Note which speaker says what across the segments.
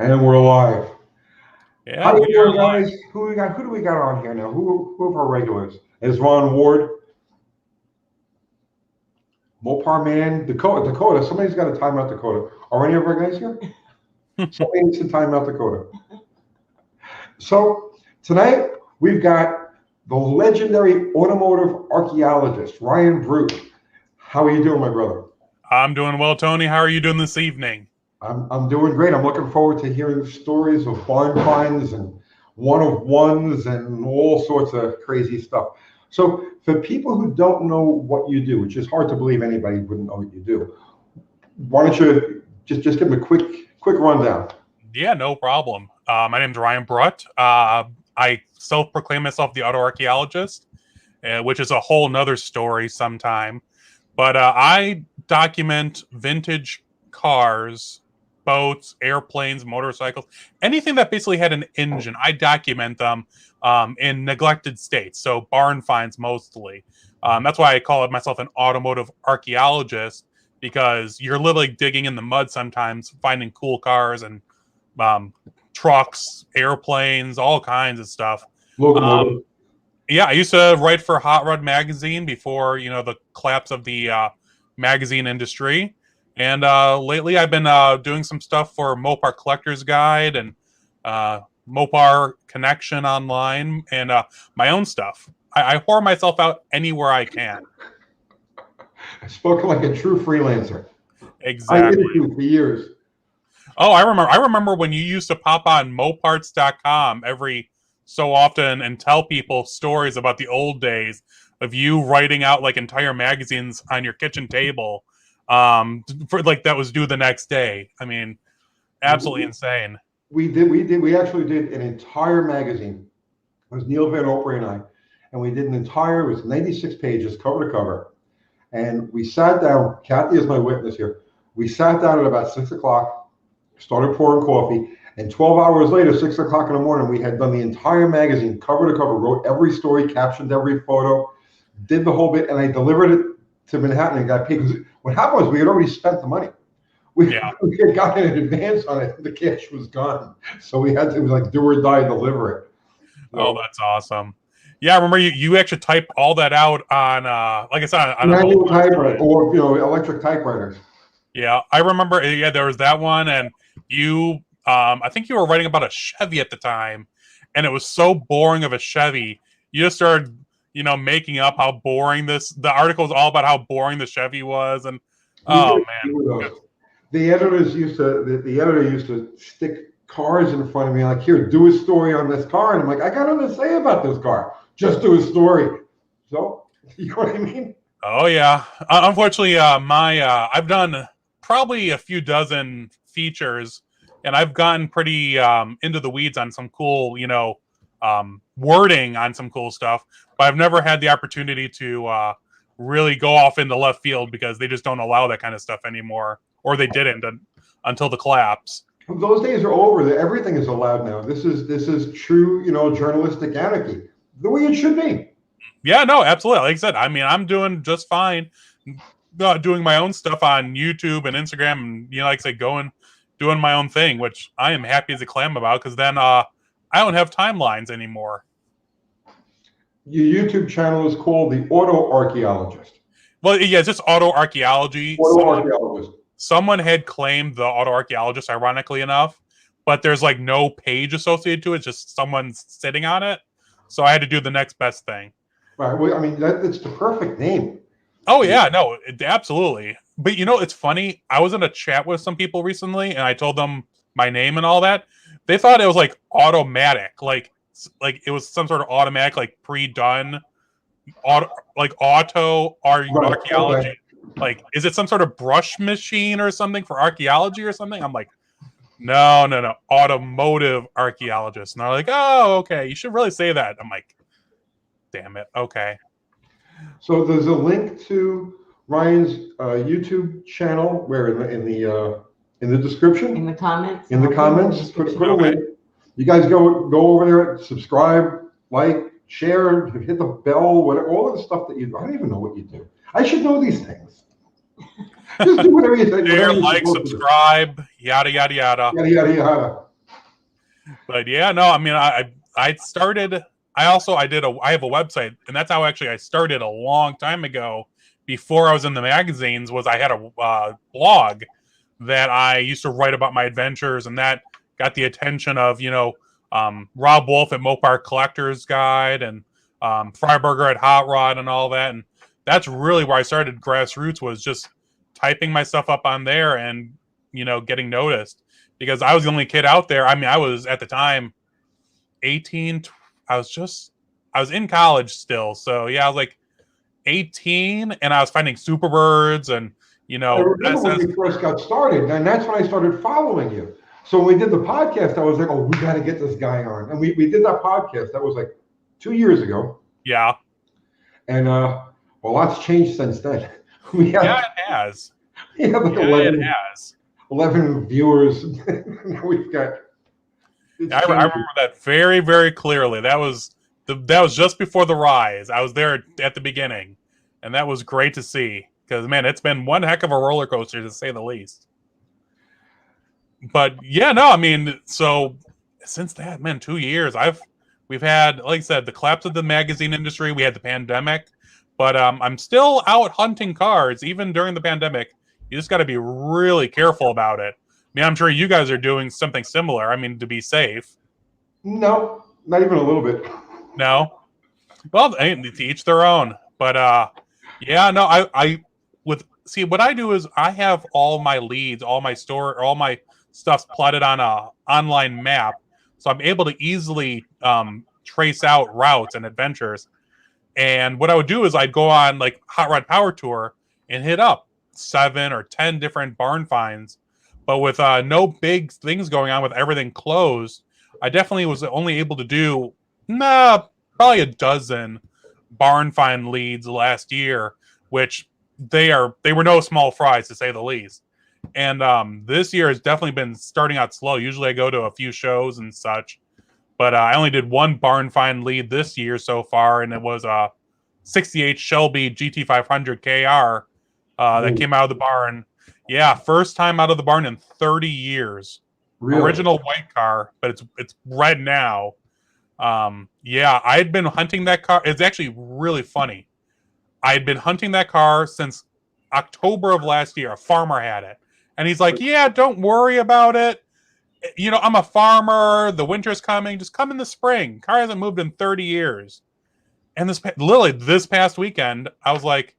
Speaker 1: And we're live.
Speaker 2: Yeah,
Speaker 1: How
Speaker 2: we
Speaker 1: you
Speaker 2: are
Speaker 1: doing,
Speaker 2: live.
Speaker 1: guys? Who we got? Who do we got on here now? Who of our regulars? Is Ron Ward, Mopar Man, Dakota? Somebody's got to time out Dakota. Are any of our guys here? Somebody needs to time out Dakota. So tonight we've got the legendary automotive archaeologist Ryan Brutt. How are you doing, my brother?
Speaker 2: I'm doing well, Tony. How are you doing this evening?
Speaker 1: I'm doing great. I'm looking forward to hearing stories of barn finds and one of ones and all sorts of crazy stuff. So for people who don't know what you do, which is hard to believe anybody wouldn't know what you do, why don't you just give them a quick rundown?
Speaker 2: Yeah, no problem. My name's Ryan Brutt. I self-proclaim myself the autoarchaeologist, which is a whole nother story sometime. But I document vintage cars, boats, airplanes, motorcycles, anything that basically had an engine. I document them in neglected states, so barn finds mostly. That's why I call it myself an automotive archaeologist, because you're literally digging in the mud sometimes, finding cool cars and trucks, airplanes, all kinds of stuff.
Speaker 1: Locomotive.
Speaker 2: Yeah, I used to write for Hot Rod magazine before the collapse of the magazine industry, and lately I've been doing some stuff for Mopar Collector's Guide and Mopar Connection online, and my own stuff. I whore myself out anywhere I can.
Speaker 1: Spoken like a true freelancer. I did
Speaker 2: Exactly.
Speaker 1: it for years.
Speaker 2: Oh, I remember when you used to pop on moparts.com every so often and tell people stories about the old days of you writing out like entire magazines on your kitchen table for like that was due the next day. I mean, absolutely insane.
Speaker 1: We actually did an entire magazine. It was Neil Van Opry and I, and we did an entire. It was 96 pages, cover to cover, and we sat down. Kathy is my witness here. We sat down at about 6 o'clock, started pouring coffee, and 12 hours later, 6 o'clock in the morning, we had done the entire magazine, cover to cover, wrote every story, captioned every photo, did the whole bit, and I delivered it to Manhattan and got paid. What happened was we had already spent the money. We had gotten an advance on it. The cash was gone. So we had to, it was like do or die, deliver it. So,
Speaker 2: oh, that's awesome. Yeah, I remember you actually typed all that out on, like I said, on
Speaker 1: manual typewriter or electric typewriters.
Speaker 2: Yeah, I remember. Yeah, there was that one, and you, I think you were writing about a Chevy at the time, and it was so boring of a Chevy. You just started, making up how boring the article was all about how boring the Chevy was, and oh man,
Speaker 1: the editors used to the editor used to stick cars in front of me like, here, do a story on this car, and I'm like, I got nothing to say about this car. Just do a story. So you know what I mean?
Speaker 2: Oh yeah. Unfortunately, I've done probably a few dozen features, and I've gotten pretty into the weeds on some cool, wording on some cool stuff. But I've never had the opportunity to really go off into left field because they just don't allow that kind of stuff anymore, or they didn't until the collapse.
Speaker 1: Those days are over. Everything is allowed now. This is true, journalistic anarchy, the way it should be.
Speaker 2: Yeah, no, absolutely. Like I said, I mean, I'm doing just fine, doing my own stuff on YouTube and Instagram, and like I say, doing my own thing, which I am happy as a clam about, because then I don't have timelines anymore.
Speaker 1: Your YouTube channel is called the Auto Archaeologist.
Speaker 2: Well, yeah, it's just auto archaeology.
Speaker 1: Archaeologist.
Speaker 2: Someone had claimed the auto archaeologist, ironically enough, but there's like no page associated to it. It's just someone's sitting on it. So I had to do the next best thing.
Speaker 1: Right. Well, I mean, that's the perfect name.
Speaker 2: Oh yeah, no, absolutely. But it's funny. I was in a chat with some people recently, and I told them my name and all that. They thought it was like automatic, like it was some sort of automatic, like pre-done, auto archaeology. Okay. Like, is it some sort of brush machine or something for archaeology or something? I'm like, no, automotive archaeologist. And they're like, oh, okay, you should really say that. I'm like, damn it, okay.
Speaker 1: So there's a link to Ryan's YouTube channel where in the description,
Speaker 3: in the comments,
Speaker 1: put a link. You guys go over there, subscribe, like, share, hit the bell, whatever, all of the stuff that I don't even know what you do. I should know these things. Just do whatever you think.
Speaker 2: Share, like, subscribe, yada yada yada.
Speaker 1: Yada yada yada.
Speaker 2: But yeah, no, I mean, I started. I have a website, and that's how actually I started a long time ago. Before I was in the magazines, was I had a blog that I used to write about my adventures, and that got the attention of Rob Wolf at Mopar Collector's Guide and Freiberger at Hot Rod and all that, and that's really where I started grassroots, was just typing my stuff up on there and getting noticed because I was the only kid out there. I mean, I was at the time 18. I was in college still, so yeah, I was like 18, and I was finding Superbirds and
Speaker 1: I remember when
Speaker 2: SS.
Speaker 1: we first got started, and that's when I started following you. So when we did the podcast, I was like, oh, we got to get this guy on. And we did that podcast. That was like 2 years ago.
Speaker 2: Yeah.
Speaker 1: And well, lots changed since then.
Speaker 2: Yeah, it has.
Speaker 1: We have like
Speaker 2: Yeah,
Speaker 1: 11,
Speaker 2: it has.
Speaker 1: 11 viewers. Now we've got.
Speaker 2: I remember that very, very clearly. That was just before the rise. I was there at the beginning, and that was great to see. Because man, it's been one heck of a roller coaster to say the least. But yeah, no, I mean, so since that, man, 2 years, we've had, like I said, the collapse of the magazine industry. We had the pandemic, but I'm still out hunting cars even during the pandemic. You just got to be really careful about it. I mean, I'm sure you guys are doing something similar. I mean, to be safe.
Speaker 1: No, not even a little bit.
Speaker 2: No. Well, to each their own. But yeah, no, see what I do is I have all my leads, all my stuff's plotted on a online map, so I'm able to easily trace out routes and adventures. And what I would do is I'd go on like Hot Rod Power Tour and hit up 7 or 10 different barn finds. But with no big things going on, with everything closed, I definitely was only able to do probably a dozen barn find leads last year, which they were no small fries, to say the least. And this year has definitely been starting out slow. Usually I go to a few shows and such, but I only did one barn find lead this year so far, and it was a 68 Shelby GT500 KR that came out of the barn. Yeah, first time out of the barn in 30 years.
Speaker 1: Really?
Speaker 2: Original white car, but it's red now. Yeah, I had been hunting that car. It's actually really funny. I had been hunting that car since October of last year. A farmer had it. And he's like, yeah, don't worry about it. I'm a farmer. The winter's coming. Just come in the spring. Car hasn't moved in 30 years. And this past weekend, I was like,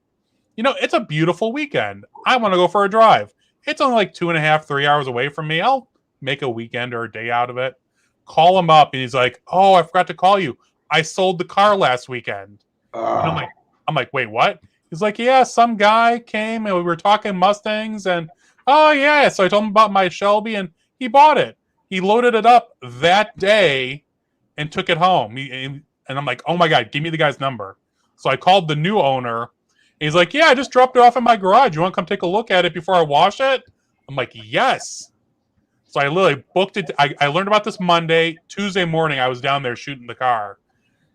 Speaker 2: it's a beautiful weekend. I want to go for a drive. It's only like 2.5, 3 hours away from me. I'll make a weekend or a day out of it. Call him up, and he's like, oh, I forgot to call you. I sold the car last weekend. And I'm like, wait, what? He's like, yeah, some guy came and we were talking Mustangs, and oh yeah. So I told him about my Shelby, and he bought it. He loaded it up that day and took it home. And I'm like, oh my God, give me the guy's number. So I called the new owner. He's like, yeah, I just dropped it off in my garage. You want to come take a look at it before I wash it? I'm like, yes. So I literally booked it. I learned about this Monday. Tuesday morning, I was down there shooting the car.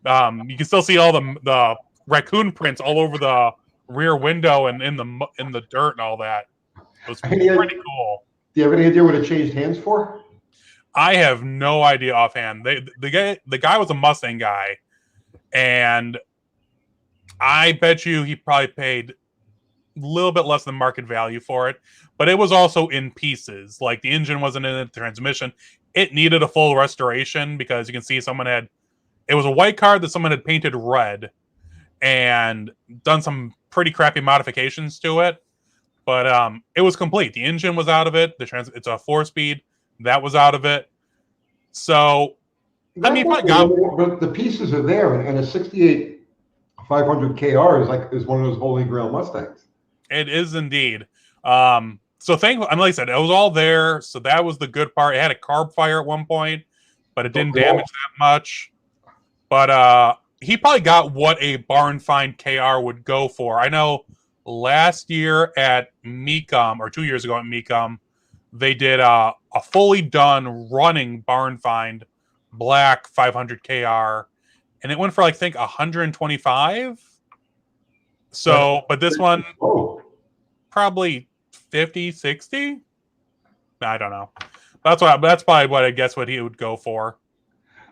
Speaker 2: You can still see all the raccoon prints all over the rear window and in the dirt and all that. It was pretty cool.
Speaker 1: Do you have any idea what it changed hands for?
Speaker 2: I have no idea offhand. The guy was a Mustang guy, and I bet you he probably paid a little bit less than market value for it, but it was also in pieces. Like the engine wasn't in it, the transmission. It needed a full restoration because you can see it was a white car that someone had painted red and done some pretty crappy modifications to it. But it was complete. The engine was out of it. It's a 4-speed. That was out of it. So, I mean, but
Speaker 1: the pieces are there, and a 68 500 KR is one of those holy grail Mustangs.
Speaker 2: It is indeed. So thankfully, like I said, it was all there. So that was the good part. It had a carb fire at one point, but it didn't damage that much. But he probably got what a barn find KR would go for. I know last year at Mecum, or 2 years ago at Mecum, they did a fully done running barn find black 500 KR, and it went for, I think, 125. So, but this one probably 50, 60. I don't know. That's probably what I guess what he would go for.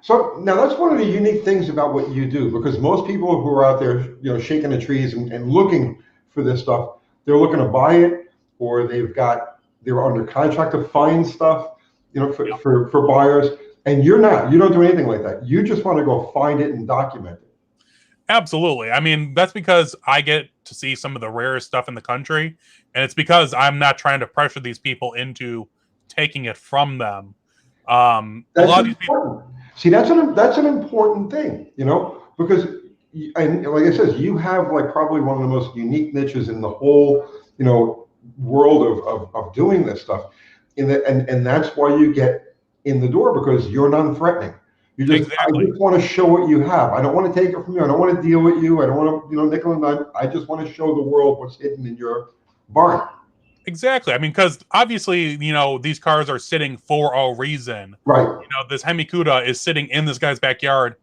Speaker 1: So now that's one of the unique things about what you do, because most people who are out there, shaking the trees and looking for this stuff, they're looking to buy it, or they're under contract to find stuff, for buyers. And you're not. You don't do anything like that. You just want to go find it and document it.
Speaker 2: Absolutely. I mean, that's because I get to see some of the rarest stuff in the country, and it's because I'm not trying to pressure these people into taking it from them. A lot of these people.
Speaker 1: See, that's an important thing, because, and like I said, you have like probably one of the most unique niches in the whole, world of doing this stuff, and that's why you get in the door, because you're non-threatening.
Speaker 2: Exactly.
Speaker 1: I just want to show what you have. I don't want to take it from you. I don't want to deal with you. I don't want to, nickel and dime. I just want to show the world what's hidden in your barn.
Speaker 2: Exactly. I mean, because obviously, these cars are sitting for a reason.
Speaker 1: Right.
Speaker 2: This Hemi Cuda is sitting in this guy's backyard.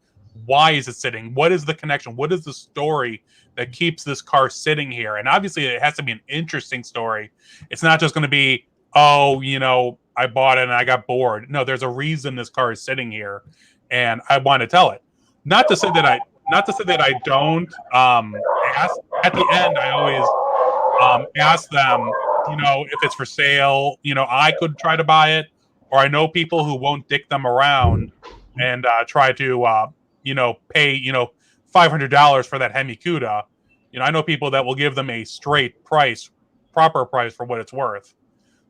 Speaker 2: Why is it sitting? What is the connection? What is the story that keeps this car sitting here? And obviously, it has to be an interesting story. It's not just going to be, I bought it and I got bored. No, there's a reason this car is sitting here, and I want to tell it. Not to say that I don't. Ask at the end. I always ask them, if it's for sale. I could try to buy it, or I know people who won't dick them around and try to pay $500 for that Hemi Cuda. I know people that will give them a straight price, proper price for what it's worth.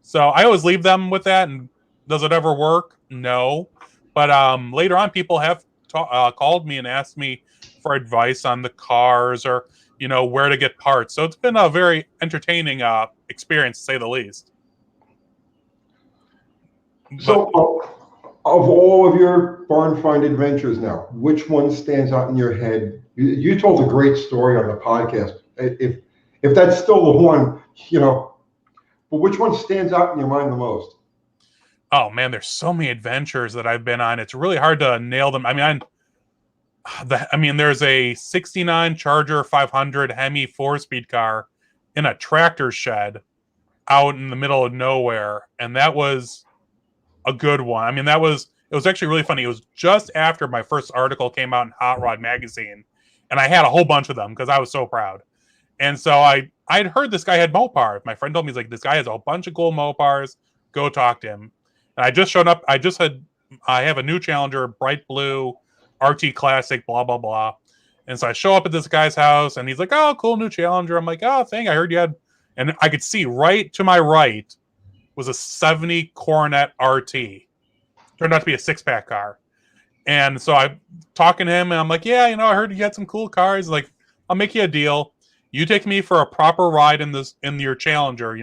Speaker 2: So I always leave them with that. And does it ever work? No. But later on, people have called me and asked me for advice on the cars, or where to get parts. So it's been a very entertaining experience, to say the least.
Speaker 1: So, of all of your barn find adventures now, which one stands out in your head? You told a great story on the podcast. If that's still the one, but which one stands out in your mind the most?
Speaker 2: Oh man, there's so many adventures that I've been on. It's really hard to nail them. I mean, there's a '69 Charger 500 Hemi 4-speed car in a tractor shed out in the middle of nowhere, and that was a good one. I mean, it was actually really funny. It was just after my first article came out in Hot Rod magazine, and I had a whole bunch of them because I was so proud. And so I'd heard this guy had Mopar. My friend told me, he's like, this guy has a bunch of cool Mopars. Go talk to him. And I just showed up. I have a new Challenger, bright blue, RT Classic, blah, blah, blah. And so I show up at this guy's house, and he's like, oh, cool new Challenger. I'm like, oh, I heard you had. And I could see right to my right was a 70 Coronet RT. Turned out to be a 6-pack car. And so I'm talking to him, and I'm like, yeah, I heard you had some cool cars. Like, I'll make you a deal. You take me for a proper ride in your Challenger,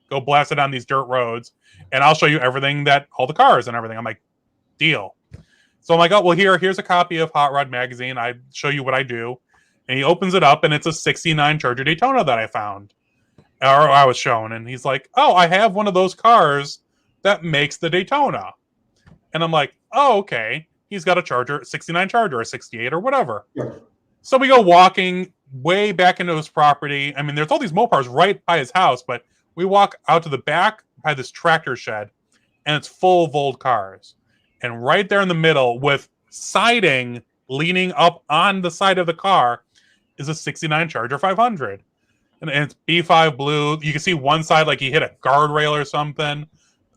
Speaker 2: go blast it on these dirt roads, and I'll show you everything, all the cars and everything. I'm like, deal. So I'm like, oh, well, here's a copy of Hot Rod magazine. I show you what I do. And he opens it up, and it's a '69 Charger Daytona that I found, or I was shown. And he's like, oh, I have one of those cars that makes the Daytona. And I'm like, oh, okay. He's got a '69 Charger, a '68 or whatever. Yeah. So we go walking way back into his property. I mean, there's all these Mopars right by his house, but we walk out to the back by this tractor shed, and it's full of old cars. And right there in the middle, with siding leaning up on the side of the car, is a '69 Charger 500. And it's B5 blue. You can see one side like he hit a guardrail or something.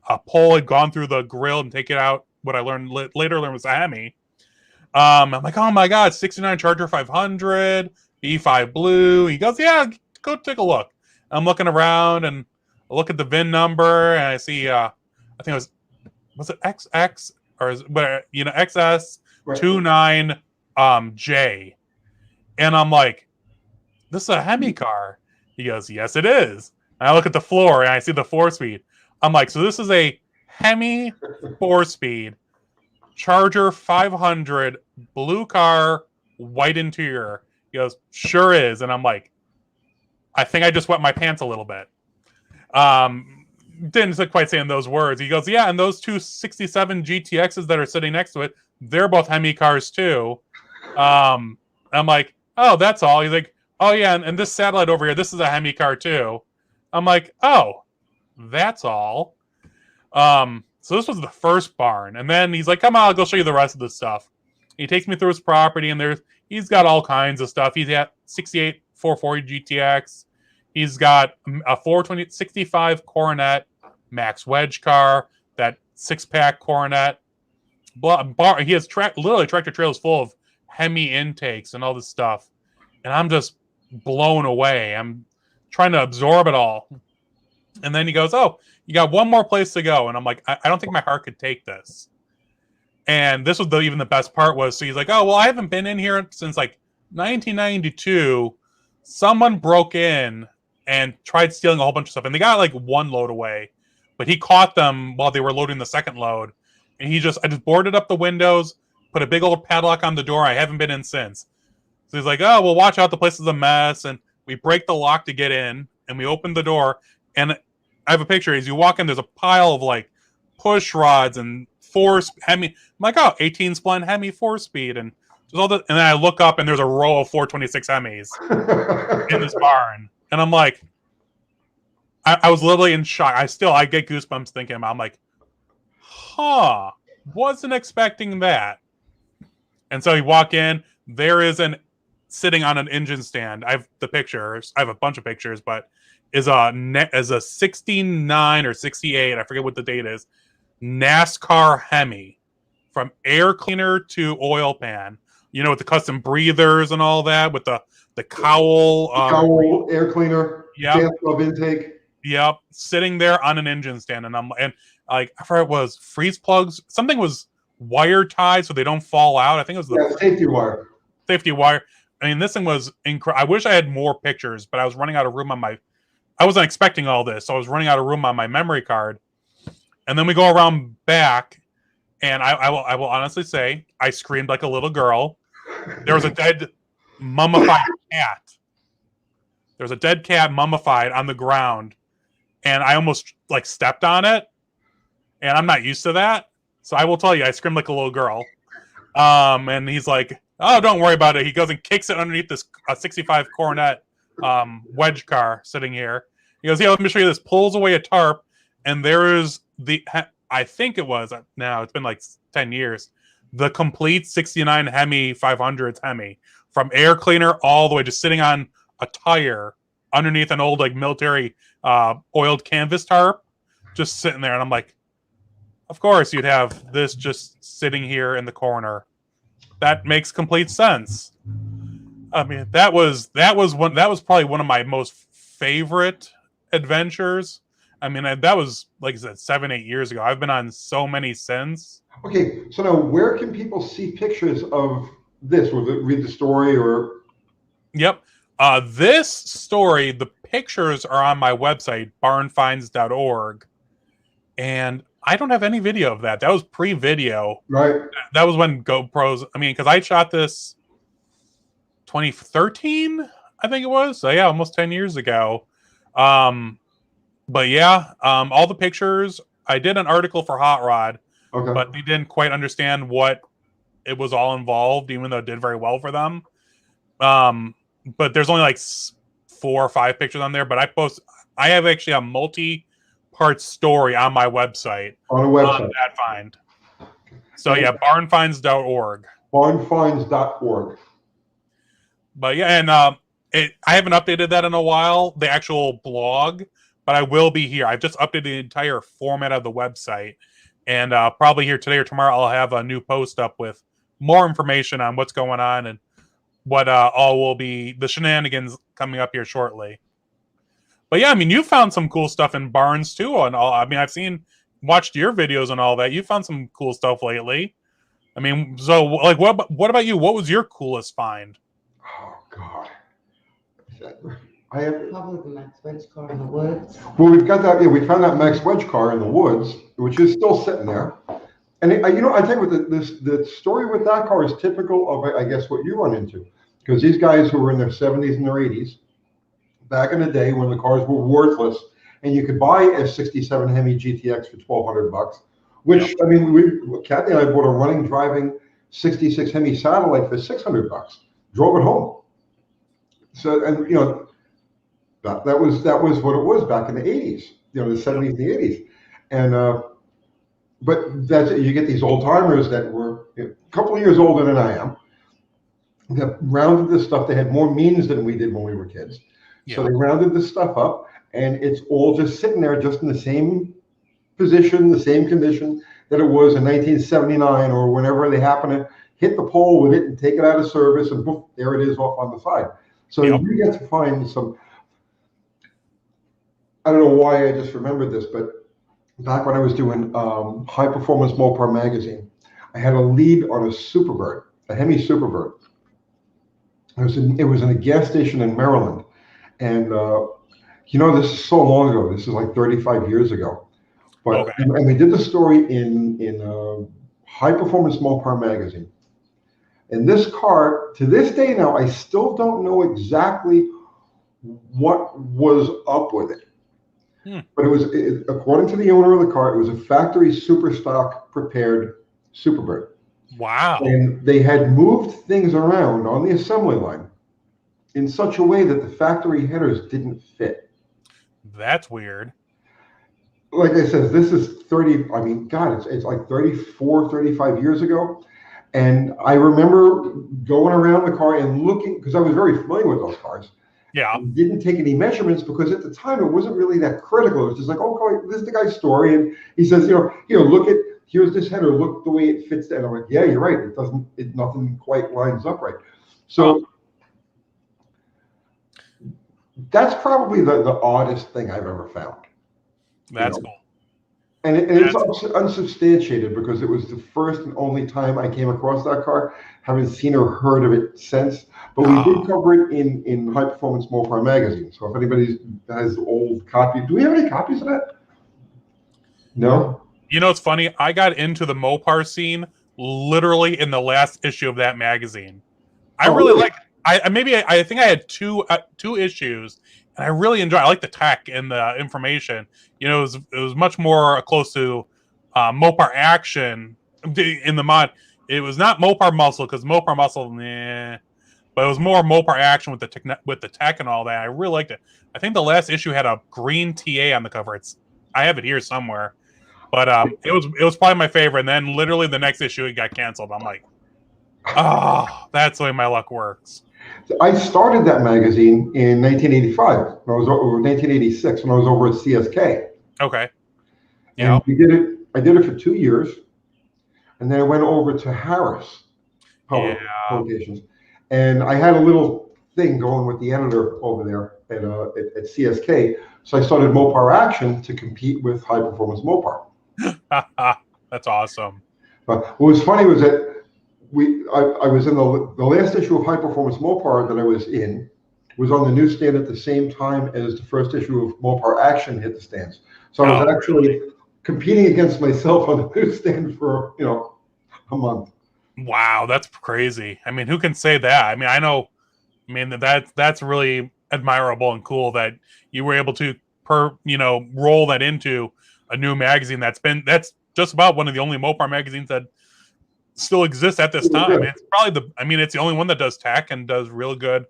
Speaker 2: A pole had gone through the grill and take it out. What I later learned was a Hemi. I'm like, oh my God, '69 Charger 500, B5 blue. He goes, yeah, go take a look. I'm looking around, and I look at the VIN number, and I see, I think it was it XX or XS 29J, and I'm like, this is a Hemi car. He goes, yes, it is. And I look at the floor, and I see the 4-speed. I'm like, so this is a Hemi 4-speed Charger 500 blue car, white interior. He goes, sure is. And I'm like, I think I just wet my pants a little bit. Didn't quite say in those words. He goes, yeah, and those two '67 GTXs that are sitting next to it, they're both Hemi cars too. I'm like, oh, that's all. He's like, oh yeah, and this satellite over here, this is a Hemi car too. I'm like, oh, that's all. So So this was the first barn, and then he's like, "Come on, I'll go show you the rest of the stuff." He takes me through his property, and he's got all kinds of stuff. He's got 68 440 GTX. He's got a 465 Coronet Max Wedge car, that 6-pack Coronet. He has literally tractor trailers full of Hemi intakes and all this stuff, and I'm just blown away. I'm trying to absorb it all. And then he goes, "Oh, you got one more place to go." And I'm like, I don't think my heart could take this. And this was even the best part was, so he's like, "Oh, well, I haven't been in here since like 1992. Someone broke in and tried stealing a whole bunch of stuff. And they got like one load away, but he caught them while they were loading the second load. And I just boarded up the windows, put a big old padlock on the door. I haven't been in since." So he's like, "Oh, well, watch out. The place is a mess." And we break the lock to get in, and we open the door. And I have a picture. As you walk in, there's a pile of like push rods and Hemi. I'm like, "Oh, 18 splen Hemi 4-speed." And there's all and then I look up, and there's a row of 426 Hemis in this barn. And I'm like, I was literally in shock. I get goosebumps thinking about it. I'm like, wasn't expecting that. And so you walk in, there is sitting on an engine stand. I have the pictures. I have a bunch of pictures, but is a 69 or 68, I forget what the date is, NASCAR Hemi, from air cleaner to oil pan. You know, with the custom breathers and all that, with the cowl.
Speaker 1: Cowl, air cleaner, gas glove intake.
Speaker 2: Yep, sitting there on an engine stand, and I forgot it was freeze plugs. Something was wire tied so they don't fall out. I think it was the
Speaker 1: safety wire.
Speaker 2: Safety wire. I mean, this thing was incredible. I wish I had more pictures, but I was running out of room I wasn't expecting all this, so I was running out of room on my memory card. And then we go around back, and I will honestly say I screamed like a little girl. There was a dead mummified cat. There was a dead cat mummified on the ground, and I almost like stepped on it, and I'm not used to that. So I will tell you, I screamed like a little girl. And he's like, "Oh, don't worry about it." He goes and kicks it underneath this 65 Coronet wedge car sitting here. He goes, "Yeah, let me show you this." Pulls away a tarp, and there is I think it was, now it's been like 10 years, the complete 69 Hemi 500s Hemi, from air cleaner all the way, just sitting on a tire underneath an old like military oiled canvas tarp, just sitting there. And I'm like, of course you'd have this just sitting here in the corner. That makes complete sense. I mean, that was probably one of my most favorite adventures. I mean, that was, like I said, 7-8 years ago. I've been on so many since.
Speaker 1: Okay, so now where can people see pictures of this? Will they read the story or?
Speaker 2: Yep. This story, the pictures are on my website, barnfinds.org. And I don't have any video of that. That was pre-video.
Speaker 1: Right.
Speaker 2: That was when GoPros, I mean, because I shot this 2013, I think it was. So yeah, almost 10 years ago. But yeah, all the pictures, I did an article for Hot Rod,
Speaker 1: okay,
Speaker 2: but they didn't quite understand what it was all involved, even though it did very well for them. But there's only like 4 or 5 pictures on there, but I have actually a multi-part story on my website.
Speaker 1: On a website.
Speaker 2: On that find. So yeah, barnfinds.org.
Speaker 1: Barnfinds.org.
Speaker 2: But yeah, and I haven't updated that in a while, the actual blog, but I will be here. I've just updated the entire format of the website, and probably here today or tomorrow I'll have a new post up with more information on what's going on and what all will be the shenanigans coming up here shortly. But yeah, I mean, you found some cool stuff in barns too, and all. I mean, watched your videos and all that. You found some cool stuff lately. I mean, so like, what about you? What was your coolest find?
Speaker 1: Oh God,
Speaker 3: I have probably the Max Wedge car in the woods.
Speaker 1: Well, we've got that. Yeah, we found that Max Wedge car in the woods, which is still sitting there. And I tell you what, the story with that car is typical of, I guess, what you run into, because these guys who were in their 70s and their 80s, back in the day when the cars were worthless, and you could buy a '67 Hemi GTX for $1,200, which, yep. I mean, Kathy and I bought a running, driving '66 Hemi Satellite for $600. Drove it home. So, and that was what it was back in the '80s, the '70s and the '80s, and but that's it. You get these old timers that were a couple of years older than I am, that rounded this stuff. They had more means than we did when we were kids. So they rounded this stuff up, and it's all just sitting there, just in the same position, the same condition that it was in 1979 or whenever they happen to hit the pole with it and take it out of service, and boom, there it is off on the side. So you get to find some. I don't know why I just remembered this, but back when I was doing High Performance Mopar magazine, I had a lead on a Superbird, a Hemi Superbird. It was in a gas station in Maryland. And, this is so long ago. This is like 35 years ago. But and we did the story in High Performance Mopar magazine. And this car, to this day now, I still don't know exactly what was up with it. But according to the owner of the car, it was a factory super stock prepared Superbird.
Speaker 2: Wow.
Speaker 1: And they had moved things around on the assembly line in such a way that the factory headers didn't fit.
Speaker 2: That's weird.
Speaker 1: Like I said, this is 30, I mean, God, it's like 34, 35 years ago. And I remember going around the car and looking, because I was very familiar with those cars.
Speaker 2: Yeah.
Speaker 1: Didn't take any measurements because at the time it wasn't really that critical. It was just like, oh, this is the guy's story. And he says, look at, here's this header, look the way it fits. And I'm like, yeah, you're right. Nothing quite lines up right. So that's probably the oddest thing I've ever found.
Speaker 2: That's cool.
Speaker 1: And it's unsubstantiated because it was the first and only time I came across that car. Haven't seen or heard of it since. But we did cover it in High Performance Mopar magazine. So if anybody has old copies, do we have any copies of that? No?
Speaker 2: It's funny. I got into the Mopar scene literally in the last issue of that magazine. I think I had two issues, and I really enjoyed. I like the tech and the information. It was much more close to Mopar action in the mod. It was not Mopar muscle, because Mopar muscle, but it was more Mopar action with the tech and all that. I really liked it. I think the last issue had a green TA on the cover. I have it here somewhere, but it was probably my favorite. And then literally the next issue it got canceled. I'm like, that's the way my luck works.
Speaker 1: I started that magazine in 1985. When I was over 1986 when I was over at CSK.
Speaker 2: Okay.
Speaker 1: Yeah. And I did it for 2 years, and then I went over to Harris Publications, and I had a little thing going with the editor over there at CSK. So I started Mopar Action to compete with High Performance Mopar.
Speaker 2: That's awesome.
Speaker 1: But what was funny was that I was in the last issue of High Performance Mopar that I was in was on the newsstand at the same time as the first issue of Mopar Action hit the stands. So I was actually competing against myself on the newsstand for a month.
Speaker 2: Wow, that's crazy. I mean, who can say that? I mean, I know. I mean, that's really admirable and cool that you were able to roll that into a new magazine that's just about one of the only Mopar magazines that still exists at this time. It's probably it's the only one that does tech and does real good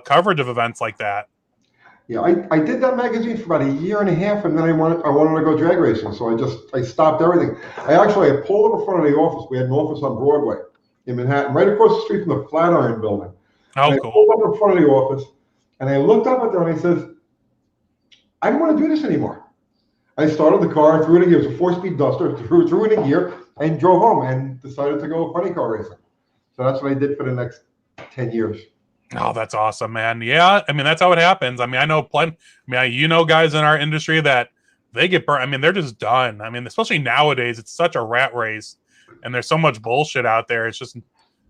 Speaker 2: coverage of events like that.
Speaker 1: Yeah, I did that magazine for about a year and a half, and then I wanted to go drag racing, so I stopped everything. I pulled up in front of the office. We had an office on Broadway in Manhattan, right across the street from the Flatiron Building.
Speaker 2: Oh,
Speaker 1: cool. I pulled up in front of the office, and I looked up at there, and I said, I don't want to do this anymore. I started the car, threw it in gear. It was a 4-speed Duster, threw it in gear, and drove home and decided to go funny car racing. So that's what I did for the next 10 years.
Speaker 2: Oh, that's awesome, man. Yeah, I mean, that's how it happens. I mean, I know plenty. I mean, guys in our industry that they get burnt. I mean, they're just done. I mean, especially nowadays, it's such a rat race, and there's so much bullshit out there. It's just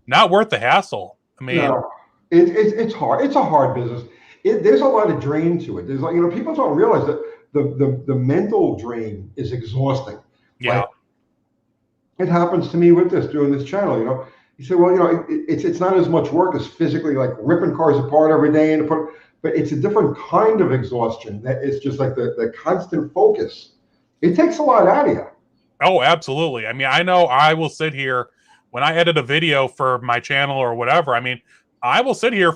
Speaker 2: not worth the hassle. I mean,
Speaker 1: no, it's hard. It's a hard business. There's a lot of drain to it. There's people don't realize that the mental drain is exhausting.
Speaker 2: Yeah.
Speaker 1: Like, it happens to me with doing this channel. You say, well, it's not as much work as physically like ripping cars apart every day, but it's a different kind of exhaustion. That it's just like the constant focus. It takes a lot out of you.
Speaker 2: Oh, absolutely. I mean, I know I will sit here when I edit a video for my channel or whatever. I mean, I will sit here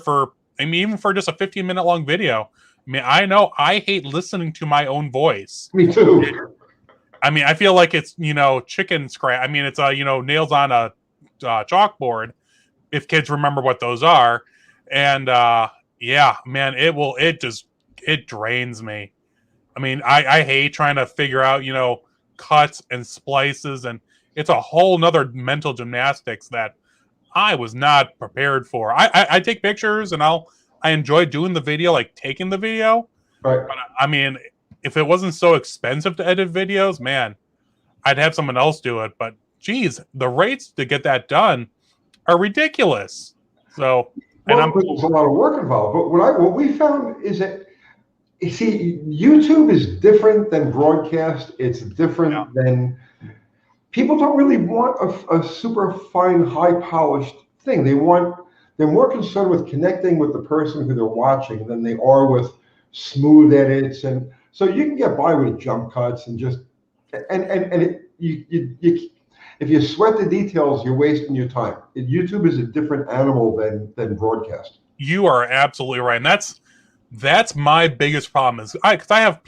Speaker 2: even for just a 15-minute long video. I mean, I know I hate listening to my own voice.
Speaker 1: Me too.
Speaker 2: I mean, I feel like it's, chicken scratch. I mean, it's, nails on a chalkboard, if kids remember what those are. And yeah, man, it drains me. I mean, I hate trying to figure out, cuts and splices, and it's a whole nother mental gymnastics that I was not prepared for. I take pictures and I enjoy doing the video, like taking the video.
Speaker 1: Right.
Speaker 2: But I mean, if it wasn't so expensive to edit videos, man, I'd have someone else do it. But geez, the rates to get that done are ridiculous. So, and
Speaker 1: Well, there's a lot of work involved. But what we found is that, you see, YouTube is different than broadcast. It's different than, people don't really want a super fine, high polished thing. They're more concerned with connecting with the person who they're watching than they are with smooth edits. And so you can get by with jump cuts and just, if you sweat the details, you're wasting your time. YouTube is a different animal than broadcast.
Speaker 2: You are absolutely right. And that's my biggest problem is because I have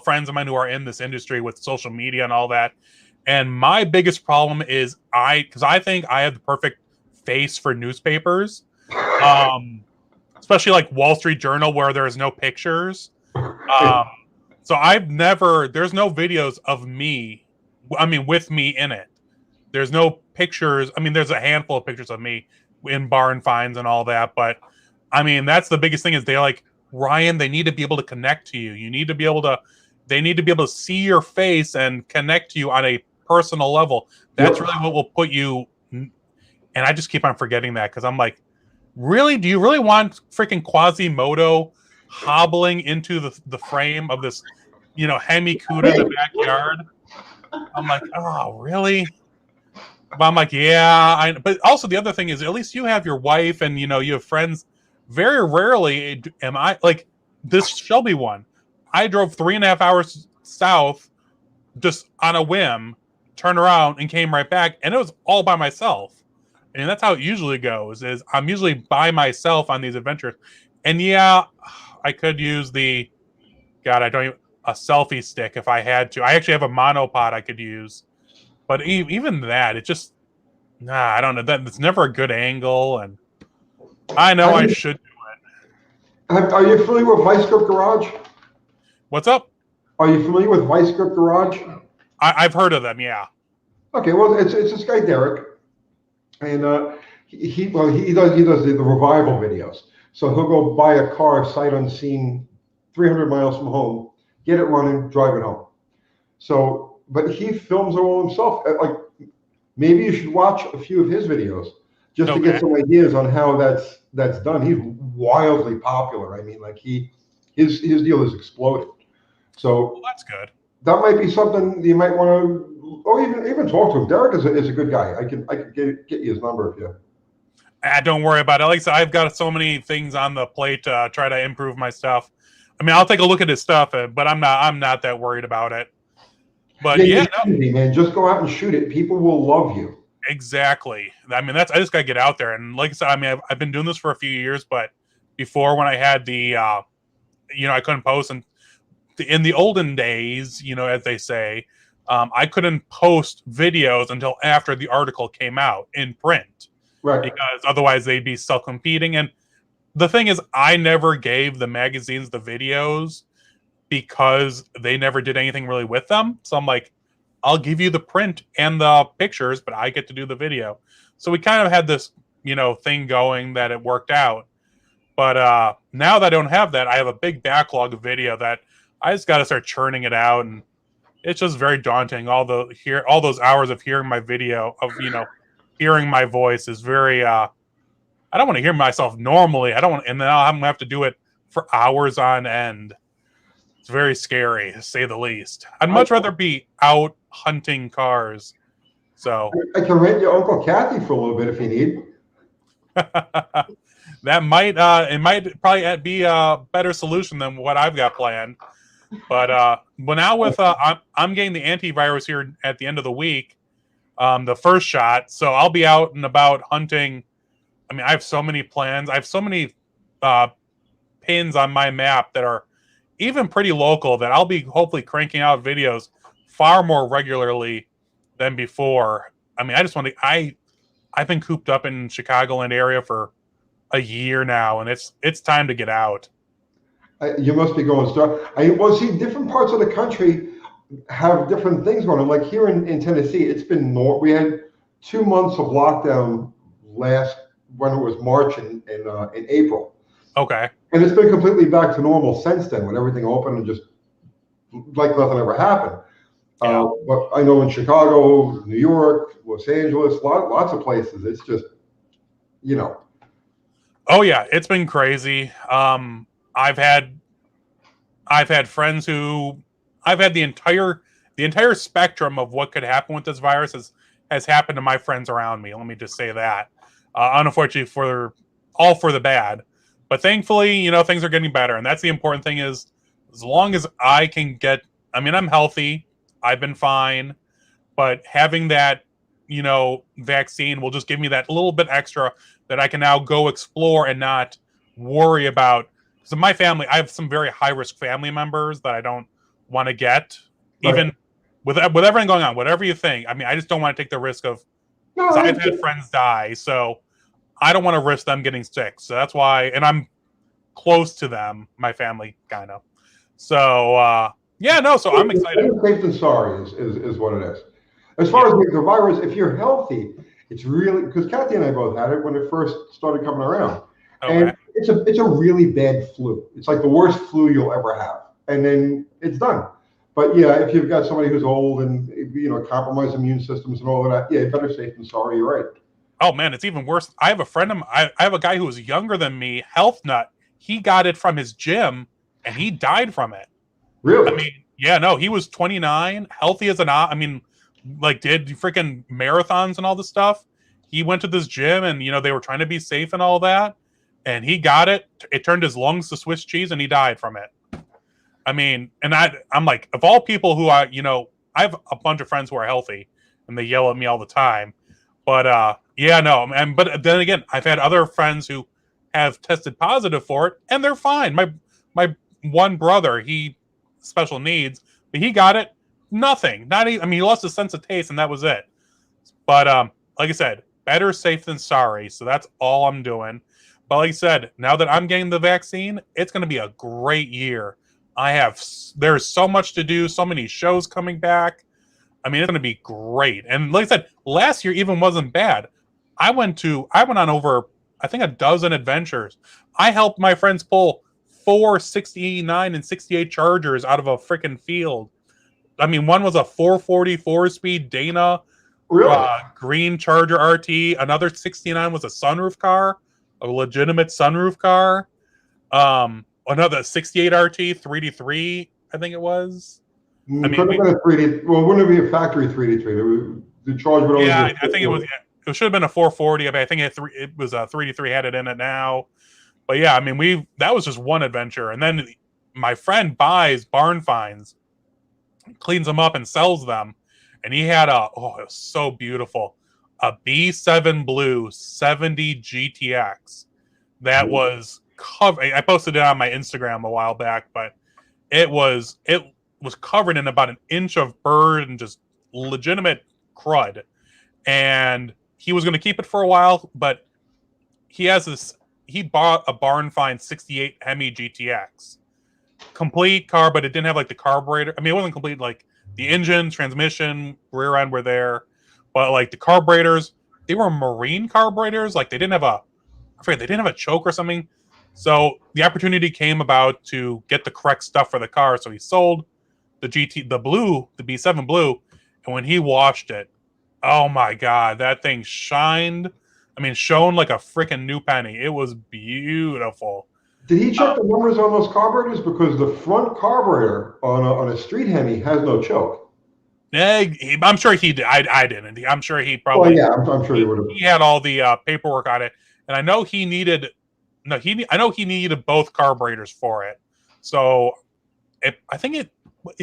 Speaker 2: friends of mine who are in this industry with social media and all that. And my biggest problem is because I think I have the perfect face for newspapers, especially like Wall Street Journal where there's no pictures. So there's no videos of me, with me in it. There's no pictures. I mean, there's a handful of pictures of me in barn finds and all that. But I mean, that's the biggest thing is they're like, Ryan, they need to be able to connect to you. They need to be able to see your face and connect to you on a personal level. That's really what will put you. And I just keep on forgetting that because I'm like, really? Do you really want freaking Quasimodo hobbling into the frame of this, Hemi Cuda in the backyard? I'm like, oh, really? But I'm like, yeah. But also the other thing is, at least you have your wife and you have friends. Very rarely am I like this Shelby one. I drove 3.5 hours south just on a whim, turned around and came right back, and it was all by myself. And that's how it usually goes. Is I'm usually by myself on these adventures. And yeah, I could use a selfie stick if I had to. I actually have a monopod I could use, but even that, it just I don't know. It's never a good angle, and I know I should do it.
Speaker 1: Are you familiar with Vice Grip Garage?
Speaker 2: What's up?
Speaker 1: Are you familiar with Vice Grip Garage?
Speaker 2: I've heard of them, yeah.
Speaker 1: Okay, well, it's this guy Derek, and he does the revival videos. So he'll go buy a car sight unseen, 300 miles from home, get it running, drive it home. So, but he films it all himself. Like, maybe you should watch a few of his videos just to get some ideas on how that's done. He's wildly popular. I mean, like his deal is exploded. So
Speaker 2: that's good.
Speaker 1: That might be something you might want to, or even talk to him. Derek is a good guy. I can get you his number if you.
Speaker 2: Don't worry about it. Like I said, I've got so many things on the plate to try to improve my stuff. I mean, I'll take a look at his stuff, but I'm not that worried about it. But
Speaker 1: man, just go out and shoot it. People will love you.
Speaker 2: Exactly. I mean, I just gotta get out there. And like I said, I mean, I've been doing this for a few years, but before when I had the, I couldn't post, and in the olden days, as they say, I couldn't post videos until after the article came out in print.
Speaker 1: Right.
Speaker 2: Because otherwise they'd be self-competing. And the thing is, I never gave the magazines the videos because they never did anything really with them. So I'm like, I'll give you the print and the pictures, but I get to do the video. So we kind of had this, thing going that it worked out. But now that I don't have that, I have a big backlog of video that I just got to start churning it out. And it's just very daunting. All those hours of hearing my video of, hearing my voice is very, I don't want to hear myself normally. And then I'm going to have to do it for hours on end. It's very scary, to say the least. I'd much rather be out hunting cars. So
Speaker 1: I can rent your Uncle Kathy for a little bit if you need.
Speaker 2: That might probably be a better solution than what I've got planned. But now with I'm getting the antivirus here at the end of the week, the first shot. So I'll be out and about hunting. I mean, I have so many plans. I have so many pins on my map that are even pretty local that I'll be hopefully cranking out videos far more regularly than before. I mean, I just want to. I've been cooped up in Chicagoland area for a year now, and it's time to get out.
Speaker 1: You must be going strong. Well, see, different parts of the country have different things going on. Like here in Tennessee, it's been more. We had 2 months of lockdown when it was March and in April.
Speaker 2: Okay.
Speaker 1: And it's been completely back to normal since then, when everything opened and just like nothing ever happened.
Speaker 2: Yeah.
Speaker 1: But I know in Chicago, New York, Los Angeles, lots of places, it's just,
Speaker 2: Oh yeah, it's been crazy. I've had friends who I've had the entire spectrum of what could happen with this virus has happened to my friends around me. Let me just say that. Unfortunately, for the bad, but thankfully, things are getting better, and that's the important thing. Is as long as I can get, I mean, I'm healthy, I've been fine, but having that, vaccine will just give me that little bit extra that I can now go explore and not worry about. So my family, I have some very high risk family members that I don't want to get, even with everything going on. Whatever you think, I mean, I just don't want to take the risk of, because I've had friends die, so I don't want to risk them getting sick. So that's why, and I'm close to them, my family, kind of. So so I'm excited.
Speaker 1: Better safe than sorry is what it is. As far as the virus, if you're healthy, it's really, because Kathy and I both had it when it first started coming around.
Speaker 2: Okay.
Speaker 1: And it's a really bad flu. It's like the worst flu you'll ever have. And then it's done. But yeah, if you've got somebody who's old and compromised immune systems and all of that, yeah, better safe than sorry, you're right.
Speaker 2: Oh man, it's even worse. I have a friend of mine, I have a guy who was younger than me, health nut. He got it from his gym and he died from it.
Speaker 1: Really?
Speaker 2: I mean, yeah, no, he was 29, healthy as did freaking marathons and all this stuff. He went to this gym and, they were trying to be safe and all that. And he got it. It turned his lungs to Swiss cheese and he died from it. I mean, and I'm like, of all people who I have a bunch of friends who are healthy and they yell at me all the time. But, but then again, I've had other friends who have tested positive for it and they're fine. My one brother, he special needs, but he got it. Nothing. Not even, I mean, he lost his sense of taste and that was it. But like I said, better safe than sorry. So that's all I'm doing. But like I said, now that I'm getting the vaccine, it's going to be a great year. There's so much to do, so many shows coming back. I mean, it's going to be great. And like I said, last year even wasn't bad. I went on over, I think, a dozen adventures. I helped my friends pull 4 69 and 68 Chargers out of a freaking field. I mean, one was a 444 speed Dana green Charger RT. Another 69 was a sunroof car, a legitimate sunroof car. Another 68 RT 3D3, I think it was.
Speaker 1: I mean, could have been a 3D. Well, wouldn't it be a factory 3D3? The Charger would only.
Speaker 2: Yeah, I think it was. Yeah, it should have been a 440. But I think it was a 3D3 had it in it now. But yeah, I mean, that was just one adventure, and then my friend buys barn finds, cleans them up, and sells them. And he had it was so beautiful, a B7 Blue 70 GTX that was covered. I posted it on my Instagram a while back, but it was covered in about an inch of bird and just legitimate crud. And he was going to keep it for a while, but he bought a barn find 68 Hemi GTX. Complete car, but it didn't have like the carburetor. I mean, it wasn't complete, like the engine, transmission, rear end were there, but like the carburetors, they were marine carburetors. Like they didn't have a choke or something. So the opportunity came about to get the correct stuff for the car. So he sold the B7 Blue, and when he washed it, oh my God, that thing shined. I mean, shone like a freaking new penny. It was beautiful.
Speaker 1: Did he check the numbers on those carburetors? Because the front carburetor on a street Hemi has no choke.
Speaker 2: I'm sure he did. I didn't. I'm sure he probably.
Speaker 1: Well, yeah, I'm sure he would have.
Speaker 2: He had all the paperwork on it, and I know he needed. I know he needed both carburetors for it. So, I think it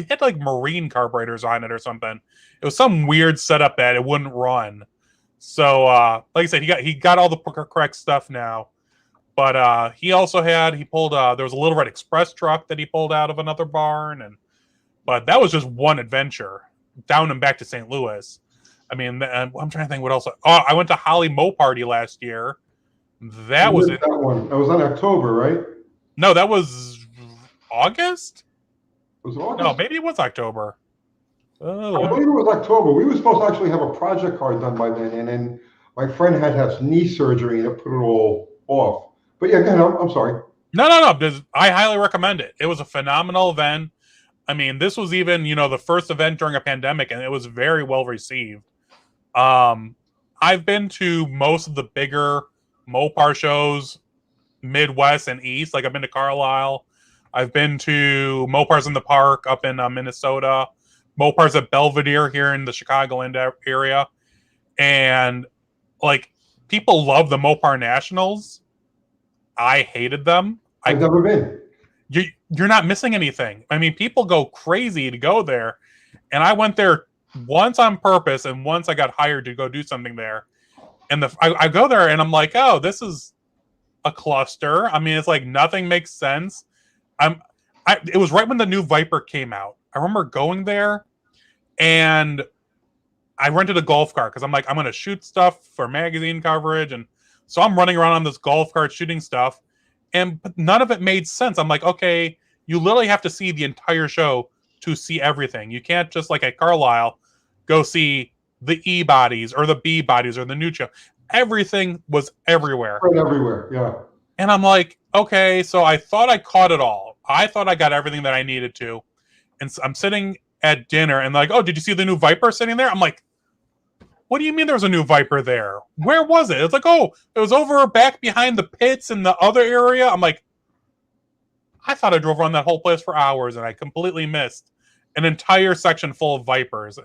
Speaker 2: had like marine carburetors on it or something. It was some weird setup that it wouldn't run. So, like I said, he got all the correct stuff now. But he pulled there was a Little Red Express truck that he pulled out of another barn, but that was just one adventure. down and back to St. Louis. I mean, I'm trying to think what else. Oh, I went to Holly Mopar party last year. That was it.
Speaker 1: That one. That was in October, right?
Speaker 2: No, that was August.
Speaker 1: It was August.
Speaker 2: No, maybe it was October.
Speaker 1: I believe it was October. We were supposed to actually have a project car done by then, and then my friend had to have knee surgery and it put it all off. But yeah, go ahead. I'm sorry.
Speaker 2: No. I highly recommend it. It was a phenomenal event. I mean, this was even, the first event during a pandemic, and it was very well received. I've been to most of the bigger Mopar shows, Midwest and East. Like I've been to Carlisle. I've been to Mopars in the Park up in Minnesota. Mopars at Belvedere here in the Chicagoland area. And like people love the Mopar Nationals. I hated them.
Speaker 1: I've never been.
Speaker 2: You're not missing anything. I mean, people go crazy to go there. And I went there once on purpose, and once I got hired to go do something there. And I go there, and I'm like, oh, this is a cluster. I mean, it's like nothing makes sense. It was right when the new Viper came out. I remember going there, and I rented a golf cart because I'm like, I'm going to shoot stuff for magazine coverage. And so I'm running around on this golf cart shooting stuff, and none of it made sense. I'm like, okay, you literally have to see the entire show to see everything. You can't just like at Carlisle go see the E bodies or the B bodies or the new show. Everything was everywhere.
Speaker 1: Right everywhere, yeah.
Speaker 2: And I'm like, okay, so I thought I caught it all. I thought I got everything that I needed to. And so I'm sitting at dinner and like, oh, did you see the new Viper sitting there? I'm like, what do you mean there was a new Viper there? Where was it? It's like, oh, it was over back behind the pits in the other area. I'm like, I thought I drove around that whole place for hours and I completely missed an entire section full of Vipers.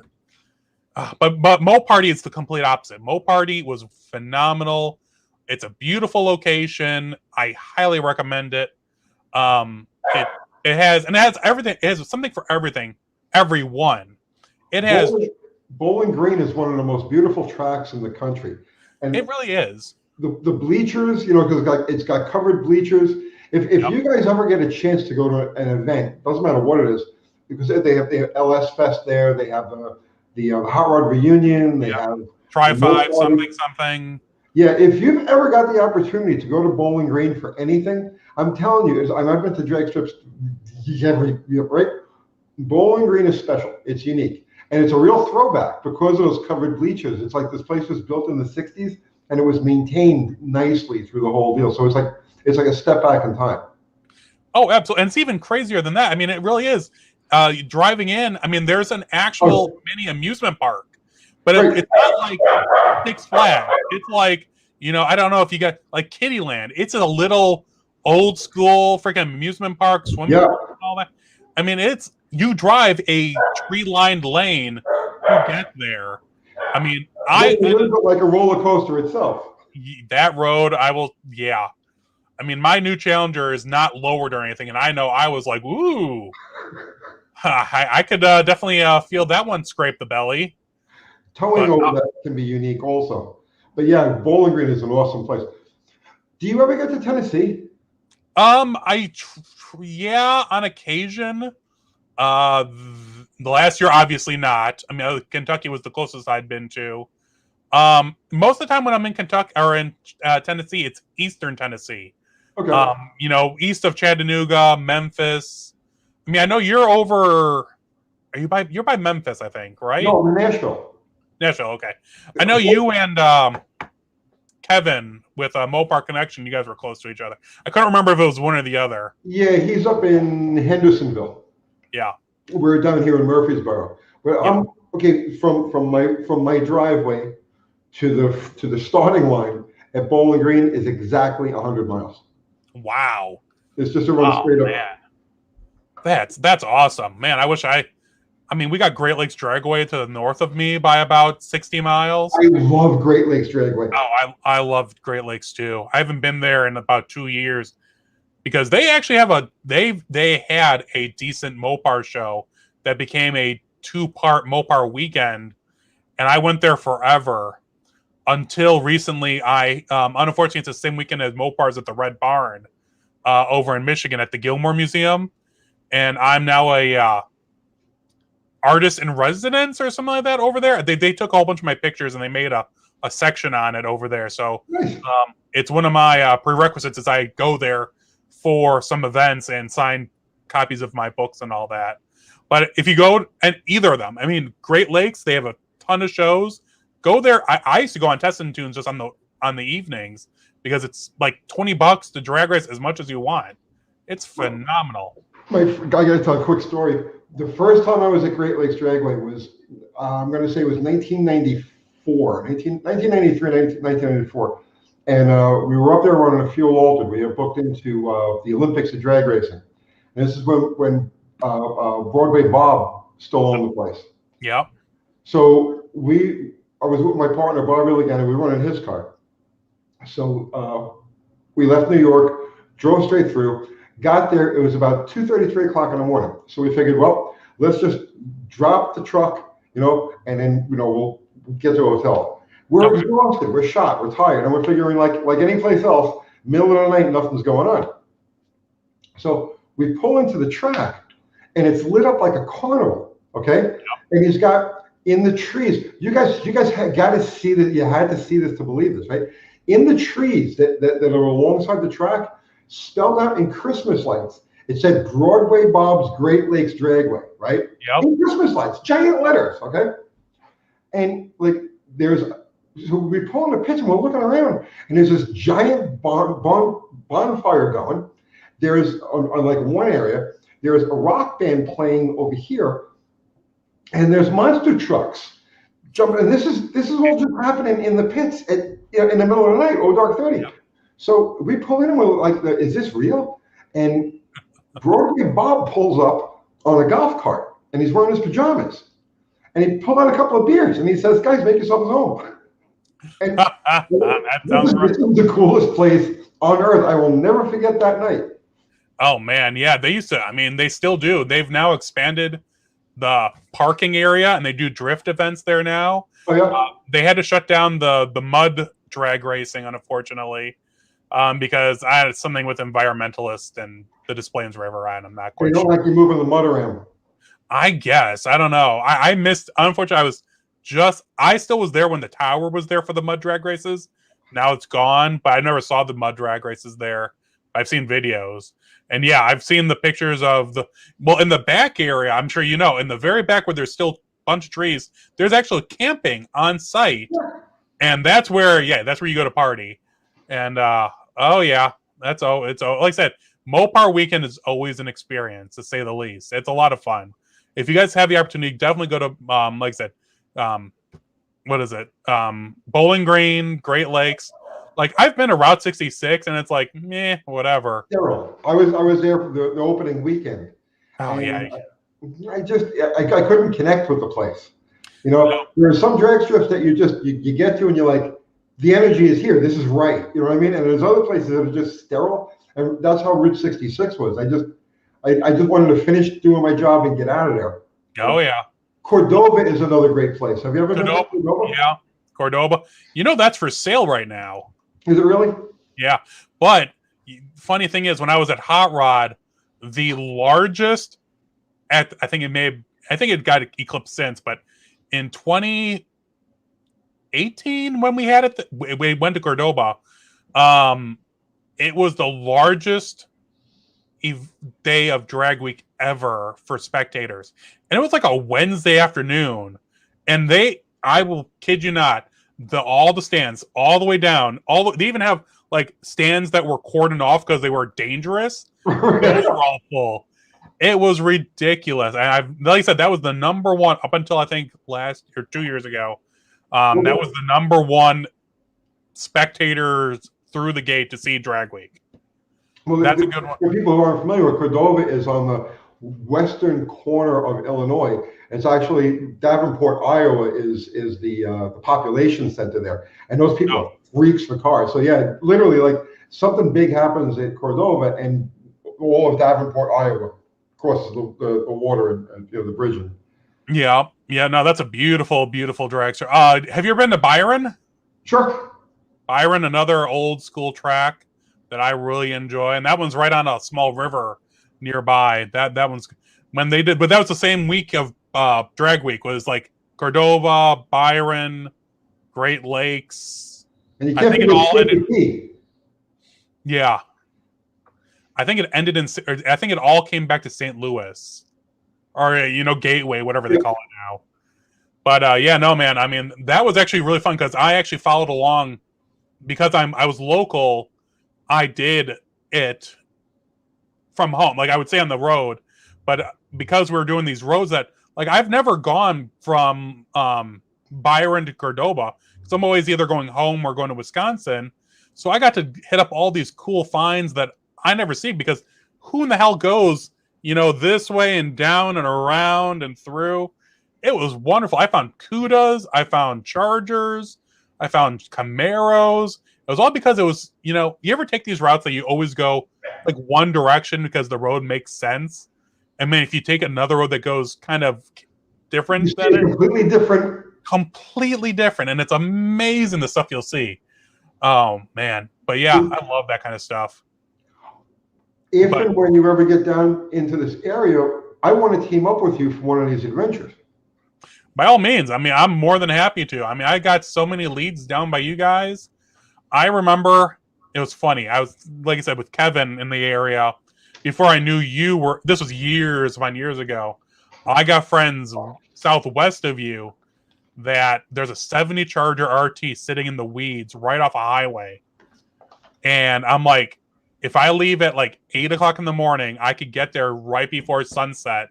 Speaker 2: But Mopar is the complete opposite. Mopar was phenomenal. It's a beautiful location. I highly recommend it. It has everything. It has something for everything. Everyone. It has.
Speaker 1: Bowling Green is one of the most beautiful tracks in the country, and
Speaker 2: it really is. The
Speaker 1: bleachers, because it's got covered bleachers. If you guys ever get a chance to go to an event, doesn't matter what it is, because they have LS Fest there. They have the Hot Rod Reunion. They have
Speaker 2: Tri-5 something.
Speaker 1: Yeah, if you've ever got the opportunity to go to Bowling Green for anything, I'm telling you, I've been to drag strips, right? Bowling Green is special. It's unique. And it's a real throwback because of those covered bleachers. It's like this place was built in the 60s and it was maintained nicely through the whole deal. So it's like a step back in time.
Speaker 2: Oh, absolutely. And it's even crazier than that. I mean, it really is. Driving in, I mean, there's an actual mini amusement park, but it's not like Six Flags. It's like, I don't know if you got like Kittyland. It's a little old school freaking amusement park, swimming pool and all that. I mean, you drive a tree-lined lane to get there. I mean,
Speaker 1: like a roller coaster itself.
Speaker 2: That road, yeah. I mean, my new Challenger is not lowered or anything, and I know I was like, ooh. I could definitely feel that one scrape the belly.
Speaker 1: Towing over that can be unique also. But yeah, Bowling Green is an awesome place. Do you ever get to Tennessee?
Speaker 2: Yeah, on occasion. The last year, obviously not. I mean, Kentucky was the closest I'd been to. Most of the time when I'm in Kentucky or in Tennessee, it's Eastern Tennessee. Okay. East of Chattanooga, Memphis. I mean, I know you're over. You're by Memphis, I think, right?
Speaker 1: No, Nashville.
Speaker 2: Nashville, okay. I know you and Kevin with Mopar Connection. You guys were close to each other. I couldn't remember if it was one or the other.
Speaker 1: Yeah, he's up in Hendersonville.
Speaker 2: Yeah,
Speaker 1: we're down here in Murfreesboro. But I'm okay from my driveway to the starting line at Bowling Green is exactly 100 miles.
Speaker 2: Wow,
Speaker 1: it's just a run straight up.
Speaker 2: Man. That's awesome, man. I mean, we got Great Lakes Dragway to the north of me by about 60 miles.
Speaker 1: I love Great Lakes Dragway.
Speaker 2: Oh, I love Great Lakes too. I haven't been there in about 2 years because they actually have they had a decent Mopar show that became a 2-part Mopar weekend, and I went there forever until recently. Unfortunately, it's the same weekend as Mopar's at the Red Barn over in Michigan at the Gilmore Museum, and I'm now a artist in residence or something like that over there. They took a whole bunch of my pictures and they made a section on it over there. So
Speaker 1: Nice.
Speaker 2: it's one of my prerequisites is I go there for some events and sign copies of my books and all that. But if you go and either of them, I mean, Great Lakes, they have a ton of shows. Go there. I used to go on Test and Tunes just on the evenings because it's like $20 to drag race as much as you want. It's phenomenal.
Speaker 1: I got to tell a quick story. The first time I was at Great Lakes Dragway was, I'm going to say it was 1993, 1994. And we were up there running a fuel altered. We had booked into the Olympics of drag racing. And this is when Broadway Bob still owned the place.
Speaker 2: Yeah.
Speaker 1: So I was with my partner, Bob Illigan, and we were running his car. So we left New York, drove straight through, got there. It was about 2:30, 3 o'clock in the morning. So we figured, well, let's just drop the truck, and then, we'll get to a hotel. We're exhausted, we're shot, we're tired, and we're figuring like any place else, middle of the night, nothing's going on. So we pull into the track, and it's lit up like a carnival, okay? Yep. And he's got in the trees. You guys got to see that. You had to see this to believe this, right? In the trees that are alongside the track, spelled out in Christmas lights, it said Broadway Bob's Great Lakes Dragway, right?
Speaker 2: Yep.
Speaker 1: In Christmas lights, giant letters, okay? And so we pull in the pitch and we're looking around, and there's this giant bonfire going. There's on like one area, there's a rock band playing over here, and there's monster trucks jumping. And this is all just happening in the pits in the middle of the night, dark 30. Yep. So we pull in and we're like, is this real? And Broadway Bob pulls up on a golf cart, and he's wearing his pajamas. And he pulled out a couple of beers, and he says, guys, make yourselves at home. And
Speaker 2: that sounds right.
Speaker 1: This is the coolest place on earth. I will never forget that night.
Speaker 2: Oh, man. Yeah, they used to. I mean, they still do. They've now expanded the parking area, and they do drift events there now.
Speaker 1: Oh, yeah?
Speaker 2: They had to shut down the mud drag racing, unfortunately, because I had something with environmentalists and the Displays River, and I'm not quite
Speaker 1: sure. They don't like you moving the mud around.
Speaker 2: I guess. I don't know. I missed. Unfortunately, I still was there when the tower was there for the mud drag races. Now it's gone, but I never saw the mud drag races there. I've seen videos. And yeah, I've seen the pictures of in the back area, I'm sure in the very back where there's still a bunch of trees, there's actually camping on site. Yeah. And that's where you go to party. And it's like I said, Mopar weekend is always an experience, to say the least. It's a lot of fun. If you guys have the opportunity, definitely go to, like I said, what is it? Bowling Green, Great Lakes. Like, I've been to Route 66, and it's like, meh, whatever.
Speaker 1: I was there for the opening weekend.
Speaker 2: Oh, yeah.
Speaker 1: I couldn't connect with the place. There are some drag strips that you get to, and you're like, the energy is here. This is right. You know what I mean? And there's other places that are just sterile, and that's how Route 66 was. I just wanted to finish doing my job and get out of there.
Speaker 2: Oh, yeah.
Speaker 1: Cordova is another great place. Have you ever been to Cordova?
Speaker 2: Yeah, Cordova. That's for sale right now.
Speaker 1: Is it really?
Speaker 2: Yeah. But funny thing is, when I was at Hot Rod, the largest I think it got eclipsed since, but in 2018 when we had it, we went to Cordova. It was the largest day of drag week ever for spectators, and it was like a Wednesday afternoon, and I will kid you not, all the stands all the way down, they even have like stands that were cordoned off because they were dangerous. Those were all full. It was ridiculous, and like I said, that was the number one up until I think last or 2 years ago. That was the number one spectators through the gate to see drag week.
Speaker 1: Well, that's a good one. For people who aren't familiar with Cordova, is on the western corner of Illinois. It's actually Davenport, Iowa is the population center there. And those people are freaks for cars. So yeah, literally like something big happens at Cordova and all of Davenport, Iowa crosses the water and the bridge.
Speaker 2: Yeah. No, that's a beautiful, beautiful drag strip. Have you ever been to Byron?
Speaker 1: Sure.
Speaker 2: Byron, another old school track that I really enjoy, and that one's right on a small river nearby. That one's when they did, but that was the same week of drag week was like Cordova, Byron, Great Lakes.
Speaker 1: And you
Speaker 2: I
Speaker 1: can't
Speaker 2: think it
Speaker 1: forget
Speaker 2: all ended.
Speaker 1: CPP.
Speaker 2: Yeah, I think it ended in. Or I think it all came back to St. Louis, or Gateway, whatever they call it now. But yeah, no, man. I mean, that was actually really fun because I actually followed along because I was local. I did it from home, like I would say on the road, but because we were doing these roads that like I've never gone from Byron to Cordova because I'm always either going home or going to Wisconsin. So I got to hit up all these cool finds that I never see because who in the hell goes, this way and down and around and through. It was wonderful. I found Cudas, I found Chargers, I found Camaros. It was all because it was, you ever take these routes that you always go like one direction because the road makes sense, and then if you take another road that goes kind of different than it, completely different, and it's amazing the stuff you'll see. Oh man, but yeah, I love that kind of stuff.
Speaker 1: And when you ever get down into this area, I want to team up with you for one of these adventures.
Speaker 2: By all means. I mean, I'm more than happy to. I mean, I got so many leads down by you guys. I remember it was funny. I was, like I said, with Kevin in the area before I knew you were. This was years ago. I got friends southwest of you that there's a 70 Charger RT sitting in the weeds right off a highway. And I'm like, if I leave at like 8 o'clock in the morning, I could get there right before sunset.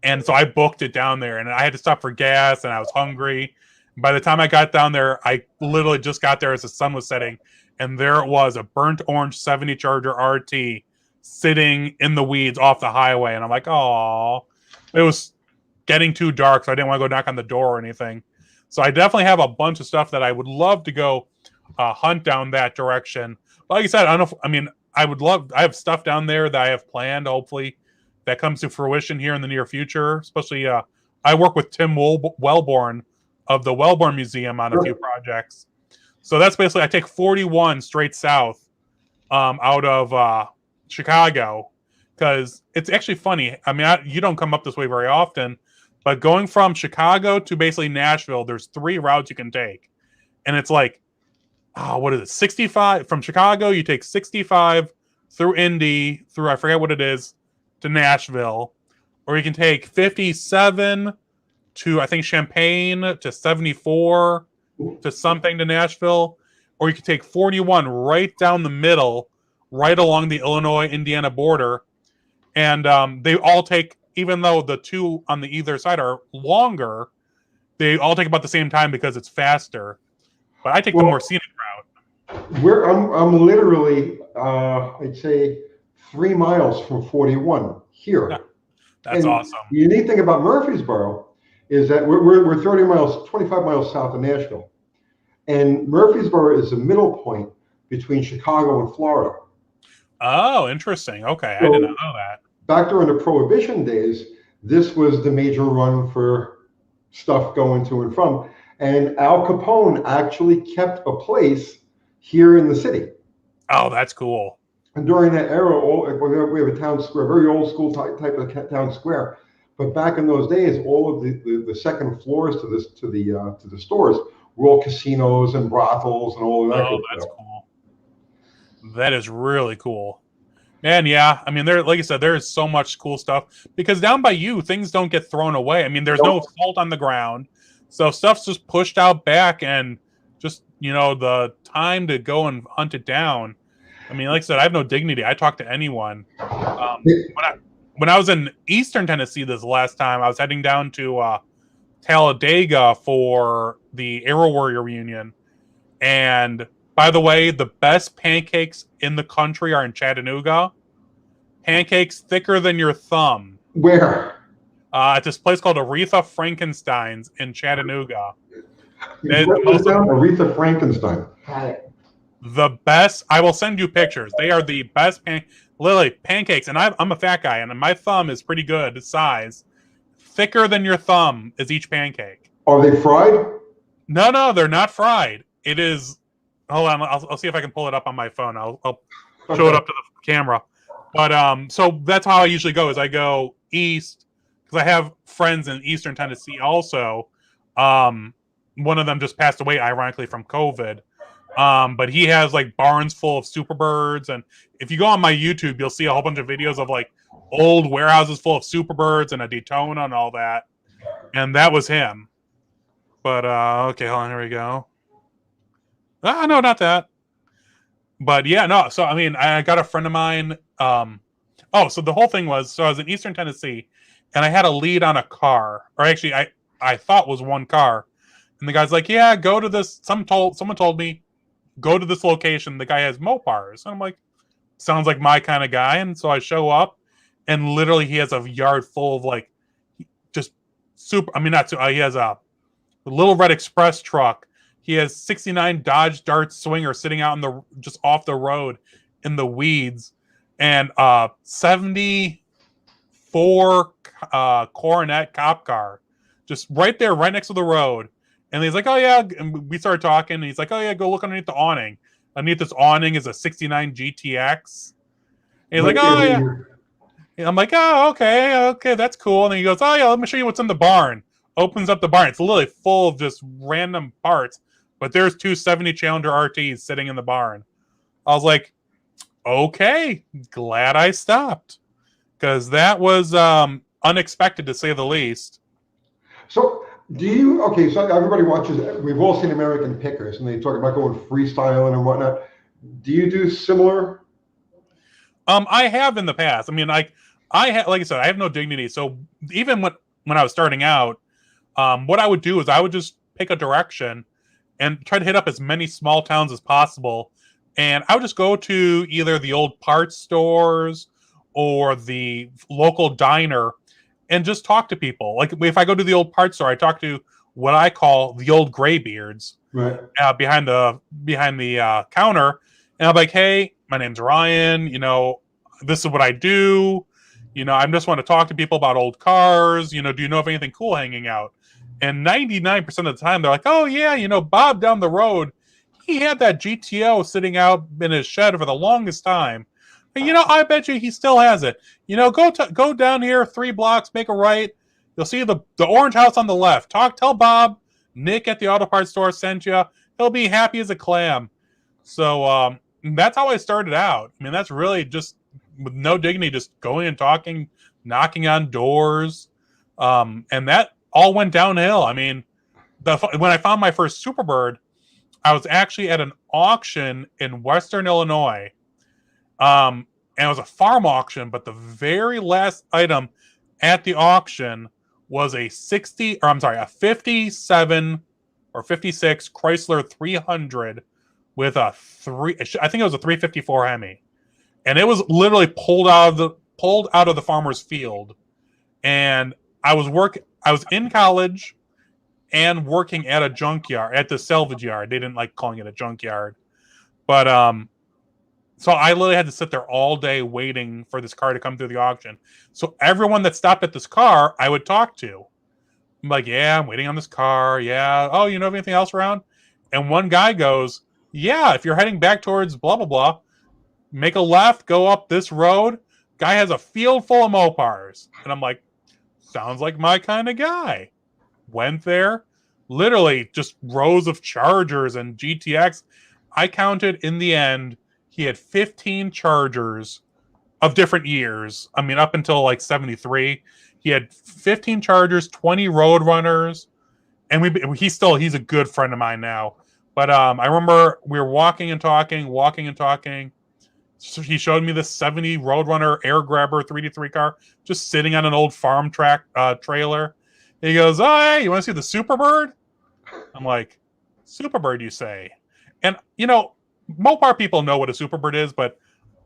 Speaker 2: And so I booked it down there, and I had to stop for gas, and I was hungry. By the time I got down there, I literally just got there as the sun was setting, and there it was, a burnt orange 70 Charger RT sitting in the weeds off the highway. And I'm like, oh, it was getting too dark, so I didn't want to go knock on the door or anything. So I definitely have a bunch of stuff that I would love to go hunt down that direction. But like I said, I don't know. I mean, I have stuff down there that I have planned, hopefully, that comes to fruition here in the near future. Especially, I work with Tim Wellborn of the Wellborn Museum on a few projects. So that's basically, I take 41 straight south out of Chicago, because it's actually funny. I mean, you don't come up this way very often, but going from Chicago to basically Nashville, there's 3 routes you can take. And it's like, what is it? 65 from Chicago, you take 65 through Indy, through, I forget what it is, to Nashville. Or you can take 57 to, I think, Champaign, to 74 to something to Nashville. Or you can take 41 right down the middle, right along the Illinois-Indiana border. And they all take, even though the 2 on the either side are longer, they all take about the same time because it's faster. But I take the more scenic route.
Speaker 1: I'm literally, I'd say, 3 miles from 41 here.
Speaker 2: Yeah, that's awesome.
Speaker 1: The unique thing about Murfreesboro is that we're 30 miles, 25 miles south of Nashville. And Murfreesboro is the middle point between Chicago and Florida.
Speaker 2: Oh, interesting. Okay, so, I did not know that.
Speaker 1: Back during the Prohibition days, this was the major run for stuff going to and from. And Al Capone actually kept a place here in the city.
Speaker 2: Oh, that's cool.
Speaker 1: And during that era, we have a town square, very old school type of town square. But back in those days, all of the second floors to the stores were all casinos and brothels and all of that.
Speaker 2: Oh, that's cool. That is really cool. Man, yeah. I mean, like I said, there is so much cool stuff because down by you, things don't get thrown away. I mean, there's no salt on the ground, so stuff's just pushed out back, and just the time to go and hunt it down. I mean, like I said, I have no dignity. I talk to anyone. When I was in Eastern Tennessee this last time, I was heading down to Talladega for the Aero Warrior reunion. And by the way, the best pancakes in the country are in Chattanooga. Pancakes thicker than your thumb.
Speaker 1: Where?
Speaker 2: At this place called Aretha Frankenstein's in Chattanooga.
Speaker 1: Aretha Frankenstein.
Speaker 2: The best. I will send you pictures. They are the best pancakes. And I'm a fat guy, and my thumb is pretty good size. Thicker than your thumb is each pancake.
Speaker 1: Are they fried?
Speaker 2: No, they're not fried. It is. Hold on, I'll see if I can pull it up on my phone. I'll show it up to the camera. But so that's how I usually go. Is I go east, because I have friends in Eastern Tennessee also. One of them just passed away, ironically, from COVID. But he has like barns full of Superbirds, and if you go on my YouTube, you'll see a whole bunch of videos of like old warehouses full of Superbirds and a Daytona and all that. And that was him. But okay, hold on, here we go. Ah, no, not that. But yeah, no. So I mean, I got a friend of mine. So the whole thing was, so I was in Eastern Tennessee, and I had a lead on a car, or actually, I thought was one car, and the guy's like, "Yeah, go to this." Someone told me, go to this location. The guy has Mopars, and I'm like, sounds like my kind of guy. And so I show up, and literally he has a yard full of like, just super. I mean, not. He has a Little Red Express truck. He has 69 Dodge Dart Swinger sitting out in the just off the road in the weeds, and 74 Coronet cop car, just right there, right next to the road. And he's like, "Oh yeah," and we started talking. And he's like, "Oh yeah, go look underneath the awning. Underneath this awning is a '69 GTX." And he's like, "Oh yeah." And I'm like, "Oh okay, that's cool." And then he goes, "Oh yeah, let me show you what's in the barn." Opens up the barn. It's literally full of just random parts. But there's 270 Challenger RTs sitting in the barn. I was like, okay, glad I stopped. Because that was unexpected, to say the least.
Speaker 1: So so everybody watches, we've all seen American Pickers, and they talk about going freestyling and whatnot. Do you do similar?
Speaker 2: I have in the past. I mean, like I said, I have no dignity. So even when I was starting out, what I would do is I would just pick a direction and try to hit up as many small towns as possible. And I would just go to either the old parts stores or the local diner and just talk to people. Like if I go to the old parts store, I talk to what I call the old graybeards,
Speaker 1: right,
Speaker 2: behind the counter. And I'm like, "Hey, my name's Ryan. This is what I do. I just want to talk to people about old cars. Do you know of anything cool hanging out?" And 99% of the time, they're like, "Oh, yeah, Bob down the road, he had that GTO sitting out in his shed for the longest time. And, I bet you he still has it. Go down here 3 blocks, make a right. You'll see the orange house on the left. Tell Bob, Nick at the auto parts store sent you. He'll be happy as a clam." So that's how I started out. I mean, that's really just with no dignity, just going and talking, knocking on doors. And that all went downhill. I mean, when I found my first Superbird, I was actually at an auction in Western Illinois. And it was a farm auction, but the very last item at the auction was a 57 or 56 Chrysler 300 with I think it was a 354 Hemi. And it was literally pulled out of the farmer's field. And I was in college and working at a junkyard, at the salvage yard. They didn't like calling it a junkyard. But so I literally had to sit there all day waiting for this car to come through the auction. So everyone that stopped at this car, I would talk to. I'm like, "Yeah, I'm waiting on this car. Yeah. Oh, you know of anything else around?" And one guy goes, "Yeah, if you're heading back towards blah, blah, blah, make a left, go up this road. Guy has a field full of Mopars." And I'm like, sounds like my kind of guy. Went there, literally just rows of Chargers and GTX. I counted in the end, he had 15 Chargers of different years. I mean, up until like 73, he had 15 Chargers, 20 Roadrunners, and he's a good friend of mine now. But I remember we were walking and talking. So he showed me this 70 Roadrunner Air Grabber 3D3 car just sitting on an old farm track trailer. He goes, "Oh, hey, you want to see the Superbird?" I'm like, "Superbird, you say?" And Mopar people know what a Superbird is, but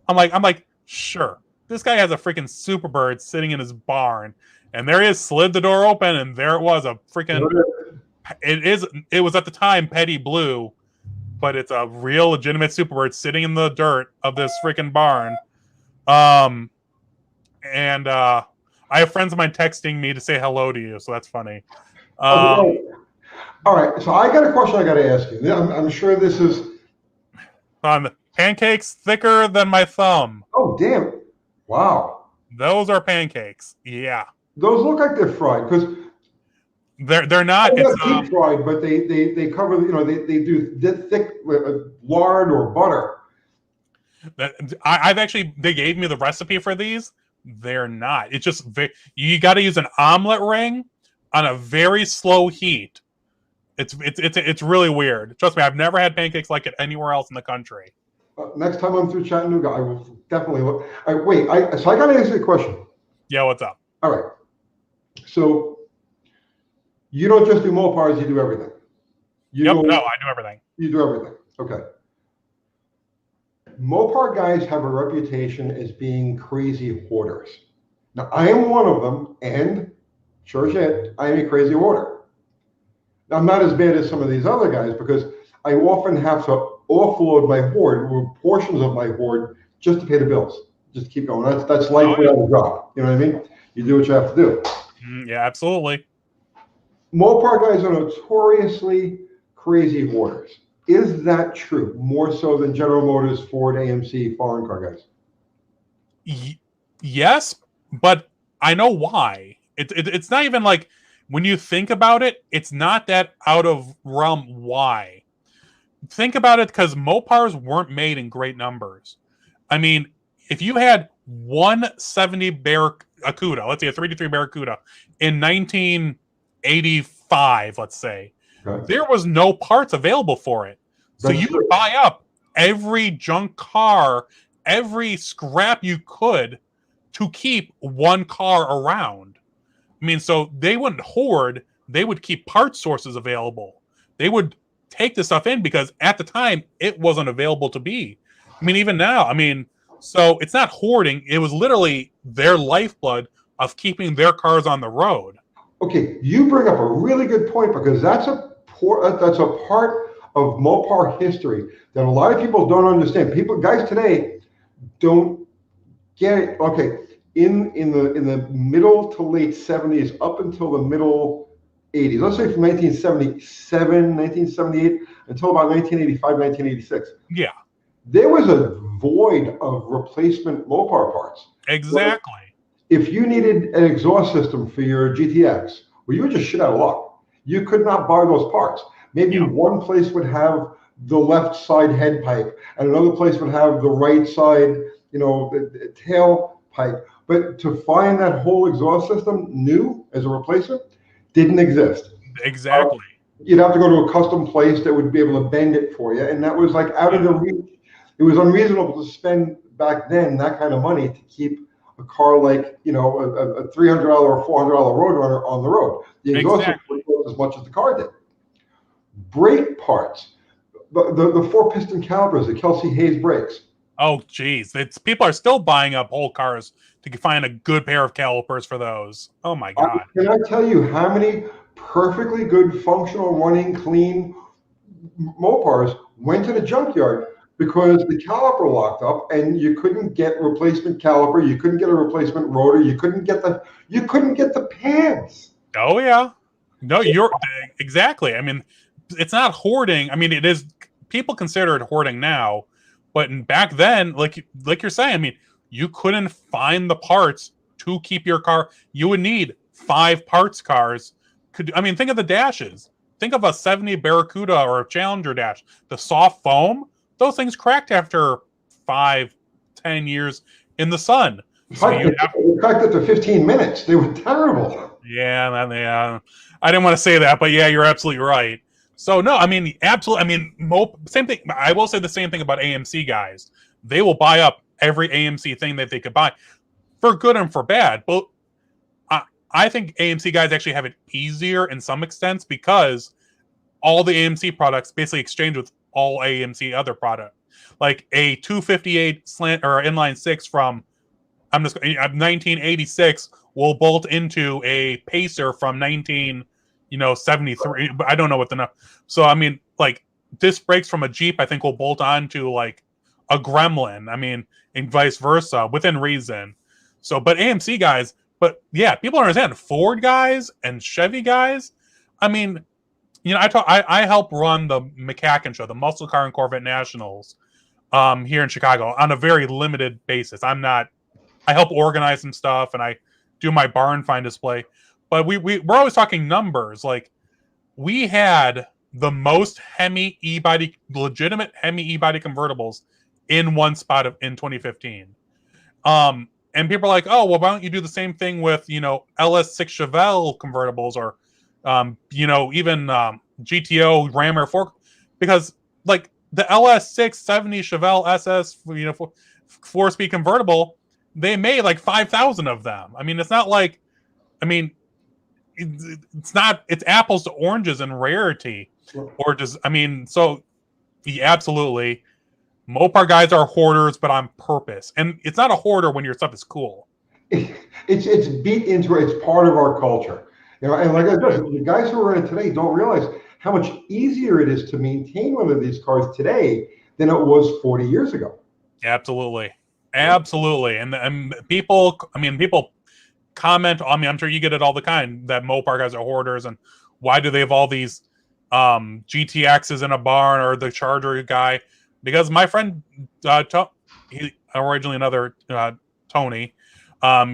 Speaker 2: I'm like, sure. This guy has a freaking Superbird sitting in his barn, and there he is, slid the door open, and there it was, a freaking. It was at the time petty blue, but it's a real legitimate Superbird sitting in the dirt of this freaking barn. And I have friends of mine texting me to say hello to you, so that's funny.
Speaker 1: All right, so I got a question I got to ask you. I'm sure this is
Speaker 2: pancakes thicker than my thumb.
Speaker 1: Oh, damn! Wow,
Speaker 2: those are pancakes. Yeah.
Speaker 1: Those look like they're fried because
Speaker 2: they're not.
Speaker 1: they're
Speaker 2: It's
Speaker 1: not deep fried, but they cover. They do thick lard or butter.
Speaker 2: I've actually, they gave me the recipe for these. They're not. It's just you got to use an omelet ring on a very slow heat. It's really weird. Trust me, I've never had pancakes like it anywhere else in the country.
Speaker 1: Next time I'm through Chattanooga, I will definitely look. Wait, so I got to answer the question.
Speaker 2: Yeah, what's up?
Speaker 1: All right. So you don't just do Mopars, you do everything.
Speaker 2: No, I do everything.
Speaker 1: You do everything. Okay. Mopar guys have a reputation as being crazy hoarders. Now, I am one of them, and sure as shit, I am a crazy hoarder. Now, I'm not as bad as some of these other guys because I often have to offload my hoard, or portions of my hoard, just to pay the bills. Just keep going. That's life without a job. You know what I mean? You do what you have to do.
Speaker 2: Yeah, absolutely.
Speaker 1: Mopar guys are notoriously crazy hoarders. Is that true? More so than General Motors, Ford, AMC, foreign car guys?
Speaker 2: Yes, but I know why. It's not even like, when you think about it, it's not that out of realm why. Think about it, because Mopars weren't made in great numbers. I mean, if you had 170 Barracuda, let's say a 323 Barracuda in 1985, let's say, there was no parts available for it. So you would buy up every junk car, every scrap you could to keep one car around. I mean, so they wouldn't hoard, they would keep part sources available. They would take the stuff in because at the time it wasn't available to be. I mean, even now, I mean, so it's not hoarding, it was literally their lifeblood of keeping their cars on the road.
Speaker 1: Okay, you bring up a really good point because that's a part of Mopar history that a lot of people don't understand. Guys today don't get it. Okay, in the middle to late 70s up until the middle 80s, let's say from 1977, 1978 until about 1985, 1986.
Speaker 2: Yeah.
Speaker 1: There was a void of replacement Mopar parts.
Speaker 2: Exactly.
Speaker 1: If you needed an exhaust system for your GTX, well, you were just shit out of luck. You could not buy those parts. Maybe one place would have the left side head pipe, and another place would have the right side, the tail pipe. But to find that whole exhaust system new as a replacement didn't exist.
Speaker 2: Exactly.
Speaker 1: You'd have to go to a custom place that would be able to bend it for you, and that was like out of the reach. It was unreasonable to spend back then that kind of money to keep a car like, a $300 or $400 Roadrunner on the road. The exhaust system was as much as the car did. Brake parts, the 4-piston calipers, the Kelsey Hayes brakes.
Speaker 2: Oh, geez. People are still buying up whole cars to find a good pair of calipers for those. Oh, my God.
Speaker 1: Can I tell you how many perfectly good, functional, running, clean Mopars went to the junkyard because the caliper locked up and you couldn't get replacement caliper, you couldn't get a replacement rotor, you couldn't get the pads.
Speaker 2: Oh, yeah. No, you're exactly. I mean, it's not hoarding. I mean, it is. People consider it hoarding now, but back then, like you're saying, I mean, you couldn't find the parts to keep your car. You would need 5 parts cars. Think of the dashes. Think of a 70 Barracuda or a Challenger dash. The soft foam, those things cracked after 5-10 years in the sun.
Speaker 1: So they cracked after 15 minutes. They were terrible.
Speaker 2: Yeah. I didn't want to say that, but yeah, you're absolutely right. So no, I mean, absolutely. I mean, same thing. I will say the same thing about AMC guys. They will buy up every AMC thing that they could buy, for good and for bad. But I think AMC guys actually have it easier in some extents because all the AMC products basically exchange with all AMC other product. Like a 258 slant or inline 6 from 1986 will bolt into a Pacer from 1973. I don't know what the number. So I mean, like disc brakes from a Jeep, I think will bolt on to like a Gremlin. I mean, and vice versa within reason. So, but AMC guys, but yeah, people don't understand Ford guys and Chevy guys. I mean, I help run the McCacken show, the Muscle Car and Corvette Nationals, here in Chicago on a very limited basis. I help organize some stuff and I do my barn find display. But we're always talking numbers. Like, we had the most Hemi e-body, legitimate Hemi e-body convertibles in one spot in 2015. And people are like, oh, well, why don't you do the same thing with, LS6 Chevelle convertibles or, even GTO Ram Air 4? Because, like, the LS6 70 Chevelle SS, 4-speed convertible, they made like 5,000 of them. I mean, it's not like, it's apples to oranges in rarity. Or just, so yeah, absolutely. Mopar guys are hoarders, but on purpose. And it's not a hoarder when your stuff is cool.
Speaker 1: It's beat into it. It's part of our culture. And like I said, the guys who are in it today don't realize how much easier it is to maintain one of these cars today than it was 40 years ago.
Speaker 2: Absolutely. And people comment on me. I'm sure you get it all the time that Mopar guys are hoarders, and why do they have all these GTXs in a barn, or the Charger guy? Because my friend, he originally another Tony,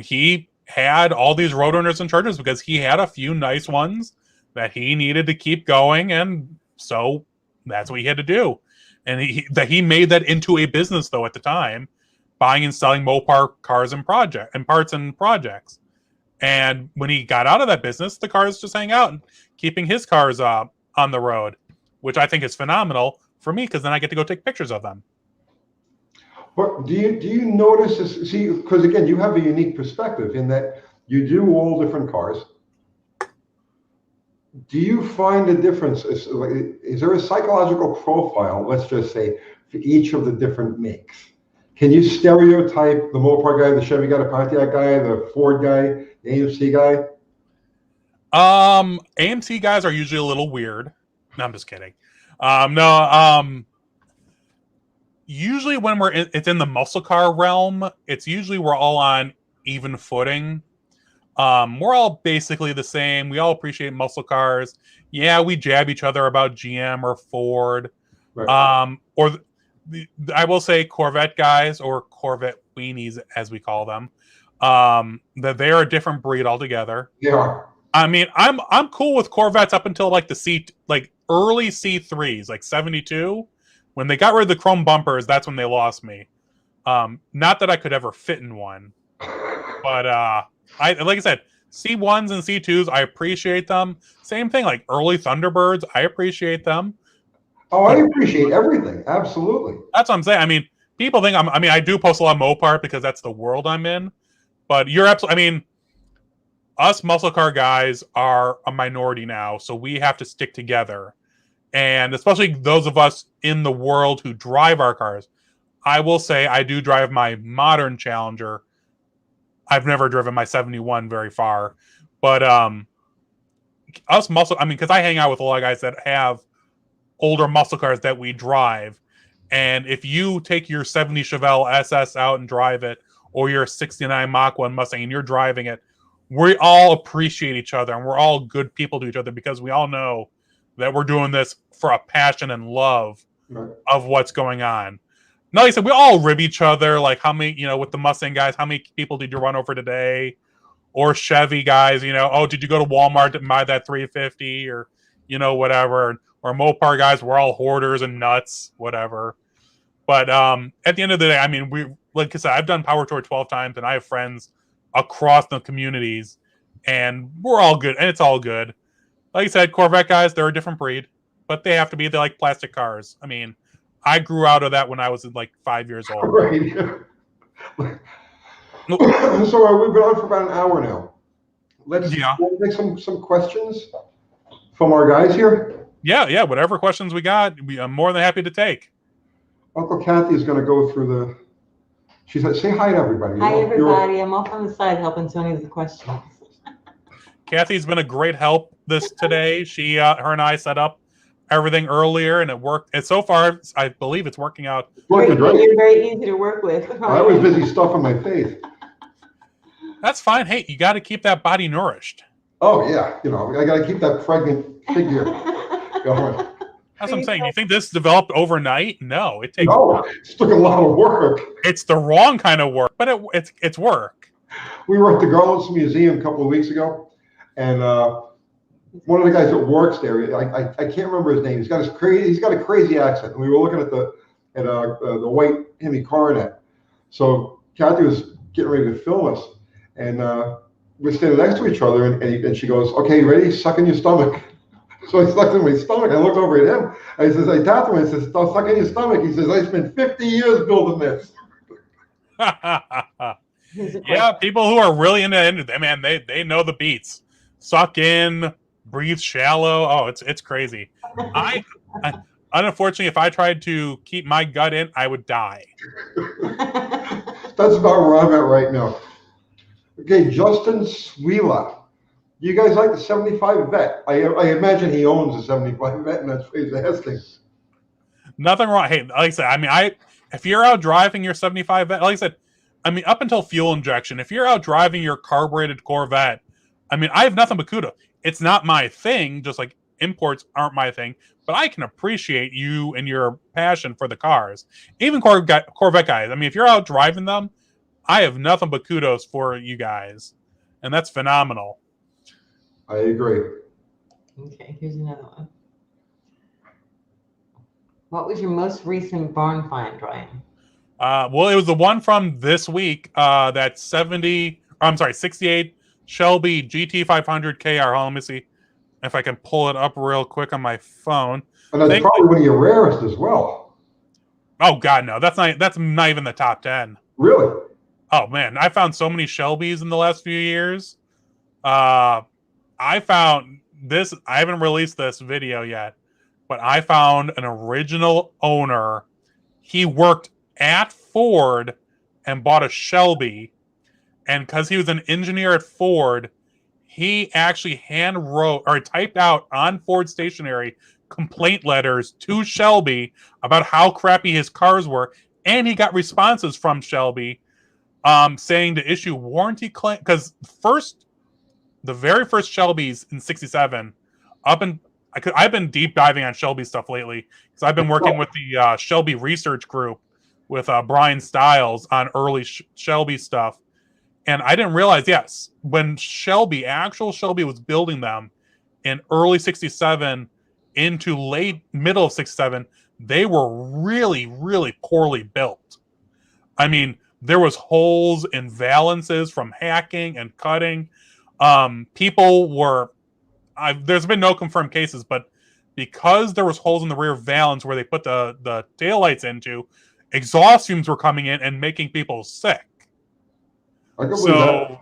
Speaker 2: he had all these Roadrunners and Chargers because he had a few nice ones that he needed to keep going, and so that's what he had to do. And he made that into a business, though, at the time, buying and selling Mopar cars and parts and projects. And when he got out of that business, the cars just hang out and keeping his cars on the road, which I think is phenomenal for me, because then I get to go take pictures of them.
Speaker 1: But do you notice this? See, because again, you have a unique perspective in that you do all different cars. Do you find a difference? Is there a psychological profile, let's just say, for each of the different makes? Can you stereotype the Mopar guy, the Chevy guy, the Pontiac guy, the Ford guy, the AMC guy?
Speaker 2: AMC guys are usually a little weird. No, I'm just kidding. Usually when it's in the muscle car realm, it's usually we're all on even footing. We're all basically the same. We all appreciate muscle cars. Yeah, we jab each other about GM or Ford. Right. I will say Corvette guys, or Corvette weenies as we call them, that they're a different breed altogether.
Speaker 1: Yeah.
Speaker 2: I'm cool with Corvettes up until like early C3s, like 72. When they got rid of the chrome bumpers, that's when they lost me. Not that I could ever fit in one, but like I said, C1s and C2s, I appreciate them. Same thing, like early Thunderbirds, I appreciate them.
Speaker 1: Oh, I appreciate everything. Absolutely.
Speaker 2: That's what I'm saying. People think I do post a lot of Mopar because that's the world I'm in. But you're absolutely, us muscle car guys are a minority now, so we have to stick together. And especially those of us in the world who drive our cars. I will say I do drive my modern Challenger. I've never driven my 71 very far. But us muscle, because I hang out with a lot of guys that have older muscle cars that we drive. And if you take your 70 Chevelle SS out and drive it, or your 69 Mach 1 Mustang and you're driving it, we all appreciate each other, and we're all good people to each other because we all know that we're doing this for a passion and love of what's going on. Now, like I said, we all rib each other, like how many, with the Mustang guys, how many people did you run over today? Or Chevy guys, oh, did you go to Walmart to buy that 350 or, whatever. Or Mopar guys, we're all hoarders and nuts, whatever. But at the end of the day, we, like I said, I've done Power Tour 12 times, and I have friends across the communities, and we're all good, and it's all good. Like I said, Corvette guys, they're a different breed, but they have to be. They're like plastic cars. I grew out of that when I was like 5 years old.
Speaker 1: Right. So we've been on for about an hour now. Let's make some questions from our guys here.
Speaker 2: Yeah. Whatever questions we got, I'm more than happy to take.
Speaker 1: Uncle Kathy is going to go through she said, say hi to everybody.
Speaker 3: Hi, everybody. I'm off on the side helping Tony with the questions.
Speaker 2: Kathy's been a great help today. She, her and I set up everything earlier, and it worked. And so far, I believe it's working out.
Speaker 3: You're very easy to work with.
Speaker 1: I was busy stuffing my face.
Speaker 2: That's fine. Hey, you got to keep that body nourished.
Speaker 1: Oh, yeah. I got to keep that pregnant figure going.
Speaker 2: That's what I'm saying. You think this developed overnight? It takes
Speaker 1: it took a lot of work.
Speaker 2: It's the wrong kind of work, but it's work.
Speaker 1: We were at the Garland's Museum a couple of weeks ago, and one of the guys that works there, I can't remember his name. He's got a crazy accent. And we were looking at the white Hemi Coronet. So Kathy was getting ready to film us, and we're standing next to each other, and she goes, "Okay, you ready? Suck in your stomach." So I sucked in my stomach. I looked over at him. I says, I tapped him. I says, "Stop sucking your stomach." He says, "I spent 50 years building this."
Speaker 2: Yeah, people who are really into them, man, they know the beats. Suck in, breathe shallow. Oh, it's crazy. I unfortunately, if I tried to keep my gut in, I would die.
Speaker 1: That's about where I'm at right now. Okay, Justin Swila. You guys like the 75 Vet? I imagine he owns a 75 Vet, and that's what he's asking.
Speaker 2: Nothing wrong. Hey, like I said, I mean, if you're out driving your 75 Vet, like I said, I mean, up until fuel injection, if you're out driving your carbureted Corvette, I mean, I have nothing but kudos. It's not my thing, just like imports aren't my thing, but I can appreciate you and your passion for the cars. Even Corvette guys, I mean, if you're out driving them, I have nothing but kudos for you guys, and that's phenomenal.
Speaker 1: I agree.
Speaker 3: Okay, here's another one. What was your most recent barn find, Ryan?
Speaker 2: Well, it was the one from this week. That 68 Shelby GT500 KR. Hold on, let me see if I can pull it up real quick on my phone.
Speaker 1: And that's probably one of your rarest as well.
Speaker 2: Oh God, no, that's not even the top 10.
Speaker 1: Really?
Speaker 2: Oh man, I found so many Shelbys in the last few years. I found this. I haven't released this video yet, but I found an original owner. He worked at Ford and bought a Shelby, and because he was an engineer at Ford, he actually hand wrote or typed out on Ford stationery complaint letters to Shelby about how crappy his cars were, and he got responses from Shelby saying to issue warranty claim, because the very first Shelbys in '67, I've been deep diving on Shelby stuff lately because I've been working with the Shelby research group with Brian Stiles on early Shelby stuff, and I didn't realize, yes, when actual Shelby was building them in early '67 into middle of '67, they were really, really poorly built. I mean, there was holes and valances from hacking and cutting. People were, there's been no confirmed cases, but because there was holes in the rear valance where they put the taillights into, exhaust fumes were coming in and making people sick. So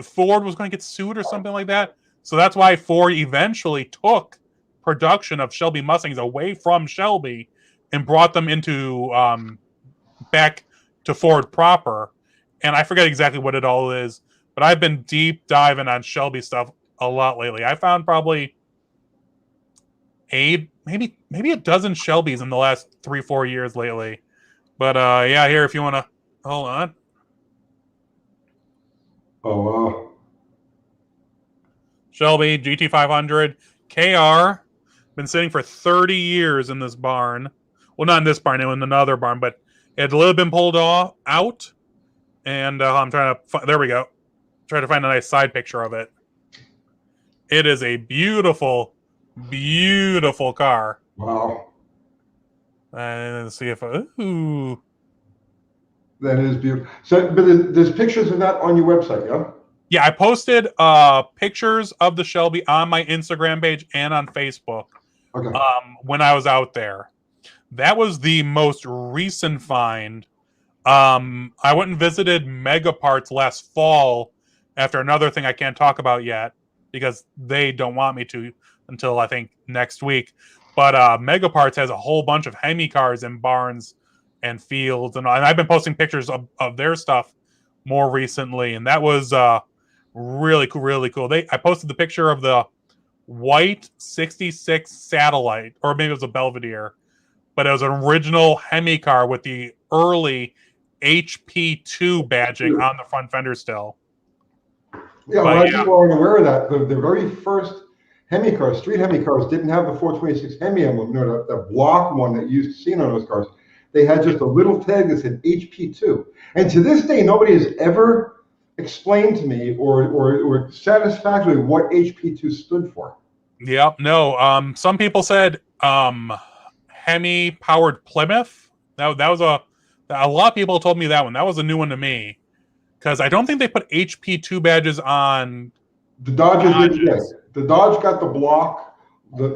Speaker 2: Ford was going to get sued or something like that. So that's why Ford eventually took production of Shelby Mustangs away from Shelby and brought them into back to Ford proper. And I forget exactly what it all is, but I've been deep diving on Shelby stuff a lot lately. I found probably maybe a dozen Shelbys in the last 3-4 years lately. But yeah, here, if you want to hold on.
Speaker 1: Oh wow.
Speaker 2: Shelby GT500 KR, been sitting for 30 years in this barn. Well, not in this barn, in another barn, but it had literally been pulled out. And I'm trying to, there we go. Try to find a nice side picture of it. It is a beautiful, beautiful car.
Speaker 1: Wow.
Speaker 2: And let's see if ooh.
Speaker 1: That is beautiful. So, but there's pictures of that on your website, yeah?
Speaker 2: Yeah, I posted pictures of the Shelby on my Instagram page and on Facebook.
Speaker 1: Okay.
Speaker 2: When I was out there. That was the most recent find. I went and visited Mega Parts last fall after another thing I can't talk about yet because they don't want me to until I think next week. But Mega Parts has a whole bunch of Hemi cars in barns and fields, and I've been posting pictures of their stuff more recently, and that was really cool, really cool. I posted the picture of the white 66 Satellite, or maybe it was a Belvedere, but it was an original Hemi car with the early HP2 badging on the front fender still.
Speaker 1: Yeah, a lot of people aren't aware of that. The very first Hemi cars, street Hemi cars, didn't have the 426 Hemi emblem, the block one that you used to see on those cars. They had just a little tag that said HP2. And to this day, nobody has ever explain to me or satisfactorily what HP2 stood for.
Speaker 2: Yep. No. Some people said Hemi powered Plymouth. That was a lot of people told me that one. That was a new one to me because I don't think they put HP2 badges on
Speaker 1: the Dodges.
Speaker 2: Dodges.
Speaker 1: The Dodge got the block, the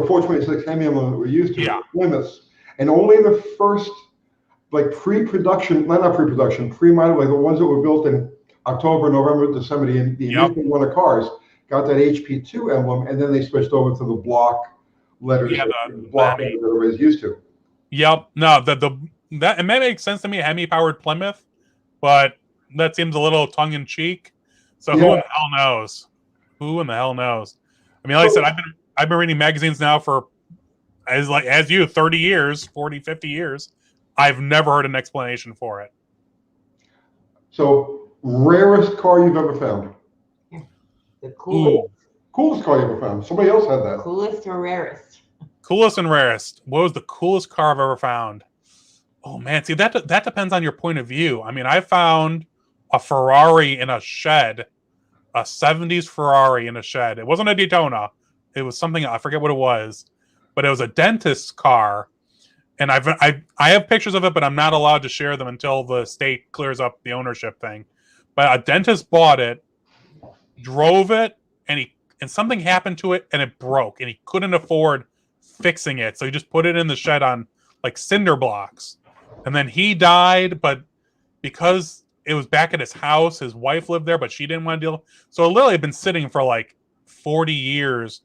Speaker 1: 426 Hemi emblem that we're used to,
Speaker 2: Yeah.
Speaker 1: Plymouths, and only the first like pre-production, not pre-production, pre-model, like the ones that were built in October, November, December, the initial run of cars got that HP2 emblem, and then they switched over to the block letters, the block letters that everybody's used to.
Speaker 2: Yep. No, that it may make sense to me, Hemi powered Plymouth, but that seems a little tongue in cheek. So who in the hell knows? Who in the hell knows? I mean, like I said, I've been reading magazines now for as you 30 years, 40, 50 years. I've never heard an explanation for it.
Speaker 1: So, rarest car you've ever found?
Speaker 3: The coolest.
Speaker 1: Coolest car you ever found? Somebody else had that.
Speaker 3: Coolest or rarest?
Speaker 2: Coolest and rarest. What was the coolest car I've ever found? Oh man, see that depends on your point of view. I mean, I found a Ferrari in a shed, a 70s Ferrari in a shed. It wasn't a Daytona. It was something, I forget what it was, but it was a dentist's car. And I have pictures of it, but I'm not allowed to share them until the state clears up the ownership thing. But a dentist bought it, drove it, and something happened to it, and it broke, and he couldn't afford fixing it, so he just put it in the shed on like cinder blocks. And then he died, but because it was back at his house, his wife lived there, but she didn't want to deal. So it literally had been sitting for like 40 years,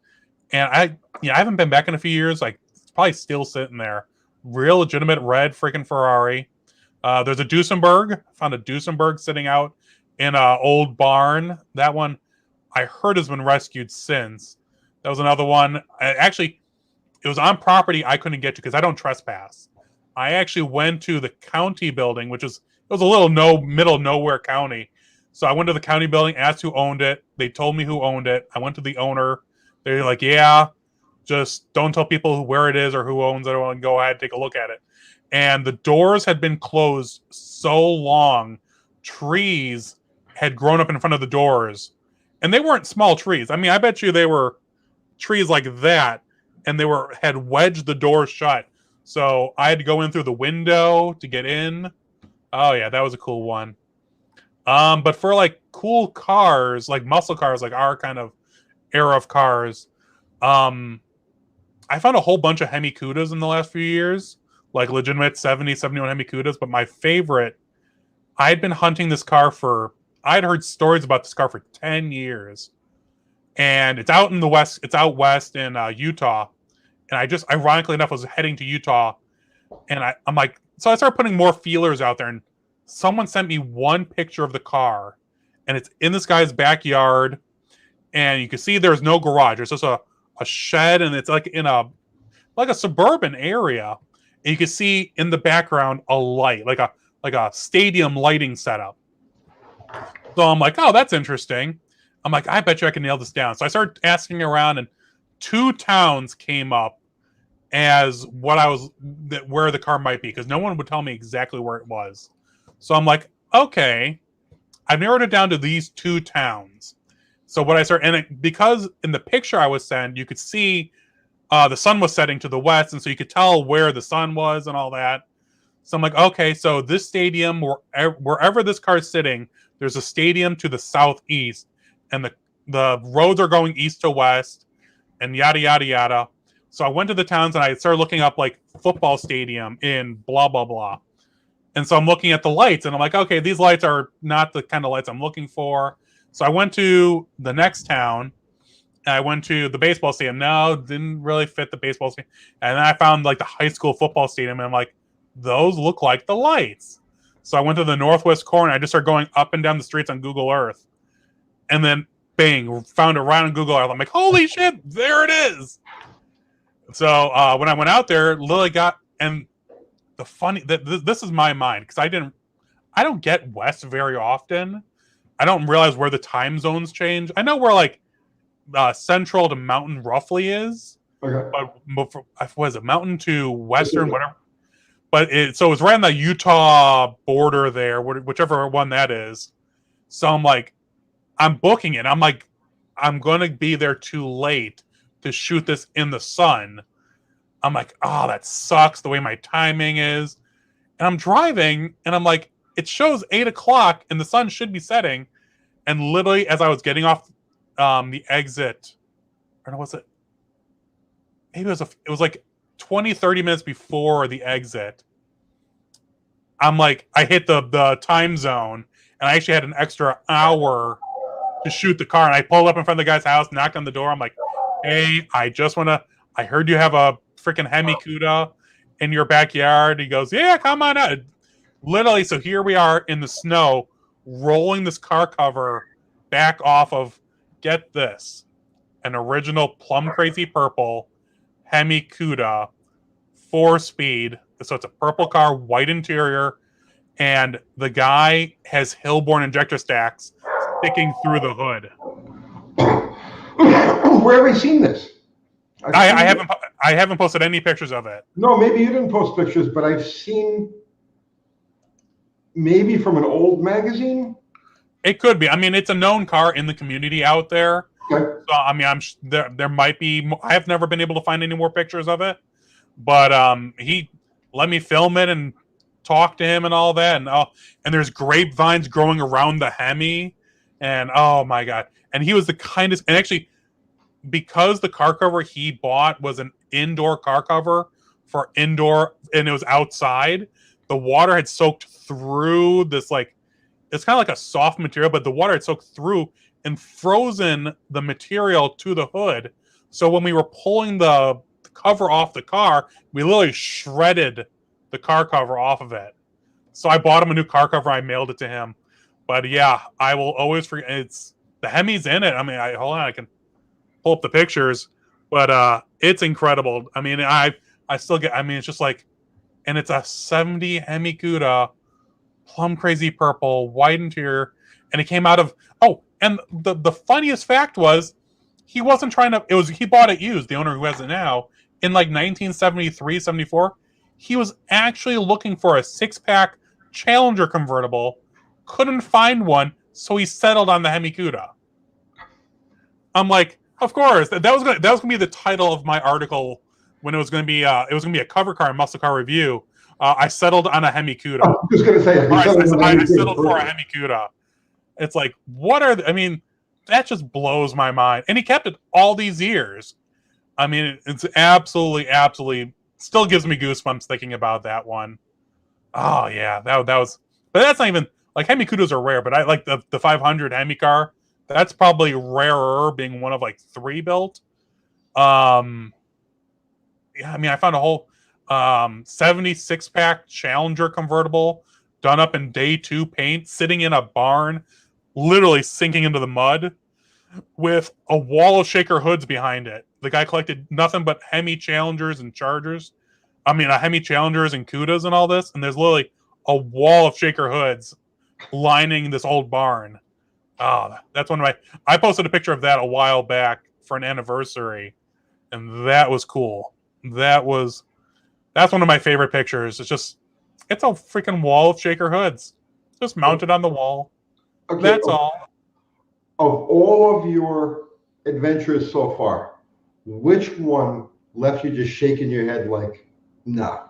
Speaker 2: and I haven't been back in a few years. Like it's probably still sitting there. Real legitimate red freaking Ferrari. There's a Duesenberg. I found a Duesenberg sitting out in an old barn. That one I heard has been rescued since. That was another one. Actually, it was on property I couldn't get to because I don't trespass. I actually went to the county building, it was a little middle nowhere county. So I went to the county building, asked who owned it. They told me who owned it. I went to the owner. They're like, yeah, just don't tell people where it is or who owns it, and go ahead, take a look at it. And the doors had been closed so long, trees had grown up in front of the doors. And they weren't small trees. I mean, I bet you they were trees like that, and they had wedged the door shut. So I had to go in through the window to get in. Oh yeah, that was a cool one. But for like cool cars, like muscle cars, like our kind of era of cars, I found a whole bunch of Hemi Cudas in the last few years, like legitimate 70, 71 Hemi Cudas. But my favorite, I had been hunting this car I'd heard stories about this car for 10 years. And it's out in the west, it's out west in Utah. And I just, ironically enough, was heading to Utah. And I'm like, so I started putting more feelers out there. And someone sent me one picture of the car. And it's in this guy's backyard. And you can see there's no garage. There's just a shed. And it's like in a suburban area. And you can see in the background a light, like a stadium lighting setup. So I'm like, oh, that's interesting. I'm like, I bet you I can nail this down. So I started asking around, and 2 towns came up as where the car might be, because no one would tell me exactly where it was. So I'm like, okay, I've narrowed it down to these 2 towns. So what I started, because in the picture I was sent, you could see the sun was setting to the west, and so you could tell where the sun was and all that. So I'm like, okay, so this stadium, wherever this car's sitting, there's a stadium to the southeast, and the roads are going east to west, and yada, yada, yada. So I went to the towns, and I started looking up, like, football stadium in blah, blah, blah. And so I'm looking at the lights, and I'm like, okay, these lights are not the kind of lights I'm looking for. So I went to the next town, and I went to the baseball stadium. No, didn't really fit the baseball stadium. And then I found, like, the high school football stadium, and I'm like, those look like the lights. So I went to the northwest corner. I just started going up and down the streets on Google Earth. And then, bang, found it right on Google Earth. I'm like, holy shit, there it is. So when I went out there, Lily got, and the funny, this is my mind, because I don't get west very often. I don't realize where the time zones change. I know where, like, central to mountain roughly is.
Speaker 1: Okay.
Speaker 2: But was it mountain to western, whatever? But so it was right on the Utah border there, whichever one that is. So I'm like, I'm booking it. I'm like, I'm going to be there too late to shoot this in the sun. I'm like, oh, that sucks the way my timing is. And I'm driving and I'm like, it shows 8 o'clock and the sun should be setting. And literally, as I was getting off the exit, or was it? Maybe it was like 20, 30 minutes before the exit. I'm like, I hit the time zone and I actually had an extra hour to shoot the car. And I pulled up in front of the guy's house, knocked on the door. I'm like, hey, I heard you have a freaking Hemi Cuda in your backyard. He goes, yeah, come on out. Literally, so here we are in the snow, rolling this car cover back off of, get this, an original plum crazy purple Hemi Cuda 4-speed. So it's a purple car, white interior, and the guy has Hillborn injector stacks sticking through the hood.
Speaker 1: Where have we seen this?
Speaker 2: I haven't posted any pictures of it.
Speaker 1: No, maybe you didn't post pictures, but I've seen maybe from an old magazine.
Speaker 2: It could be. I mean, it's a known car in the community out there.
Speaker 1: Okay.
Speaker 2: So I mean, there might be. I have never been able to find any more pictures of it, but he let me film it and talk to him and all that, and there's grapevines growing around the Hemi, and oh my god, and he was the kindest. And actually, because the car cover he bought was an indoor car cover for indoor, and it was outside, the water had soaked through this, like, it's kind of like a soft material, but the water had soaked through and frozen the material to the hood. So when we were pulling the cover off the car, we literally shredded the car cover off of it. So I bought him a new car cover. I mailed it to him. But yeah, I will always forget. It's the Hemi's in it. I mean, hold on, I can pull up the pictures, but it's incredible. I mean, I still get. I mean, it's just like, and it's a 70 Hemi Cuda, plum crazy purple, white interior, and it came out of. Oh, and the funniest fact was, he wasn't trying to. He bought it used. The owner who has it now in like 1973, 74. He was actually looking for a 6-pack Challenger convertible, couldn't find one, so he settled on the Hemi Cuda. I'm like, of course, that was gonna be the title of my article when it was gonna be a cover car and muscle car review. I settled on a Hemi Cuda.
Speaker 1: I was just gonna say,
Speaker 2: I settled for a Hemi Cuda. It's like, I mean, that just blows my mind. And he kept it all these years. I mean, it's absolutely still gives me goosebumps thinking about that one. Oh yeah, that was. But that's not even like, Hemi Cudas are rare. But I like the 500 Hemi car. That's probably rarer, being one of like 3 built. Yeah, I mean, I found a whole 76-pack Challenger convertible done up in day 2 paint, sitting in a barn, literally sinking into the mud, with a wall of shaker hoods behind it. The guy collected nothing but Hemi Challengers and Chargers. I mean, Hemi Challengers and Cudas and all this, and there's literally a wall of shaker hoods lining this old barn. Oh, that's one of my. I posted a picture of that a while back for an anniversary, and that was cool. That's one of my favorite pictures. It's a freaking wall of shaker hoods, just mounted on the wall. Okay, that's all.
Speaker 1: Of all of your adventures so far, which one left you just shaking your head like, nah?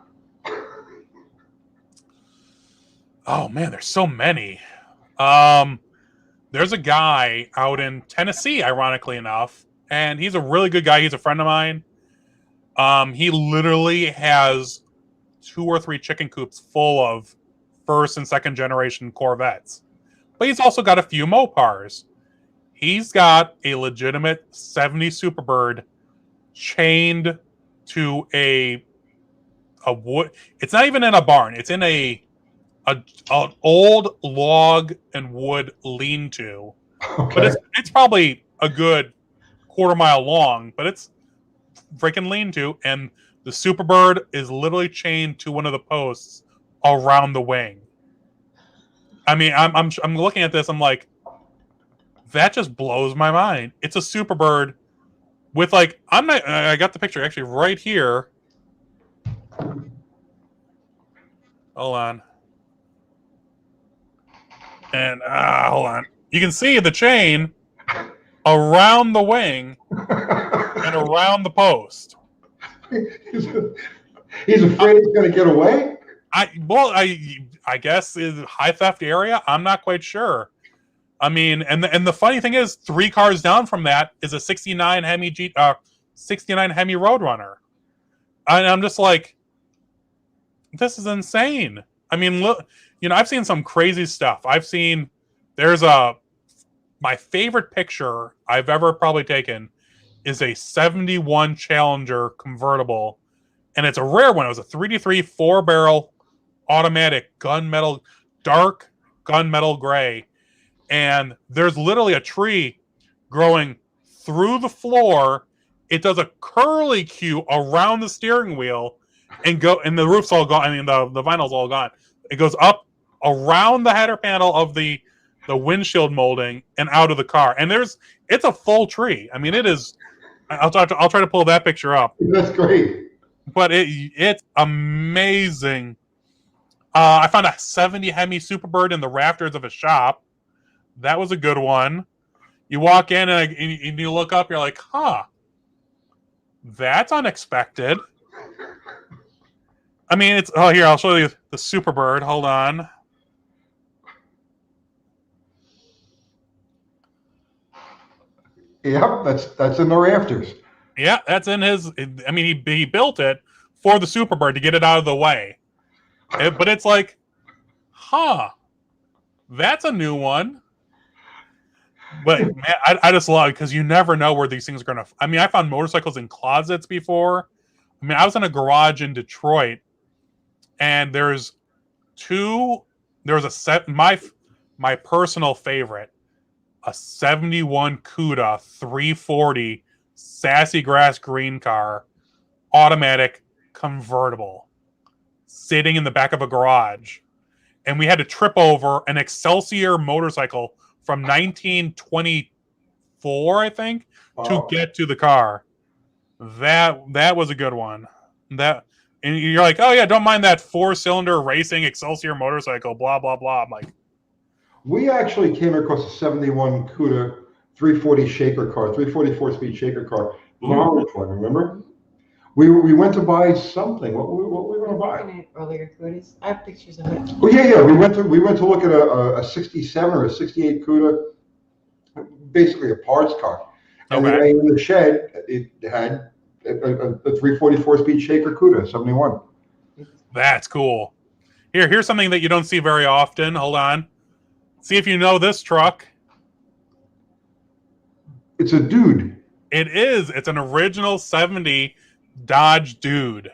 Speaker 2: Oh man, there's so many. There's a guy out in Tennessee, ironically enough, and he's a really good guy. He's a friend of mine. He literally has 2 or 3 chicken coops full of 1st and 2nd generation Corvettes. But he's also got a few Mopars. He's got a legitimate 70 Superbird chained to a wood. It's not even in a barn. It's in an old log and wood lean-to. Okay. But it's probably a good 1/4 mile long, but it's freaking lean-to, and the Superbird is literally chained to one of the posts around the wing. I mean, I'm looking at this, I'm like, that just blows my mind. It's a Superbird with, like, I got the picture actually right here. Hold on. And hold on. You can see the chain around the wing and around the post.
Speaker 1: He's afraid he's going to get away?
Speaker 2: I guess is high theft area. I'm not quite sure. I mean, and the funny thing is, 3 cars down from that is a 69 Hemi 69 Hemi Roadrunner. And I'm just like, this is insane. I mean, look, I've seen some crazy stuff. My favorite picture I've ever probably taken is a 71 Challenger convertible, and it's a rare one. It was a 3D3 4-barrel automatic dark gunmetal gray, and there's literally a tree growing through the floor. It does a curly Q around the steering wheel and the roof's all gone. I mean, the vinyl's all gone. It goes up around the header panel of the windshield molding and out of the car. And it's a full tree. I mean, it is. I'll try to pull that picture up.
Speaker 1: That's great.
Speaker 2: But it's amazing. I found a 70 Hemi Superbird in the rafters of a shop. That was a good one. You walk in and you look up, you're like, huh, that's unexpected. I mean, here, I'll show you the Superbird. Hold on.
Speaker 1: Yep, that's in the rafters.
Speaker 2: Yeah, that's in his. I mean, he built it for the Superbird to get it out of the way. But it's like, huh, that's a new one. But man, I just love it because you never know where these things are gonna. I mean, I found motorcycles in closets before. I mean, I was in a garage in Detroit, and there's a set. My personal favorite, a 71 Cuda 340 sassy grass green car, automatic convertible, sitting in the back of a garage, and we had to trip over an Excelsior motorcycle from 1924, I think, to get to the car. That was a good one. And you're like, oh yeah, don't mind that 4-cylinder racing Excelsior motorcycle, blah blah blah. I'm like,
Speaker 1: we actually came across a 71 Cuda 340 shaker car, 344-speed shaker car, orange one. Remember? We went to buy something. What were we going to buy?
Speaker 3: Earlier Cudas. I have pictures of it.
Speaker 1: Oh yeah. We went to look at a 67 or a 68 Cuda, basically a parts car. And
Speaker 2: okay.
Speaker 1: In the shed, it had a 344-speed shaker Cuda 71.
Speaker 2: That's cool. Here's something that you don't see very often. Hold on. See if you know this truck.
Speaker 1: It's a Dude.
Speaker 2: It is. It's an original 70 Dodge Dude.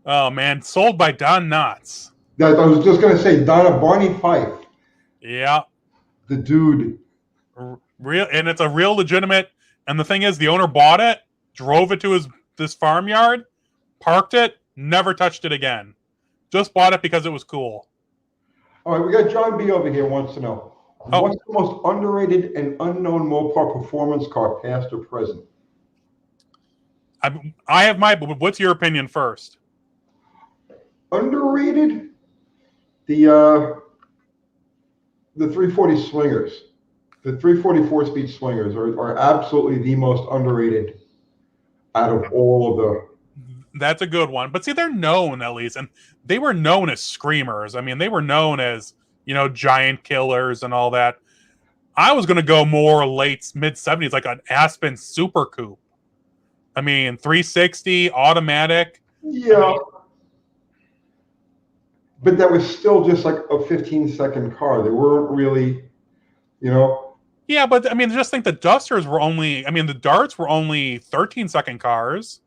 Speaker 2: Oh man, sold by Don Knotts.
Speaker 1: I was just gonna say Barney Fife.
Speaker 2: Yeah.
Speaker 1: The Dude.
Speaker 2: Real, and it's a real legitimate. And the thing is, the owner bought it, drove it to this farmyard, parked it, never touched it again. Just bought it because it was cool.
Speaker 1: All right, we got John B over here wants to know, what's the most underrated and unknown Mopar performance car, past or present?
Speaker 2: I have my. What's your opinion first?
Speaker 1: Underrated? The 340 Swingers. The 344-speed Swingers are absolutely the most underrated out of all of the.
Speaker 2: That's a good one. But see, they're known at least, and they were known as screamers. I mean, they were known as, giant killers and all that. I was going to go more mid-70s, like an Aspen Super Coupe. I mean, 360, automatic.
Speaker 1: Yeah. But that was still just like a 15-second car. They weren't really,
Speaker 2: Yeah, but I mean, just think the Dusters were the Darts were only 13-second cars.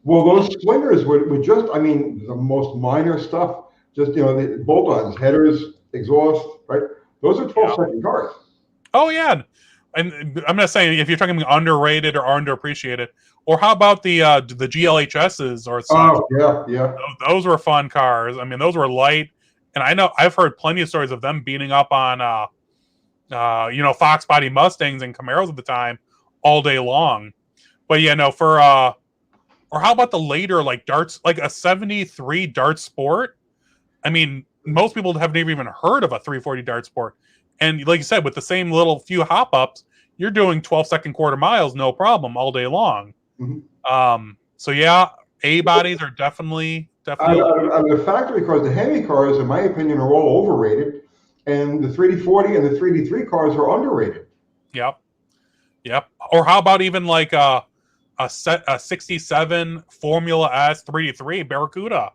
Speaker 1: Well, those Swingers were just, the most minor stuff. Just, the bolt-ons, headers, exhaust, right? Those are 12-second cars.
Speaker 2: Oh, yeah. And I'm not saying if you're talking underrated or underappreciated. Or how about the GLHSs or such?
Speaker 1: Oh, yeah.
Speaker 2: Those were fun cars. I mean, those were light. And I know I've heard plenty of stories of them beating up on, Fox body Mustangs and Camaros at the time all day long. But, or how about the later, like Darts, like a 73 Dart Sport? I mean, most people have never even heard of a 340 Dart Sport. And like you said, with the same little few hop ups, you're doing 12-second quarter miles, no problem, all day long. So yeah, A bodies are definitely.
Speaker 1: Out of the factory cars, the Hemi cars, in my opinion, are all overrated, and the 3D40 and the 3D3 cars are underrated.
Speaker 2: Yep. Or how about even like a 67 Formula S 3D3 Barracuda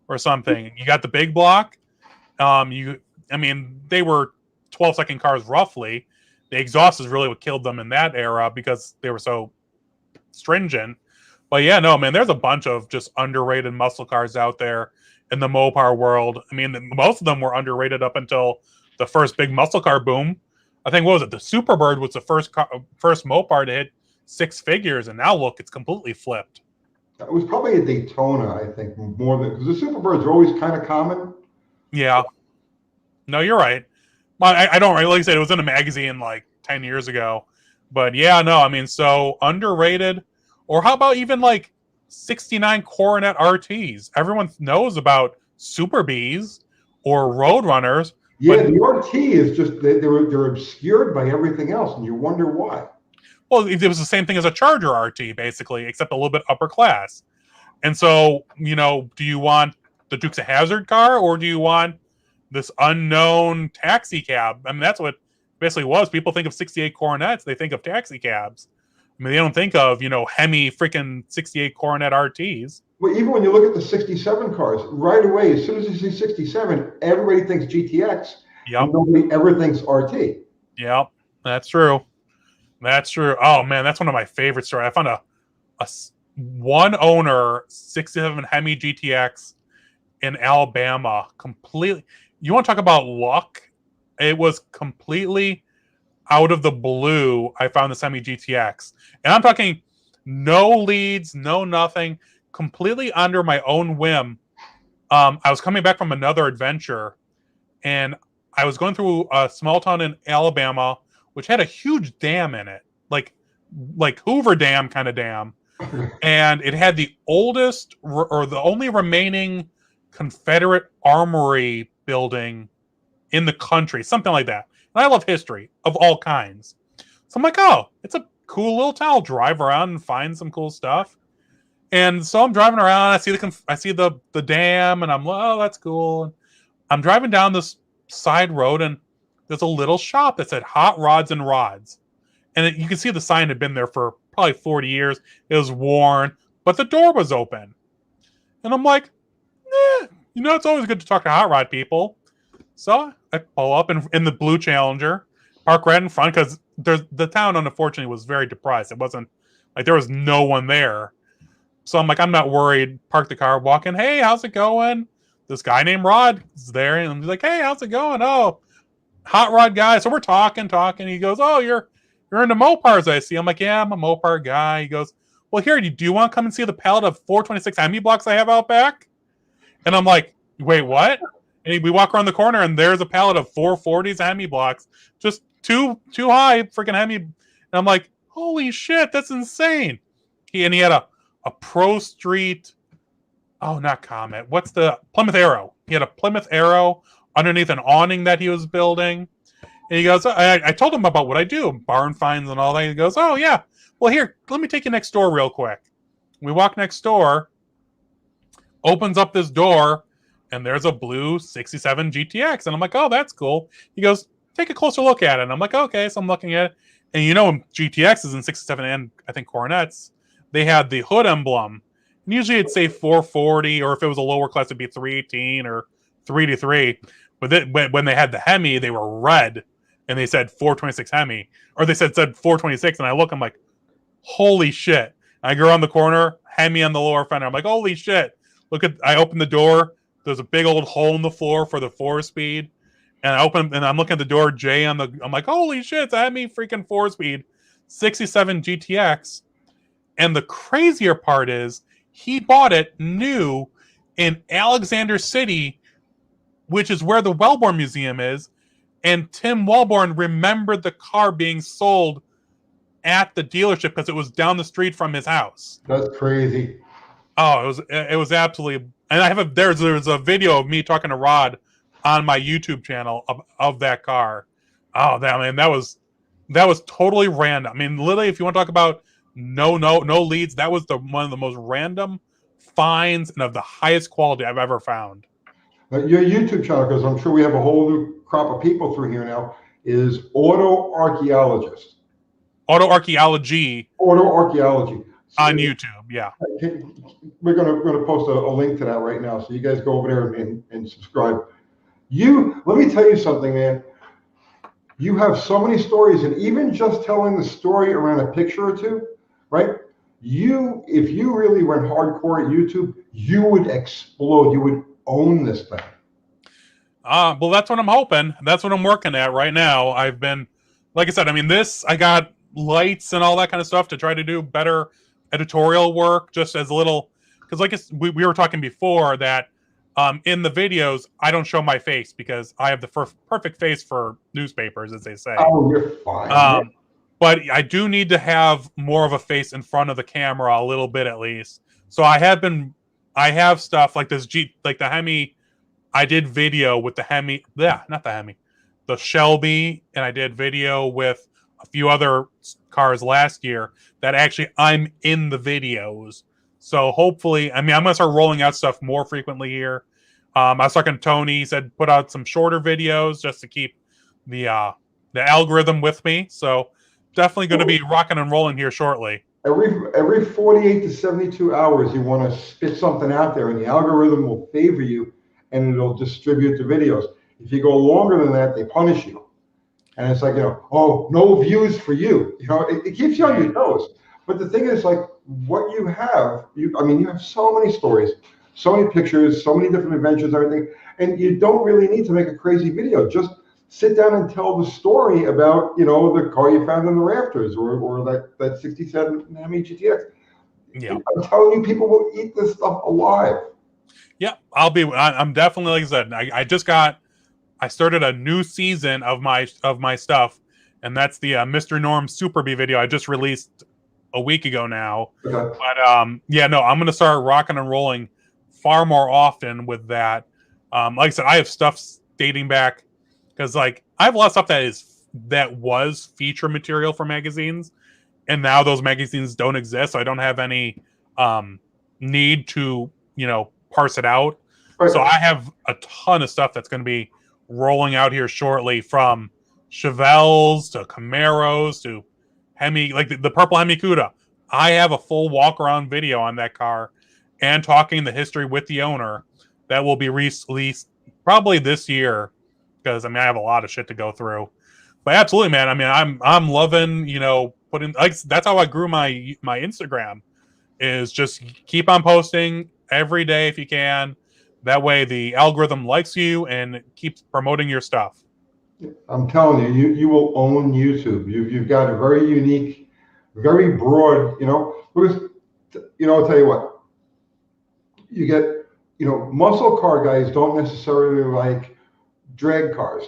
Speaker 2: or something? You got the big block. I mean, they were 12-second cars roughly. The exhaust is really what killed them in that era because they were so stringent. But yeah, no, man, there's a bunch of just underrated muscle cars out there in the Mopar world. I mean, most of them were underrated up until the first big muscle car boom. I think, what was it? The Superbird was the first Mopar to hit 6 figures, and now look, it's completely flipped.
Speaker 1: It was probably a Daytona, I think, more than, because the Superbirds are always kind of common.
Speaker 2: Yeah. No, you're right. Well, I don't, like I said, it was in a magazine like 10 years ago. But yeah, no, I mean, so underrated. Or how about even like 69 Coronet RTs? Everyone knows about Super Bs or Roadrunners.
Speaker 1: Yeah, the RT is just, they're obscured by everything else, and you wonder why.
Speaker 2: Well, it was the same thing as a Charger RT, basically, except a little bit upper class. And so, you know, do you want the Dukes of Hazzard car, or do you want this unknown taxi cab? I mean, that's what basically was. People think of 68 Coronets, they think of taxi cabs. I mean, they don't think of, you know, Hemi freaking 68 Coronet RTs.
Speaker 1: Well, even when you look at the 67 cars, right away, as soon as you see 67, everybody thinks GTX.
Speaker 2: Yep.
Speaker 1: And nobody ever thinks RT.
Speaker 2: Yep, that's true. That's true. Oh, man, that's one of my favorite stories. I found a one owner 67 Hemi GTX in Alabama. Completely. You want to talk about luck? It was completely out of the blue. I found this Hemi GTX. And I'm talking no leads, no nothing. Completely under my own whim. I was coming back from another adventure, and I was going through a small town in Alabama, which had a huge dam in it, like Hoover Dam kind of dam, and it had the oldest or the only remaining Confederate armory building in the country, something like that. And I love history of all kinds, so I'm like, oh, it's a cool little town. I'll drive around and find some cool stuff. And so I'm driving around. I see the dam, and I'm like, oh, that's cool. And I'm driving down this side road, and there's a little shop that said Hot Rods and Rods. And you can see the sign had been there for probably 40 years. It was worn, but the door was open. And I'm like, you know, it's always good to talk to hot rod people. So I pull up in the blue Challenger, park right in front, because the town, unfortunately, was very depressed. It wasn't like there was no one there. So I'm like, I'm not worried. Park the car, walk in. Hey, how's it going? This guy named Rod is there, and he's like, hey, how's it going? Oh, hot rod guy. So we're talking. He goes, oh, you're into Mopars, I see. I'm like, yeah, I'm a Mopar guy. He goes, well, here, do you want to come and see the pallet of 426 Hemi blocks I have out back? And I'm like, wait, what? And we walk around the corner, and there's a pallet of 440s Hemi blocks, just too high, freaking Hemi. And I'm like, holy shit, that's insane. He had a Pro Street, oh, not Comet. What's the Plymouth Arrow? He had a Plymouth Arrow underneath an awning that he was building. And he goes, I told him about what I do, barn finds and all that. He goes, oh, yeah. Well, here, let me take you next door real quick. We walk next door, opens up this door, and there's a blue 67 GTX. And I'm like, oh, that's cool. He goes, take a closer look at it. And I'm like, okay. So I'm looking at it. And you know, GTXs in 67 and I think Coronets, they had the hood emblem. And usually it'd say 440, or if it was a lower class, it'd be 318 or 3D3. But when they had the Hemi, they were red, and they said 426 Hemi, or they said 426. And I look, I'm like, holy shit! I go around the corner, Hemi on the lower fender. I'm like, holy shit! I open the door. There's a big old hole in the floor for the 4-speed, and I'm looking at the door. I'm like, holy shit! It's a Hemi freaking 4-speed, 67 GTX. And the crazier part is he bought it new in Alexander City, which is where the Wellborn Museum is. And Tim Wellborn remembered the car being sold at the dealership because it was down the street from his house.
Speaker 1: That's crazy.
Speaker 2: Oh, it was absolutely. And there's a video of me talking to Rod on my YouTube channel of that car. Oh, that was totally random. I mean, literally, if you want to talk about no leads, that was one of the most random finds and of the highest quality I've ever found.
Speaker 1: Your YouTube channel, because I'm sure we have a whole new crop of people through here now, is Auto Archeologist.
Speaker 2: Auto Archeology.
Speaker 1: Auto Archeology. So
Speaker 2: On YouTube, yeah.
Speaker 1: We're gonna post a link to that right now, so you guys go over there and subscribe. Let me tell you something, man. You have so many stories, and even just telling the story around a picture or two, right? If you really went hardcore at YouTube, you would explode. You would own this thing.
Speaker 2: Well, that's what I'm hoping. That's what I'm working at right now. I've been, like I said, I mean, I got lights and all that kind of stuff to try to do better editorial work, just as a little, because like we were talking before that in the videos, I don't show my face because I have the perfect face for newspapers, as they say.
Speaker 1: Oh, you're fine.
Speaker 2: But I do need to have more of a face in front of the camera, a little bit at least. So I have stuff like this like the Hemi. I did video with the Hemi, not the Hemi, the Shelby, and I did video with a few other cars last year that actually I'm in the videos. So hopefully, I mean, I'm going to start rolling out stuff more frequently here. I was talking to Tony. He said put out some shorter videos just to keep the algorithm with me. So definitely going to be rocking and rolling here shortly.
Speaker 1: Every 48 to 72 hours, you want to spit something out there, and the algorithm will favor you, and it'll distribute the videos. If you go longer than that, they punish you. And it's like, oh, no views for you. It keeps you on your toes. But the thing is, like, what you have, you have so many stories, so many pictures, so many different adventures, everything, and you don't really need to make a crazy video. Just sit down and tell the story about, the car you found in the rafters, or that 67 Hemi GTX.
Speaker 2: Yeah,
Speaker 1: I'm telling you, people will eat this stuff alive.
Speaker 2: Yeah, I'm definitely, like I said, I started a new season of my stuff, and that's the Mr. Norm Super B video I just released a week ago now.
Speaker 1: Okay.
Speaker 2: But yeah, no, I'm gonna start rocking and rolling far more often with that. Like I said, I have stuff dating back because like I have a lot of stuff that was feature material for magazines, and now those magazines don't exist, so I don't have any need to parse it out. Right. So I have a ton of stuff that's going to be rolling out here shortly, from Chevelles to Camaros to Hemi, like the purple Hemi Cuda. I have a full walk around video on that car and talking the history with the owner that will be released probably this year, because I mean I have a lot of shit to go through. But absolutely, man. I mean I'm loving putting, like, that's how I grew my Instagram, is just keep on posting every day if you can. That way the algorithm likes you and keeps promoting your stuff.
Speaker 1: I'm telling you will own YouTube. You've got a very unique, very broad, because, I'll tell you what, you get, muscle car guys don't necessarily like drag cars.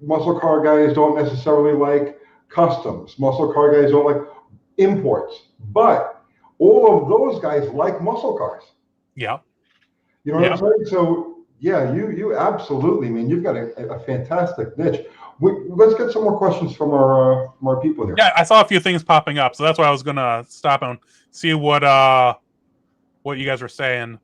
Speaker 1: Muscle car guys don't necessarily like customs. Muscle car guys don't like imports. But all of those guys like muscle cars.
Speaker 2: Yeah.
Speaker 1: You know what I'm saying? So yeah, you absolutely, man, you've got a fantastic niche. Let's get some more questions from our people here.
Speaker 2: Yeah, I saw a few things popping up, so that's why I was gonna stop and see what you guys were saying.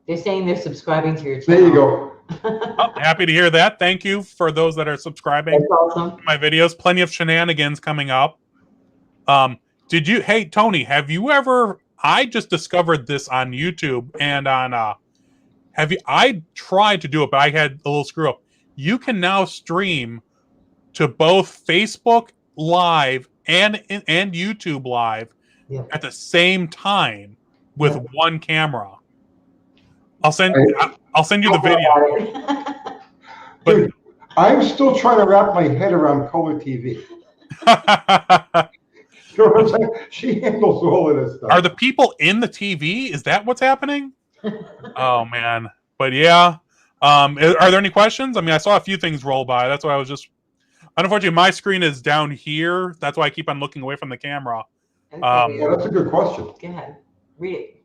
Speaker 3: They're saying they're subscribing to your channel.
Speaker 1: There you go.
Speaker 2: Oh, happy to hear that. Thank you for those that are subscribing.
Speaker 3: That's awesome.
Speaker 2: To my videos. Plenty of shenanigans coming up. Hey Tony, have you ever? I just discovered this on YouTube and on. I tried to do it, but I had a little screw up. You can now stream to both Facebook Live and YouTube Live at the same time with one camera. I'll send you the video.
Speaker 1: Dude, I'm still trying to wrap my head around color TV. You know what I'm saying? She handles all of this stuff.
Speaker 2: Are the people in the TV? Is that what's happening? Oh man. But yeah. Are there any questions? I mean, I saw a few things roll by. That's why I was just, unfortunately, my screen is down here. That's why I keep on looking away from the camera.
Speaker 1: Yeah, that's a good question.
Speaker 3: Go ahead. Read it.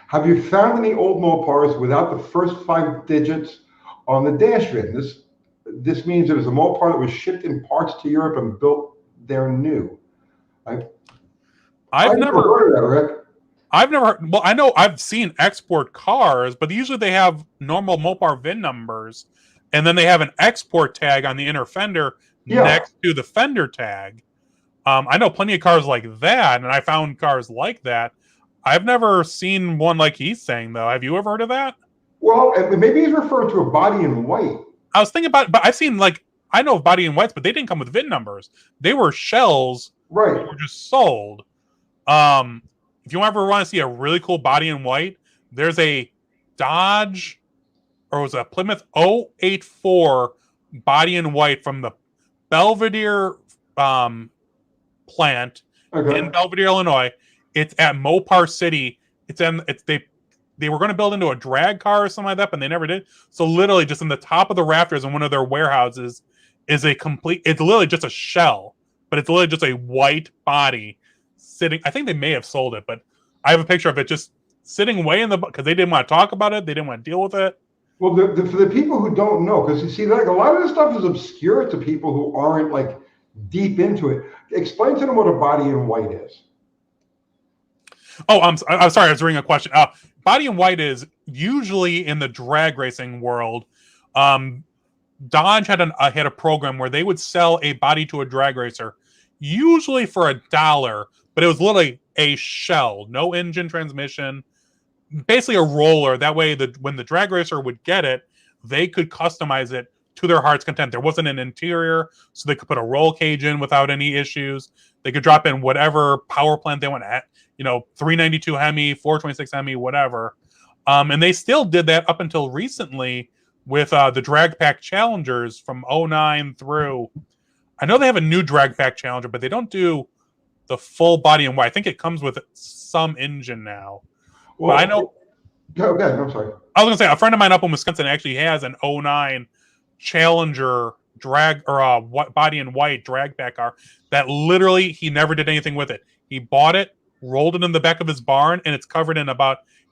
Speaker 1: Have you found any old Mopars without the first 5 digits on the dash VIN? this means it was a Mopar that was shipped in parts to Europe and built there new. I've never heard of that, Rick.
Speaker 2: I've never. Well, I know I've seen export cars, but usually they have normal Mopar VIN numbers, and then they have an export tag on the inner fender next to the fender tag. I know plenty of cars like that, and I found cars like that. I've never seen one like he's saying, though. Have you ever heard of that?
Speaker 1: Well, maybe he's referring to a body in white.
Speaker 2: I was thinking about, but I've seen I know of body in whites, but they didn't come with VIN numbers. They were shells,
Speaker 1: right?
Speaker 2: That were just sold. If you ever want to see a really cool body in white, there's a Dodge, or it was a Plymouth 084 body in white from the Belvedere plant in Belvedere, Illinois. It's at Mopar City. They were going to build into a drag car or something like that, but they never did. So literally, just in the top of the rafters in one of their warehouses is a complete. It's literally just a shell, but it's literally just a white body sitting. I think they may have sold it, but I have a picture of it just sitting way in the, because they didn't want to talk about it. They didn't want to deal with it.
Speaker 1: Well, for the people who don't know, because you see, a lot of this stuff is obscure to people who aren't deep into it. Explain to them what a body in white is.
Speaker 2: Oh, I'm sorry. I was reading a question. Body in white is usually in the drag racing world. Dodge had a program where they would sell a body to a drag racer, usually for $1, but it was literally a shell, no engine, transmission, basically a roller. That way, when the drag racer would get it, they could customize it to their heart's content. There wasn't an interior, so they could put a roll cage in without any issues. They could drop in whatever power plant they want at, 392 Hemi, 426 Hemi, whatever. And they still did that up until recently with the Drag Pack Challengers from 09 through. I know they have a new Drag Pack Challenger, but they don't do the full body in white. I think it comes with some engine now. Well, but I know.
Speaker 1: Go ahead. I'm sorry.
Speaker 2: I was going to say, a friend of mine up in Wisconsin actually has an 09 Challenger drag or body in white drag pack car that literally he never did anything with it. He bought it, rolled it in the back of his barn, and it's covered in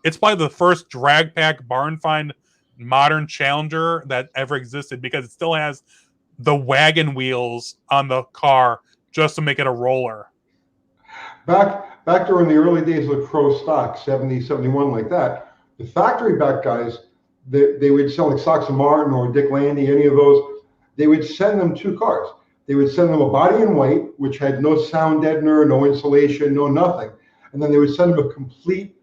Speaker 2: it's probably the first drag pack barn find modern Challenger that ever existed, because it still has the wagon wheels on the car just to make it a roller.
Speaker 1: Back during the early days of pro stock, 70, 71, like that, the factory back guys, they would sell like Sox and Martin or Dick Landy, any of those. They would send them 2 cars. They would send them a body in white, which had no sound deadener, no insulation, no nothing. And then they would send them a complete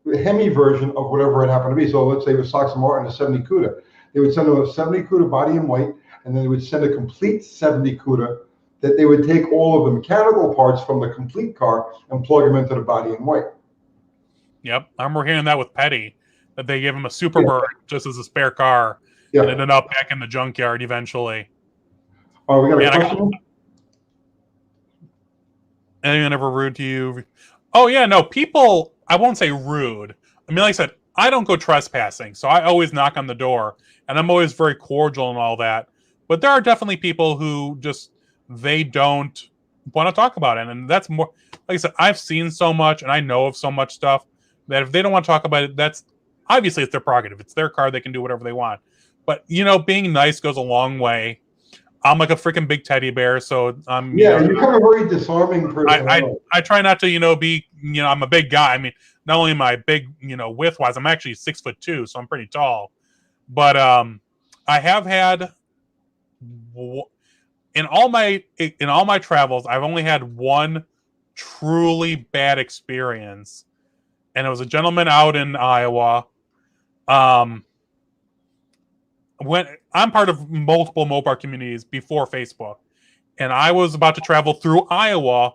Speaker 1: Hemi version of whatever it happened to be. So let's say it was Sox and Martin, a 70 Cuda. They would send them a 70 Cuda body in white, and then they would send a complete 70 Cuda that they would take all of the mechanical parts from the complete car and plug them into the body in white.
Speaker 2: Yep. I remember hearing that with Petty, that they gave him a Superbird just as a spare car. Yeah. And ended up back in the junkyard eventually.
Speaker 1: Oh, we got a question?
Speaker 2: Anyone ever rude to you? Oh, yeah, no, people, I won't say rude. I mean, like I said, I don't go trespassing, so I always knock on the door, and I'm always very cordial and all that. But there are definitely people who just, they don't want to talk about it. And that's more, like I said, I've seen so much and I know of so much stuff that if they don't want to talk about it, that's obviously it's their prerogative. It's their car. They can do whatever they want. But, being nice goes a long way. I'm like a freaking big teddy bear. So I'm,
Speaker 1: you're kind of very disarming person.
Speaker 2: I try not to, be, I'm a big guy. I mean, not only am I big, width wise, I'm actually 6'2", so I'm pretty tall. But I have had, in all my travels, I've only had one truly bad experience, and it was a gentleman out in Iowa. When I'm part of multiple Mopar communities before Facebook, and I was about to travel through Iowa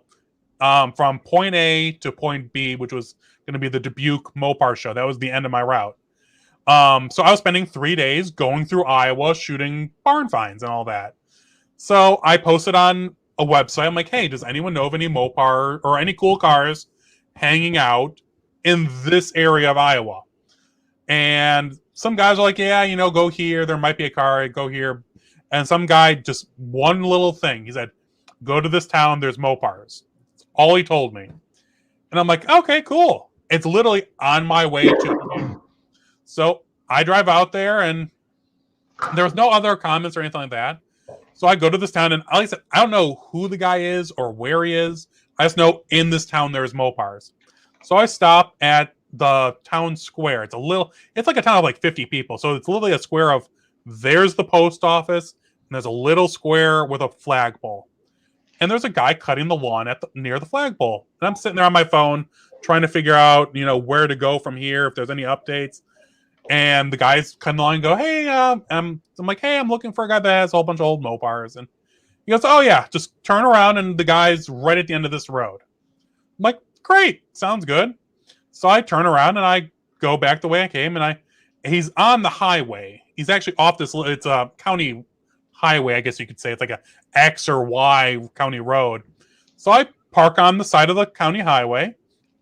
Speaker 2: from point A to point B, which was going to be the Dubuque Mopar show. That was the end of my route. So I was spending 3 days going through Iowa, shooting barn finds and all that. So I posted on a website. I'm like, hey, does anyone know of any Mopar or any cool cars hanging out in this area of Iowa? And some guys are like, yeah, go here. There might be a car. Go here. And some guy, just one little thing. He said, go to this town. There's Mopars. That's all he told me. And I'm like, okay, cool. It's literally on my way to. So I drive out there, and There was no other comments or anything like that. So I go to this town, and like I said, I don't know who the guy is or where he is. I just know in this town there's Mopars. So I stop at the town square. It's like a town of like 50 people. So it's literally a square of, there's the post office, and there's a little square with a flagpole. And there's a guy cutting the lawn near the flagpole. And I'm sitting there on my phone trying to figure out, where to go from here, if there's any updates. And the guys come along and go, hey, I'm like, hey, I'm looking for a guy that has a whole bunch of old Mopars. And he goes, oh, yeah, just turn around, and the guy's right at the end of this road. I'm like, great, sounds good. So I turn around, and I go back the way I came, and he's on the highway. He's actually off it's a county highway, I guess you could say. It's like a X or Y county road. So I park on the side of the county highway,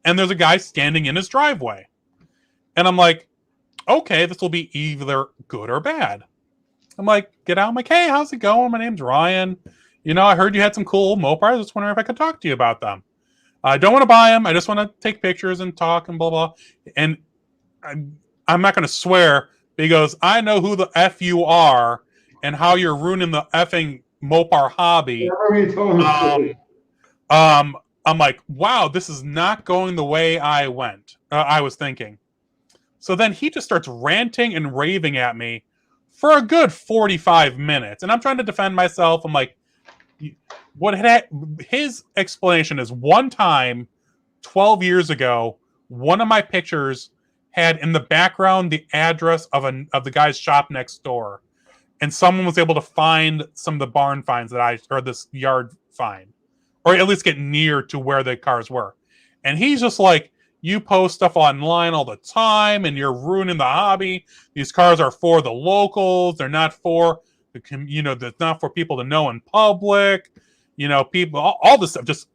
Speaker 2: and there's a guy standing in his driveway. And I'm like, okay, this will be either good or bad. I'm like, get out. I'm like, hey, how's it going? My name's Ryan. I heard you had some cool Mopars. I was wondering if I could talk to you about them. I don't want to buy them. I just want to take pictures and talk and blah, blah. And I'm not going to swear. But he goes, I know who the F you are and how you're ruining the effing Mopar hobby. I'm like, wow, this is not going the way I was thinking. So then he just starts ranting and raving at me for a good 45 minutes. And I'm trying to defend myself. I'm like, his explanation is, one time, 12 years ago, one of my pictures had in the background the address of the guy's shop next door. And someone was able to find some of the barn finds or this yard find, or at least get near to where the cars were. And he's just like, you post stuff online all the time, and you're ruining the hobby. These cars are for the locals. They're not for that's not for people to know in public. People, all this stuff, just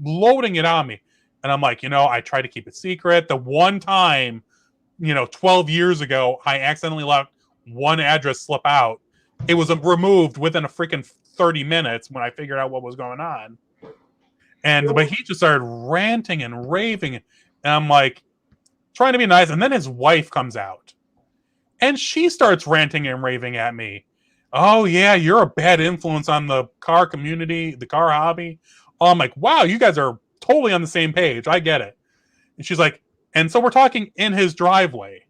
Speaker 2: loading it on me. And I'm like, I try to keep it secret. The one time, 12 years ago, I accidentally let one address slip out. It was removed within a freaking 30 minutes when I figured out what was going on. But he just started ranting and raving. And I'm like, trying to be nice. And then his wife comes out. And she starts ranting and raving at me. Oh, yeah, you're a bad influence on the car community, the car hobby. Oh, I'm like, wow, you guys are totally on the same page. I get it. And she's like, and so we're talking in his driveway.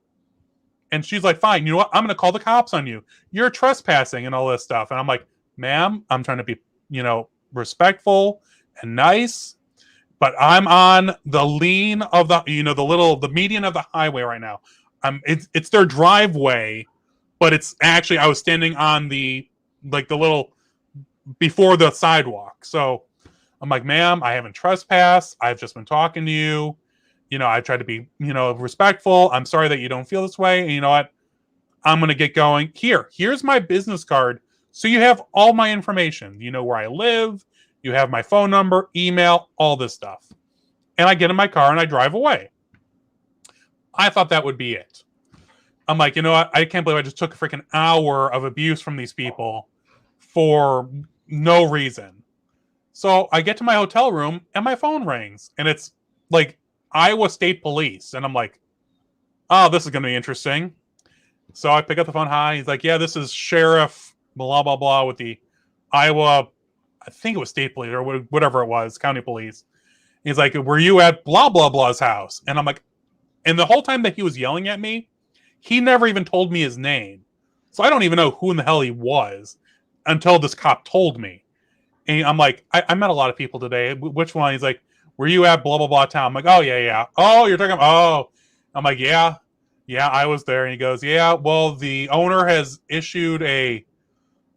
Speaker 2: And she's like, fine, you know what? I'm going to call the cops on you. You're trespassing and all this stuff. And I'm like, ma'am, I'm trying to be, respectful and nice. But I'm on the lean of the median of the highway right now. It's their driveway, but it's actually, I was standing on the little before the sidewalk. So I'm like, ma'am, I haven't trespassed. I've just been talking to you. I tried to be, respectful. I'm sorry that you don't feel this way. And you know what? I'm going to get going. Here's my business card. So you have all my information. You know where I live. You have my phone number, email, all this stuff. And I get in my car and I drive away. I thought that would be it. I'm like, you know what? I can't believe I just took a freaking hour of abuse from these people for no reason. So I get to my hotel room and my phone rings. And it's like Iowa State Police. And I'm like, oh, this is going to be interesting. So I pick up the phone. Hi. He's like, yeah, this is Sheriff blah, blah, blah with the Iowa, I think it was State Police or whatever it was, County Police. He's like, were you at blah, blah, blah's house? And I'm like, and the whole time that he was yelling at me, he never even told me his name. So I don't even know who in the hell he was until this cop told me. And I'm like, I met a lot of people today. Which one? He's like, were you at blah, blah, blah town? I'm like, oh, yeah, yeah. Oh, you're talking about, oh. I'm like, yeah, I was there. And he goes, yeah, well, the owner has issued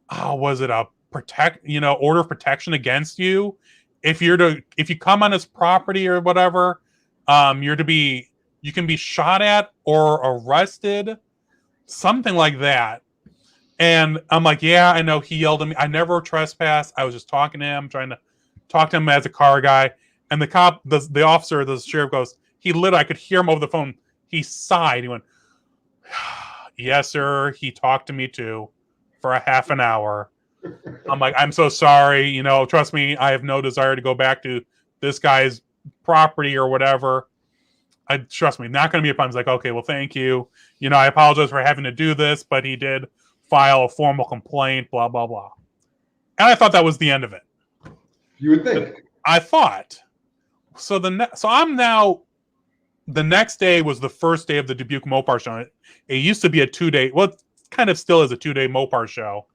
Speaker 2: was it a order of protection against you? If you come on his property or whatever, you can be shot at or arrested, something like that. And I'm like, yeah, I know. He yelled at me. I never trespassed. I was just talking to him, trying to talk to him as a car guy. And the cop, the officer, the sheriff goes, I could hear him over the phone. He sighed. He went, yes, sir. He talked to me too for a half an hour. I'm like, I'm so sorry. Trust me, I have no desire to go back to this guy's property or whatever. Trust me, not going to be a problem. He's like, okay, well, thank you. I apologize for having to do this, but he did file a formal complaint, blah, blah, blah. And I thought that was the end of it.
Speaker 1: You would think.
Speaker 2: I thought. So I'm now, the next day was the first day of the Dubuque Mopar show. It used to be a 2-day, well, it kind of still is a 2-day Mopar show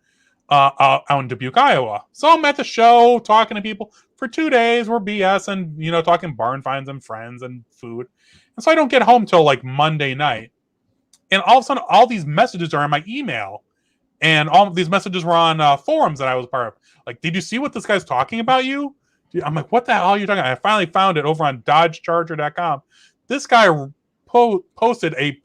Speaker 2: out in Dubuque, Iowa. So I'm at the show talking to people for 2 days. We're BS and, talking barn finds and friends and food. And so I don't get home till like Monday night. And all of a sudden, all these messages are in my email. And all of these messages were on forums that I was part of. Like, did you see what this guy's talking about you? I'm like, what the hell are you talking about? I finally found it over on DodgeCharger.com. This guy posted it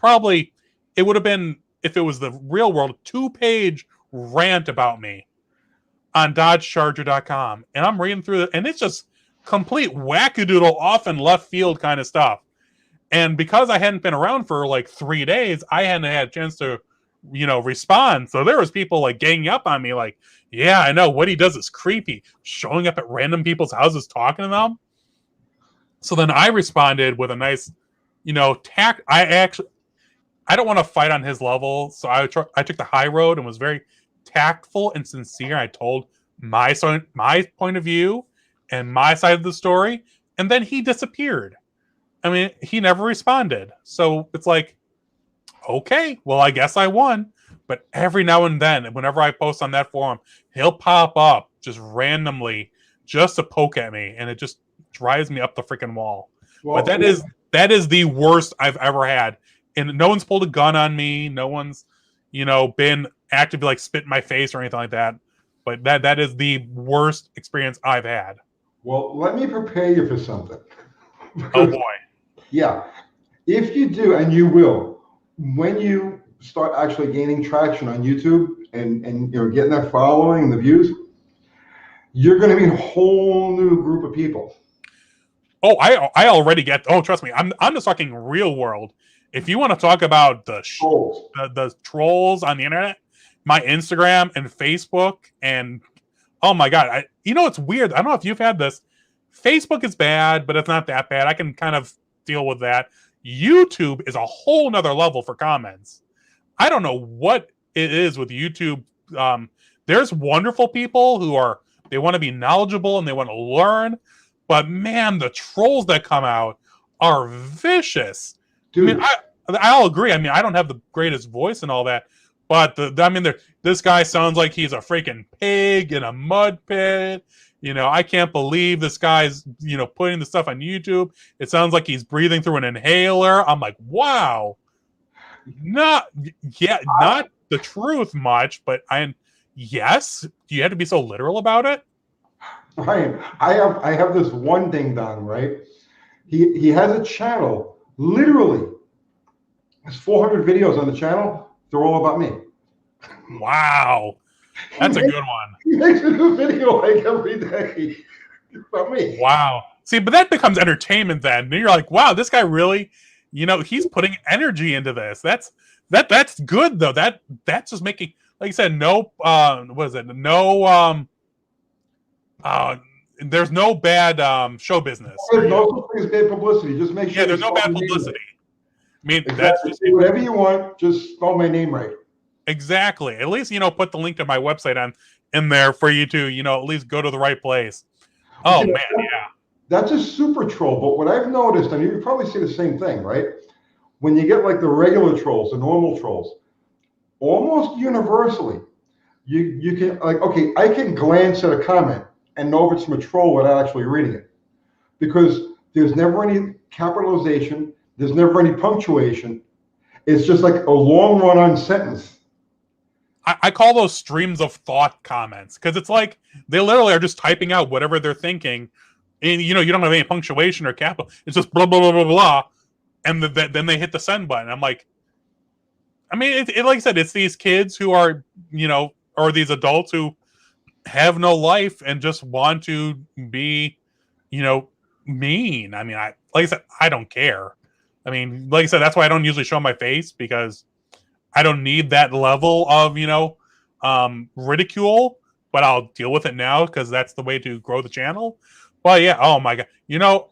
Speaker 2: would have been, if it was the real world, 2-page rant about me on DodgeCharger.com. And I'm reading through it, and it's just complete wackadoodle off and left field kind of stuff. And because I hadn't been around for like 3 days, I hadn't had a chance to, respond. So there was people like ganging up on me like, yeah, I know what he does is creepy. Showing up at random people's houses talking to them. So then I responded with a nice, tact. I don't want to fight on his level. So I took the high road and was very tactful and sincere. I told my point of view and my side of the story. And then he disappeared. I mean, he never responded. So it's like, okay, well, I guess I won. But every now and then, whenever I post on that forum, he'll pop up just randomly just to poke at me. And it just drives me up the freaking wall. Well, but that is the worst I've ever had. And no one's pulled a gun on me. No one's, been actively like spit in my face or anything like that. But that is the worst experience I've had.
Speaker 1: Well, let me prepare you for something.
Speaker 2: Oh, boy.
Speaker 1: Yeah. If you do, and you will, when you start actually gaining traction on YouTube and getting that following and the views, you're going to meet a whole new group of people.
Speaker 2: Oh, I already get. Oh, trust me, I'm just talking real world. If you want to talk about the trolls on the internet, my Instagram and Facebook, and oh my god, it's weird. I don't know if you've had this. Facebook is bad, but it's not that bad. I can kind of deal with that. YouTube is a whole nother level for comments. I don't know what it is with YouTube. There's wonderful people they want to be knowledgeable and they want to learn, but man, the trolls that come out are vicious. Dude. I mean, I'll agree. I mean, I don't have the greatest voice and all that, but this guy sounds like he's a freaking pig in a mud pit. I can't believe this guy's, putting the stuff on YouTube. It sounds like he's breathing through an inhaler. I'm like, wow. Not the truth much, but yes. Do you have to be so literal about it?
Speaker 1: Ryan, I have this one thing done, right? He has a channel, literally. There's 400 videos on the channel. They're all about me.
Speaker 2: Wow. That's a good one.
Speaker 1: He makes a new video like every day about me.
Speaker 2: Wow. See, but that becomes entertainment then. And you're like, wow, this guy really, he's putting energy into this. That's good though. That's just making, like you said, no there's no bad show business.
Speaker 1: There's no bad publicity. Just make sure.
Speaker 2: Yeah, there's no bad publicity. I mean,
Speaker 1: exactly.
Speaker 2: That's just
Speaker 1: whatever you want. Just spell my name right.
Speaker 2: Exactly. At least put the link to my website in there for you to at least go to the right place. Oh man, yeah.
Speaker 1: That's a super troll. But what I've noticed, and you probably see the same thing, right? When you get like the regular trolls, the normal trolls, almost universally, you can like, okay, I can glance at a comment and know if it's from a troll without actually reading it, because there's never any capitalization, there's never any punctuation. It's just like a long run-on sentence.
Speaker 2: I call those streams of thought comments, because it's like they literally are just typing out whatever they're thinking, and you don't have any punctuation or capital. It's just blah blah blah blah blah, and then they hit the send button. I'm like, I mean, like I said, it's these kids who are or these adults who have no life and just want to be mean. I mean, like I said, I don't care. I mean, like I said, that's why I don't usually show my face, because I don't need that level of, ridicule, but I'll deal with it now because that's the way to grow the channel. But yeah, oh my God.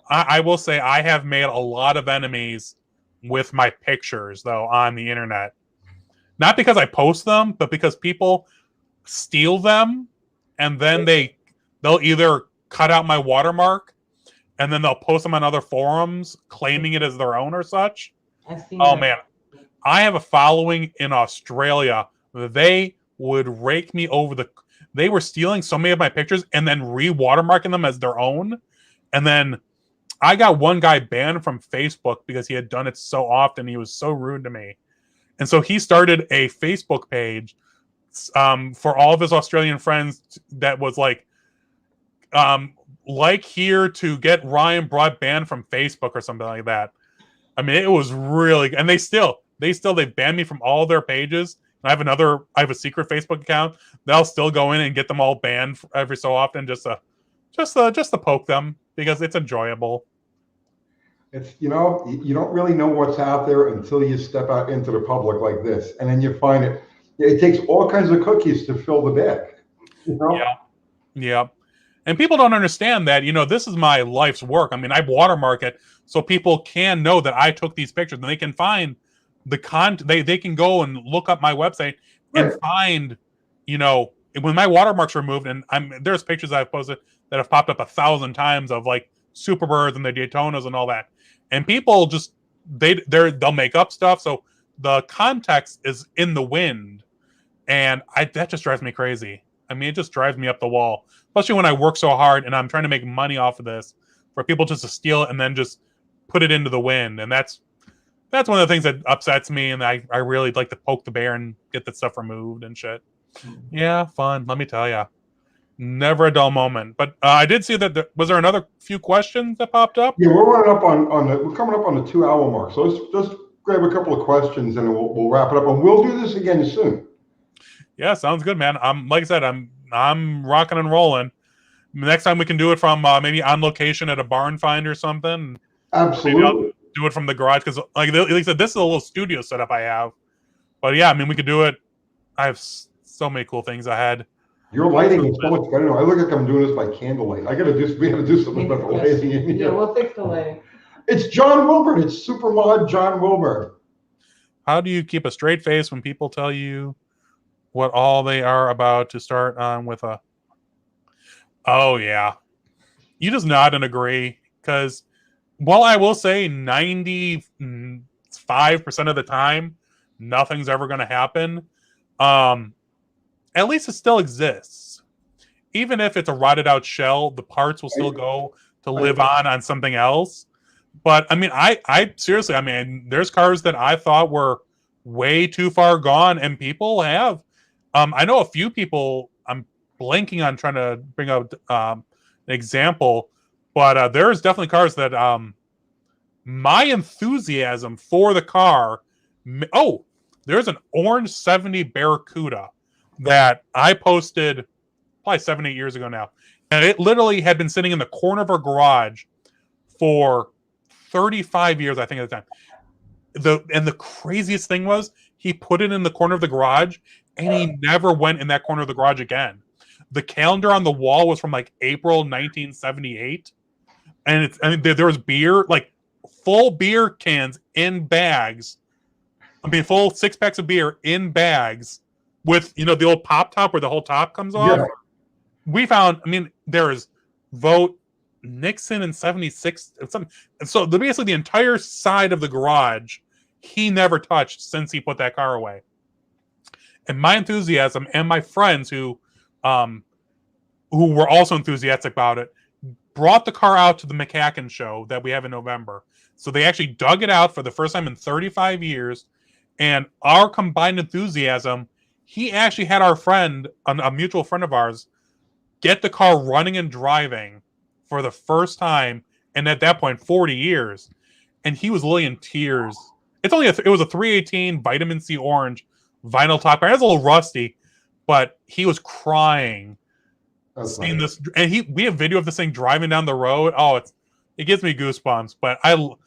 Speaker 2: I will say I have made a lot of enemies with my pictures, though, on the internet. not because I post them, but because people steal them, and then they'll either cut out my watermark, and then they'll post them on other forums claiming it as their own or such.
Speaker 3: I've seen
Speaker 2: Oh
Speaker 3: that.
Speaker 2: man, I have a following in Australia. They would rake me over the. They were stealing so many of my pictures and then re-watermarking them as their own, and then I got one guy banned from Facebook because he had done it so often. He was so rude to me. And so he started a Facebook page for all of his Australian friends that was like here to get Ryan Brutt banned from Facebook or something like that. I mean, it was really, and they banned me from all their pages. I have a secret Facebook account. They'll still go in and get them all banned every so often just to poke them because it's enjoyable.
Speaker 1: It's, you don't really know what's out there until you step out into the public like this, and then you find it. It takes all kinds of cookies to fill the bag.
Speaker 2: Yeah. And people don't understand that, this is my life's work. I mean, I watermark it so people can know that I took these pictures, and they can find the they can go and look up my website and find, when my watermark's removed, and there's pictures I've posted that have popped up 1,000 times of like Superbirds and the Daytonas and all that. And people just they'll make up stuff, so the context is in the wind, and that just drives me crazy. I mean, it just drives me up the wall, especially when I work so hard and I'm trying to make money off of this, for people just to steal it and then just put it into the wind. And that's one of the things that upsets me, and I really like to poke the bear and get that stuff removed and shit. Yeah, fun. Let me tell you. Never a dull moment. But I did see that was there another few questions that popped up?
Speaker 1: Yeah, we're running up we're coming up on the 2-hour mark. So let's grab a couple of questions and we'll wrap it up. And we'll do this again soon.
Speaker 2: Yeah, sounds good, man. Like I said, I'm rocking and rolling. Next time we can do it from maybe on location at a barn find or something.
Speaker 1: Absolutely.
Speaker 2: Maybe I'll do it from the garage because, like I said, this is a little studio setup I have. But yeah, I mean, we could do it. I have so many cool things ahead.
Speaker 1: Your lighting is so much better. I look like I'm doing this by candlelight. We got to do something about the lighting in here.
Speaker 3: Yeah, we'll fix the lighting.
Speaker 1: It's John Wilburn. It's Supermod John Wilburn.
Speaker 2: How do you keep a straight face when people tell you what all they are about to start on with a... Oh, yeah. You just nod and agree, because while I will say 95% of the time, nothing's ever going to happen, at least it still exists. Even if it's a rotted out shell, the parts will still go to live on something else. But I mean, I seriously, I mean, there's cars that I thought were way too far gone, and people have. I know a few people, I'm blanking on trying to bring out an example, but there's definitely cars that my enthusiasm for the car. Oh, there's an orange 70 Barracuda that I posted probably 7-8 years ago now. And it literally had been sitting in the corner of our garage for 35 years, I think, at the time. And the craziest thing was he put it in the corner of the garage and he never went in that corner of the garage again. The calendar on the wall was from like April 1978. And there was beer, like full beer cans in bags. I mean, full 6-packs of beer in bags with, the old pop top where the whole top comes off. Yeah. We found, I mean, there's Vogt, Nixon in 76. So basically the entire side of the garage, he never touched since he put that car away. And my enthusiasm and my friends who were also enthusiastic about it, brought the car out to the McCacken show that we have in November. So they actually dug it out for the first time in 35 years. And our combined enthusiasm, he actually had our friend, a mutual friend of ours, get the car running and driving for the first time. And at that point, 40 years. And he was literally in tears. It was a 318 vitamin C orange vinyl top car. It was a little rusty, but he was crying. Seeing this, and we have video of this thing driving down the road. Oh, it gives me goosebumps. But like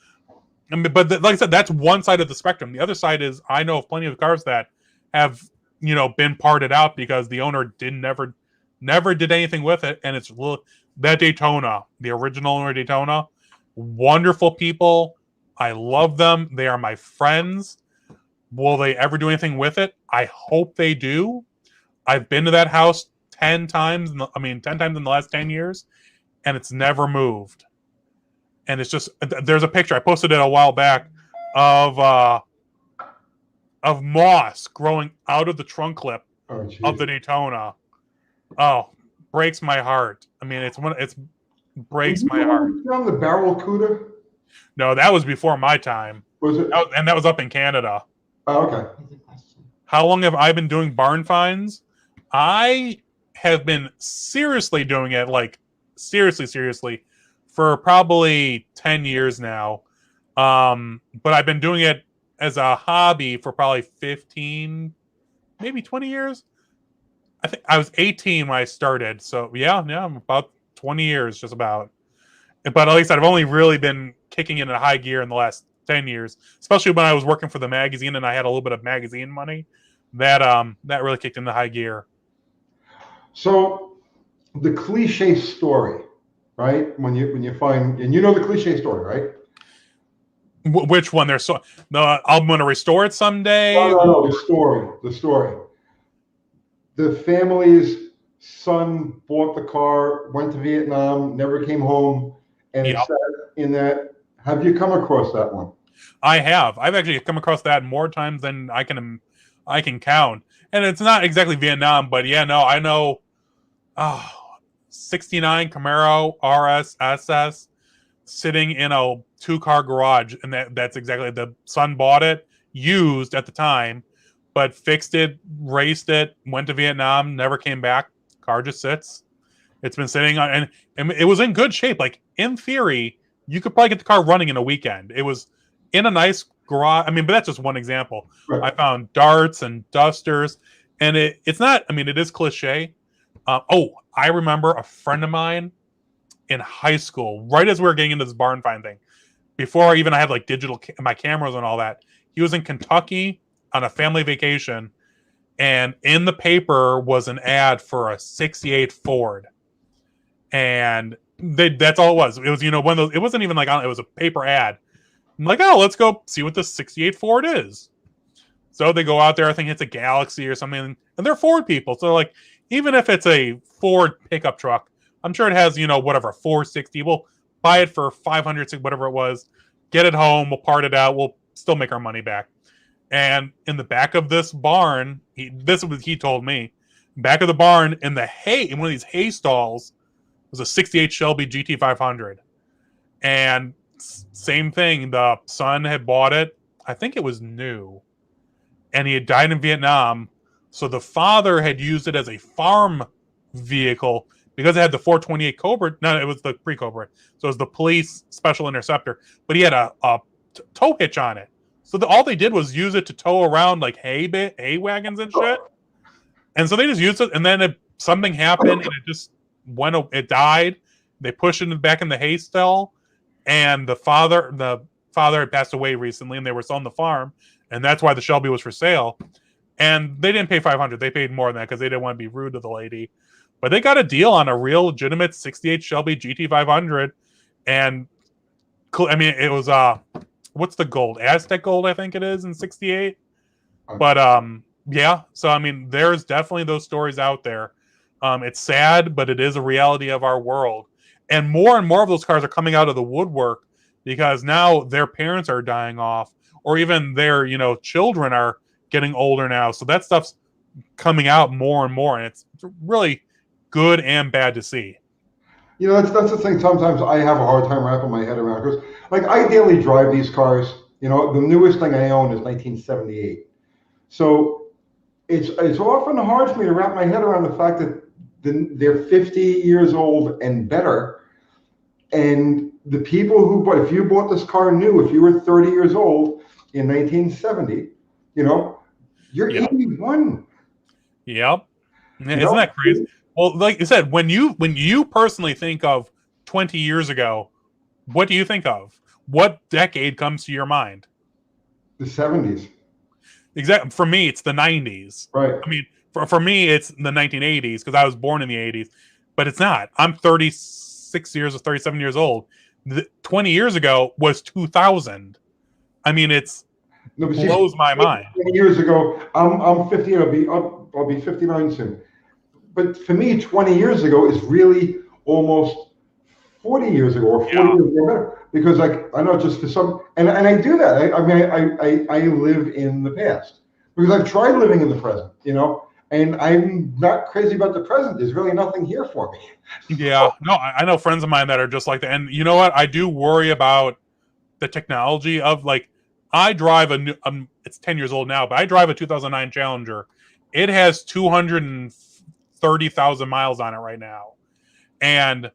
Speaker 2: I said, that's one side of the spectrum. The other side is I know of plenty of cars that have been parted out because the owner never did anything with it, and it's that Daytona, the original owner Daytona, wonderful people. I love them. They are my friends. Will they ever do anything with it? I hope they do. I've been to that house 10 times. 10 times in the last 10 years, and it's never moved. And it's just, there's a picture I posted it a while back of moss growing out of the trunk clip of the Daytona. Oh, breaks my heart. I mean, it's breaks my heart.
Speaker 1: On the barrel Cuda?
Speaker 2: No, that was before my time.
Speaker 1: Was it?
Speaker 2: And that was up in Canada.
Speaker 1: Oh, okay.
Speaker 2: How long have I been doing barn finds? I have been seriously doing it, like seriously, for probably 10 years now. But I've been doing it as a hobby for probably 15, maybe 20 years. I think I was 18 when I started. So yeah, I'm about 20 years, just about. But at least I've only really been kicking it in a high gear in the last 10 years, especially when I was working for the magazine and I had a little bit of magazine money. That really kicked into high gear.
Speaker 1: So the cliche story, right? When you find, and you know the cliche story, right?
Speaker 2: Which one? I'm going to restore it someday.
Speaker 1: No. The story. The family's son bought the car, went to Vietnam, never came home, and it said in that. Have you come across that one?
Speaker 2: I have. I've actually come across that more times than I can count. And it's not exactly Vietnam, but yeah, no, I know. 69 Camaro RS SS sitting in a 2-car garage, and that's exactly, the son bought it used at the time, but fixed it, raced it, went to Vietnam, never came back. Car just sits. It's been sitting on, and it was in good shape. Like, in theory, you could probably get the car running in a weekend. It was in a nice garage. I mean, but that's just one example. Right. I found darts and dusters, and it's not, I mean, it is cliche. I remember a friend of mine in high school, right as we were getting into this barn find thing, before I had like digital, my cameras and all that, he was in Kentucky on a family vacation, and in the paper was an ad for a 68 Ford. And that's all it was. It was, one of those, it wasn't even like, it was a paper ad. I'm like, oh, let's go see what this 68 Ford is. So they go out there, I think it's a Galaxy or something, and they're Ford people. So like, even if it's a Ford pickup truck, I'm sure it has, whatever, 460. We'll buy it for 500, whatever it was, get it home, we'll part it out, we'll still make our money back. And in the back of this barn, he told me, back of the barn in the hay, in one of these hay stalls, was a 68 Shelby GT500. And same thing, the son had bought it. I think it was new. And he had died in Vietnam. So the father had used it as a farm vehicle because it had the 428 Cobra. No, it was the pre-Cobra. So it was the police special interceptor. But he had a tow hitch on it. So all they did was use it to tow around like hay wagons and shit. And so they just used it. And then something happened and it just it died. They pushed it back in the hay stall. And the father had passed away recently, and they were selling the farm. And that's why the Shelby was for sale. And they didn't pay $500. They paid more than that because they didn't want to be rude to the lady. But they got a deal on a real legitimate 68 Shelby GT500. And I mean, it was what's the gold? Aztec gold, I think it is, in 68. But yeah. So I mean, there's definitely those stories out there. It's sad, but it is a reality of our world. And more of those cars are coming out of the woodwork because now their parents are dying off, or even their children are getting older now. So that stuff's coming out more and more, and it's really good and bad to see.
Speaker 1: That's the thing. Sometimes I have a hard time wrapping my head around, because like I daily drive these cars. The newest thing I own is 1978. So it's often hard for me to wrap my head around the fact that they're 50 years old and better. And the people who bought, if you bought this car new, if you were 30 years old in 1970, you're 81.
Speaker 2: Yep. Isn't that crazy? Well, like you said, when you personally think of 20 years ago, what do you think of? What decade comes to your mind?
Speaker 1: The 70s.
Speaker 2: Exactly. For me, it's the 90s.
Speaker 1: Right.
Speaker 2: I mean, for me, it's the 1980s because I was born in the 80s. But it's not. I'm 36 years or 37 years old. 20 years ago was 2000. I mean, it's
Speaker 1: No, but see,
Speaker 2: blows my mind.
Speaker 1: 20 years ago, I'm 50. I'll be 59 soon. But for me, 20 years ago is really almost 40 years ago or 40 years ago, because like I know just for some, and I do that. I mean, I live in the past because I've tried living in the present, you know, and I'm not crazy about the present. There's really nothing here for me.
Speaker 2: Yeah, no, I know friends of mine that are just like that. And you know what? I do worry about the technology of like, I drive a new, it's 10 years old now, but I drive a 2009 Challenger. It has 230,000 miles on it right now. And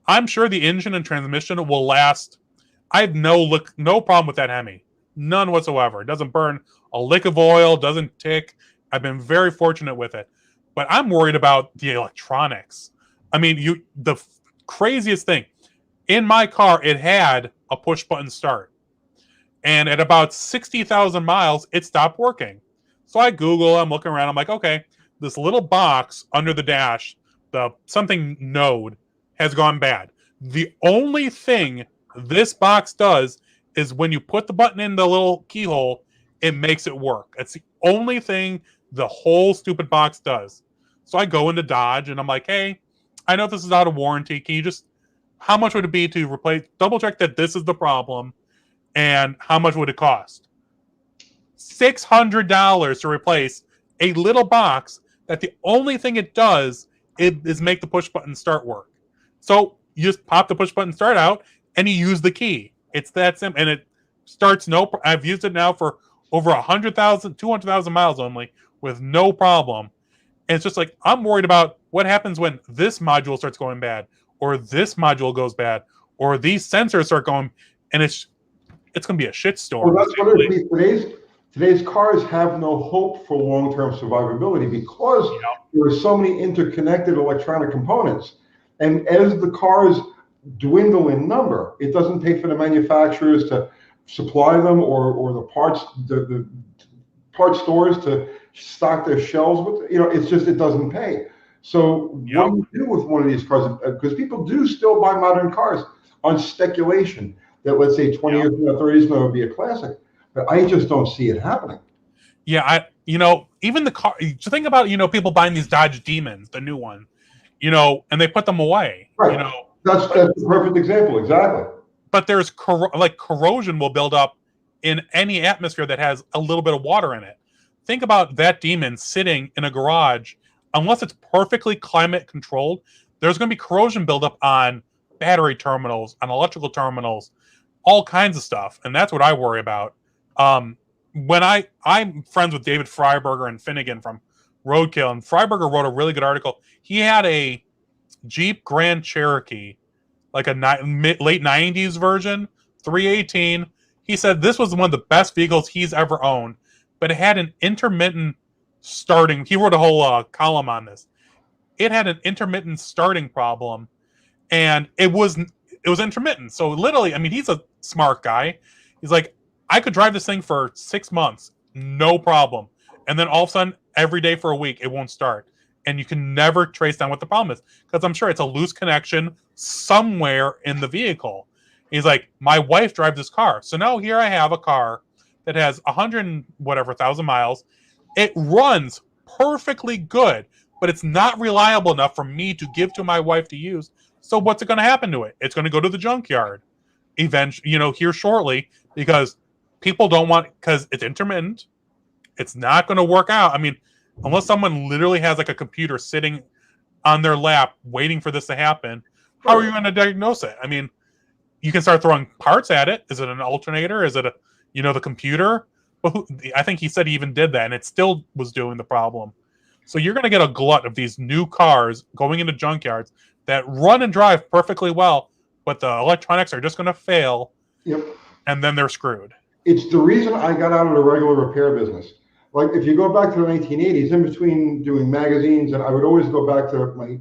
Speaker 2: I'm sure the engine and transmission will last. I have no problem with that Hemi. None whatsoever. It doesn't burn a lick of oil, doesn't tick. I've been very fortunate with it. But I'm worried about the electronics. I mean, the craziest thing. In my car, it had a push button start. And at about 60,000 miles, it stopped working. So I Google, I'm looking around, I'm like, okay, this little box under the dash, the something node, has gone bad. The only thing this box does is when you put the button in the little keyhole, it makes it work. That's the only thing the whole stupid box does. So I go into Dodge and I'm like, hey, I know this is out of warranty. Can you just, how much would it be to replace, double check that this is the problem, and how much would it cost? $600 to replace a little box that the only thing it does is make the push button start work. So you just pop the push button start out and you use the key. It's that simple, and it starts I've used it now for over 100,000, 200,000 miles only with no problem. And it's just like, I'm worried about what happens when this module starts going bad, or this module goes bad, or these sensors start going, and it's going to be a shitstorm.
Speaker 1: Well, that's what it is. Today's cars have no hope for long-term survivability because there are so many interconnected electronic components. And as the cars dwindle in number, it doesn't pay for the manufacturers to supply them, or the parts stores to stock their shelves with. You know, it's just, it doesn't pay. So what do you do with one of these cars? Because people do still buy modern cars on speculation that, let's say, 20 years from now, 30 years from now, would be a classic. But I just don't see it happening.
Speaker 2: Yeah, even the car. Just think about, people buying these Dodge Demons, the new one, and they put them away.
Speaker 1: Right. That's a perfect example. Exactly.
Speaker 2: But there's corrosion will build up in any atmosphere that has a little bit of water in it. Think about that Demon sitting in a garage. Unless it's perfectly climate controlled, there's going to be corrosion buildup on battery terminals, on electrical terminals, all kinds of stuff. And that's what I worry about. When I'm friends with David Freiberger and Finnegan from Roadkill, and Freiberger wrote a really good article. He had a Jeep Grand Cherokee, like a late 90s version, 318. He said this was one of the best vehicles he's ever owned, but it had an intermittent starting. He wrote a whole column on this. It had an intermittent starting problem, and it was intermittent. So literally, I mean, he's a smart guy. He's like, I could drive this thing for 6 months, no problem. And then all of a sudden, every day for a week, it won't start. And you can never trace down what the problem is, because I'm sure it's a loose connection somewhere in the vehicle. He's like, my wife drives this car. So now here I have a car that has 100,000 miles. It runs perfectly good, but it's not reliable enough for me to give to my wife to use. So what's it going to happen to it? It's going to go to the junkyard eventually, here shortly, because people don't want, because it's intermittent. It's not going to work out. I mean, unless someone literally has like a computer sitting on their lap waiting for this to happen, how are you going to diagnose it? I mean, you can start throwing parts at it. Is it an alternator? Is it the computer? But I think he said he even did that, and it still was doing the problem. So you're going to get a glut of these new cars going into junkyards that run and drive perfectly well, but the electronics are just going to fail.
Speaker 1: Yep.
Speaker 2: And then they're screwed.
Speaker 1: It's the reason I got out of the regular repair business. Like, if you go back to the 1980s, in between doing magazines, and I would always go back to my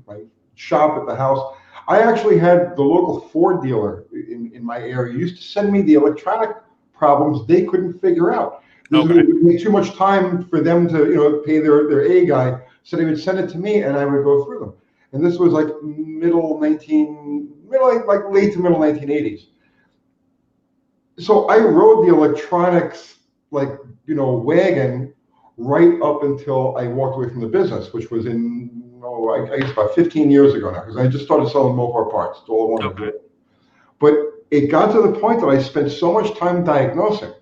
Speaker 1: shop at the house, I actually had the local Ford dealer in my area used to send me the electronic problems they couldn't figure out. It would take too much time for them to pay their A guy, so they would send it to me, and I would go through them. And this was like late to middle 1980s. So I rode the electronics like, wagon right up until I walked away from the business, which was I guess about 15 years ago now, because I just started selling Mopar parts. It's all I wanted to do. But it got to the point that I spent so much time diagnosing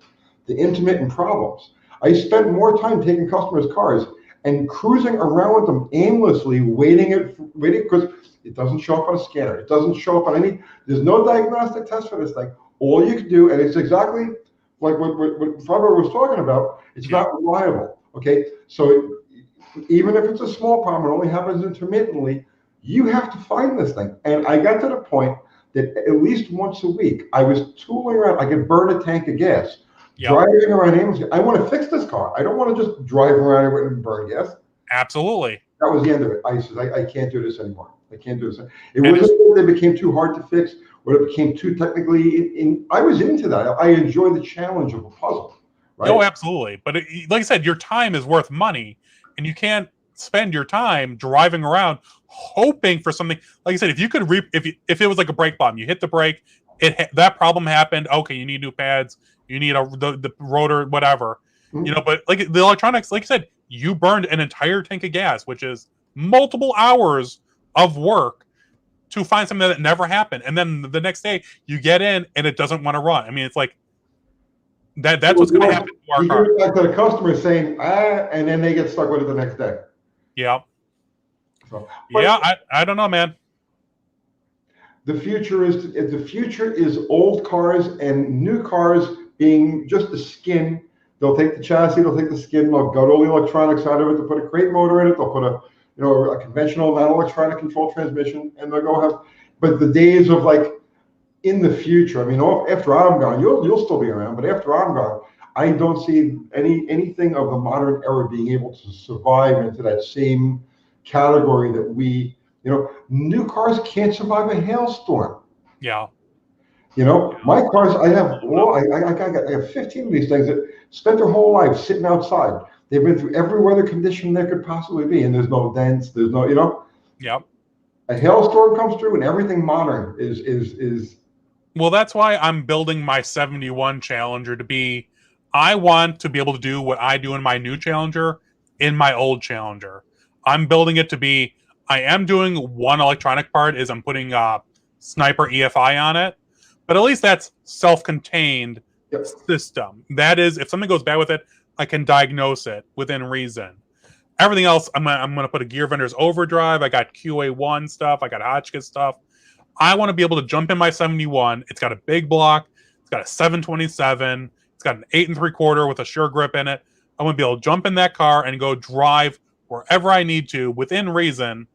Speaker 1: the intermittent problems. I spent more time taking customers' cars and cruising around with them aimlessly, waiting because it doesn't show up on a scanner. It doesn't show up on there's no diagnostic test for this thing. All you can do, and it's exactly like what Faber was talking about, it's not reliable. Okay, so even if it's a small problem, it only happens intermittently, you have to find this thing. And I got to the point that at least once a week, I was tooling around. I could burn a tank of gas, driving around aimlessly. I want to fix this car. I don't want to just drive around and burn gas.
Speaker 2: Absolutely.
Speaker 1: That was the end of it. I said, I can't do this anymore. I can't do this. It wasn't that it became too hard to fix, or it became too technically. I was into that. I enjoy the challenge of a puzzle. Right?
Speaker 2: No, absolutely. But like I said, your time is worth money, and you can't spend your time driving around hoping for something. Like I said, if you could if it was like a brake bomb, you hit the brake, that problem happened. Okay, you need new pads, you need the rotor, whatever.
Speaker 1: Mm-hmm.
Speaker 2: But like the electronics, like I said, you burned an entire tank of gas, which is multiple hours of work to find something that never happened, and then the next day you get in and it doesn't want to run. I mean, it's like that's what's going to happen to our car.
Speaker 1: You go back to the customer saying and then they get stuck with it the next day.
Speaker 2: Yeah.
Speaker 1: So,
Speaker 2: I don't know, man.
Speaker 1: The future is old cars and new cars being just the skin. They'll take the chassis, they'll take the skin, they'll gut all the electronics out of it, they'll put a crate motor in it, they'll put a conventional non-electronic control transmission, and they'll go have. But the days of like in the future, I mean, after I'm gone, you'll still be around, but after I'm gone, I don't see anything of the modern era being able to survive into that same category that new cars can't survive a hailstorm.
Speaker 2: Yeah.
Speaker 1: My cars, I have 15 of these things that spent their whole life sitting outside. They've been through every weather condition there could possibly be, and there's no dents, there's no,
Speaker 2: Yep.
Speaker 1: A hailstorm comes through and everything modern is.
Speaker 2: Well, that's why I'm building my 71 Challenger I want to be able to do what I do in my new Challenger in my old Challenger. I'm building it to be, I am doing one electronic part is I'm putting Sniper EFI on it, but at least that's self-contained system. That is, if something goes bad with it, I can diagnose it within reason. Everything else, I'm going to put a Gear Vendors overdrive. I got QA1 stuff. I got Hotchkiss stuff. I want to be able to jump in my 71. It's got a big block. It's got a 727. It's got an 8 3/4 with a sure grip in it. I want to be able to jump in that car and go drive wherever I need to within reason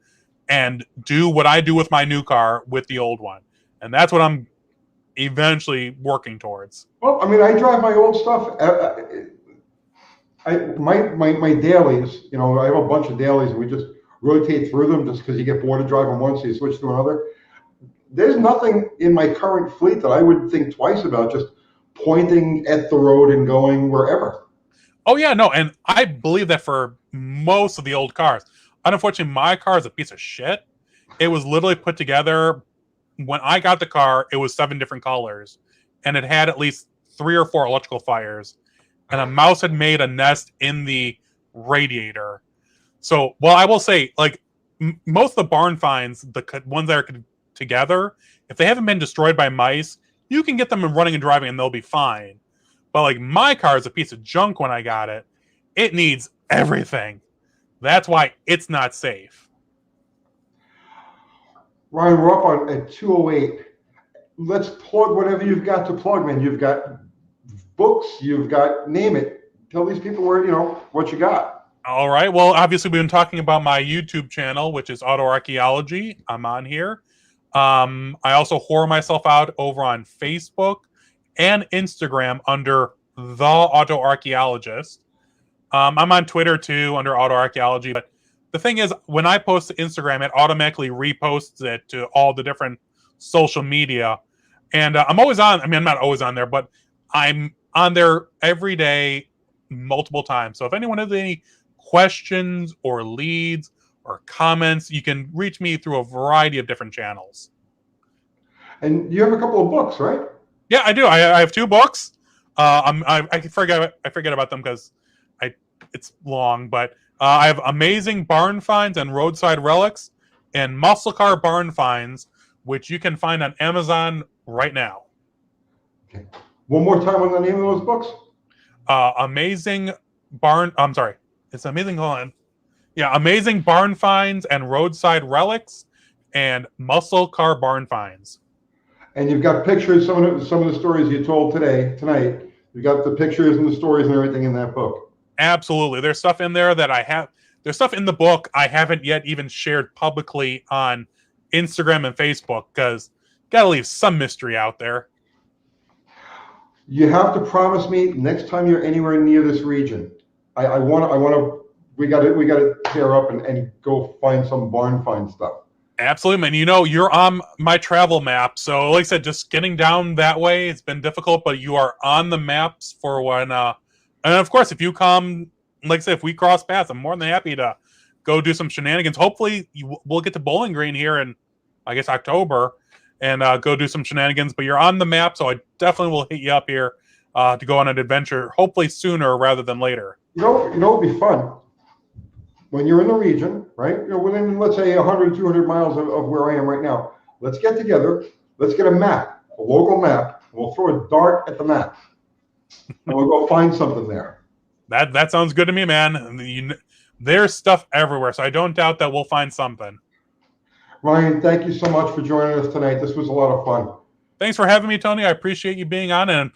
Speaker 2: and do what I do with my new car with the old one. And that's what I'm eventually working towards.
Speaker 1: Well, I mean, I drive my old stuff. My dailies, I have a bunch of dailies and we just rotate through them just because you get bored of driving one, so you switch to another. There's nothing in my current fleet that I would think twice about just pointing at the road and going wherever.
Speaker 2: Oh, yeah, no, and I believe that for most of the old cars. Unfortunately, my car is a piece of shit. It was literally put together. When I got the car, it was 7 different colors, and it had at least 3 or 4 electrical fires, and a mouse had made a nest in the radiator. So, well, I will say, like, most of the barn finds, the ones that are together, if they haven't been destroyed by mice, you can get them running and driving and they'll be fine. But like my car is a piece of junk when I got it. It needs everything. That's why it's not safe.
Speaker 1: Ryan, we're up at 2:08. Let's plug whatever you've got to plug, man. You've got books, you've got, name it. Tell these people what you got.
Speaker 2: All right. Well, obviously we've been talking about my YouTube channel, which is Auto Archeology. I'm on here. I also whore myself out over on Facebook and Instagram under The Auto Archeologist. I'm on Twitter too under Auto Archeology. But the thing is, when I post to Instagram, it automatically reposts it to all the different social media. And I'm always on. I mean, I'm not always on there, but I'm on there every day, multiple times. So if anyone has any questions or leads or comments, you can reach me through a variety of different channels.
Speaker 1: And you have a couple of books, right?
Speaker 2: Yeah, I do. I have 2 books. I forget about them because it's long, but I have amazing barn finds and roadside relics and muscle car barn finds, which you can find on Amazon right now.
Speaker 1: Okay. One more time on the name of those books.
Speaker 2: Amazing barn. I'm sorry, it's amazing. Hold on. Yeah, amazing barn finds and roadside relics and muscle car barn finds.
Speaker 1: And you've got pictures. Some of the stories you told tonight. You got the pictures and the stories and everything in that book.
Speaker 2: Absolutely. There's stuff in there that I have. There's stuff in the book I haven't yet even shared publicly on Instagram and Facebook because gotta leave some mystery out there.
Speaker 1: You have to promise me next time you're anywhere near this region. I want to. We got to tear up and go find some barn find stuff.
Speaker 2: Absolutely, man. You know, you're on my travel map. So, like I said, just getting down that way, it's been difficult, but you are on the maps for when, and of course, if you come, like I said, if we cross paths, I'm more than happy to go do some shenanigans. Hopefully, we'll get to Bowling Green here in, I guess, October and go do some shenanigans, but you're on the map, so I definitely will hit you up here to go on an adventure, hopefully sooner rather than later.
Speaker 1: You know, it'll be fun. When you're in the region, right, you know, within, let's say, 100, 200 miles of where I am right now, let's get together, let's get a map, a local map, and we'll throw a dart at the map, and we'll go find something there.
Speaker 2: That sounds good to me, man. There's stuff everywhere, so I don't doubt that we'll find something.
Speaker 1: Ryan, thank you so much for joining us tonight. This was a lot of fun.
Speaker 2: Thanks for having me, Tony. I appreciate you being on, and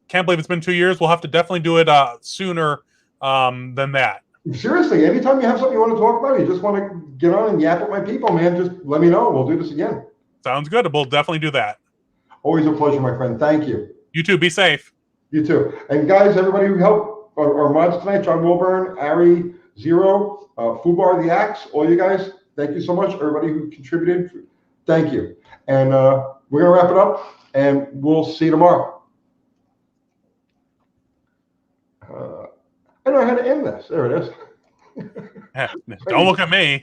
Speaker 2: can't believe it's been 2 years. We'll have to definitely do it sooner than that.
Speaker 1: Seriously, anytime you have something you want to talk about, you just want to get on and yap with my people, man, just let me know. We'll do this again.
Speaker 2: Sounds good. We'll definitely do that.
Speaker 1: Always a pleasure, my friend. Thank you.
Speaker 2: You too. Be safe.
Speaker 1: You too. And guys, everybody who helped our mods tonight, John Wilburn, Ari, Zero, Fubar the Axe, all you guys, thank you so much. Everybody who contributed, thank you. And we're going to wrap it up, and we'll see you tomorrow. I know how to end this. There it is.
Speaker 2: Don't look at me.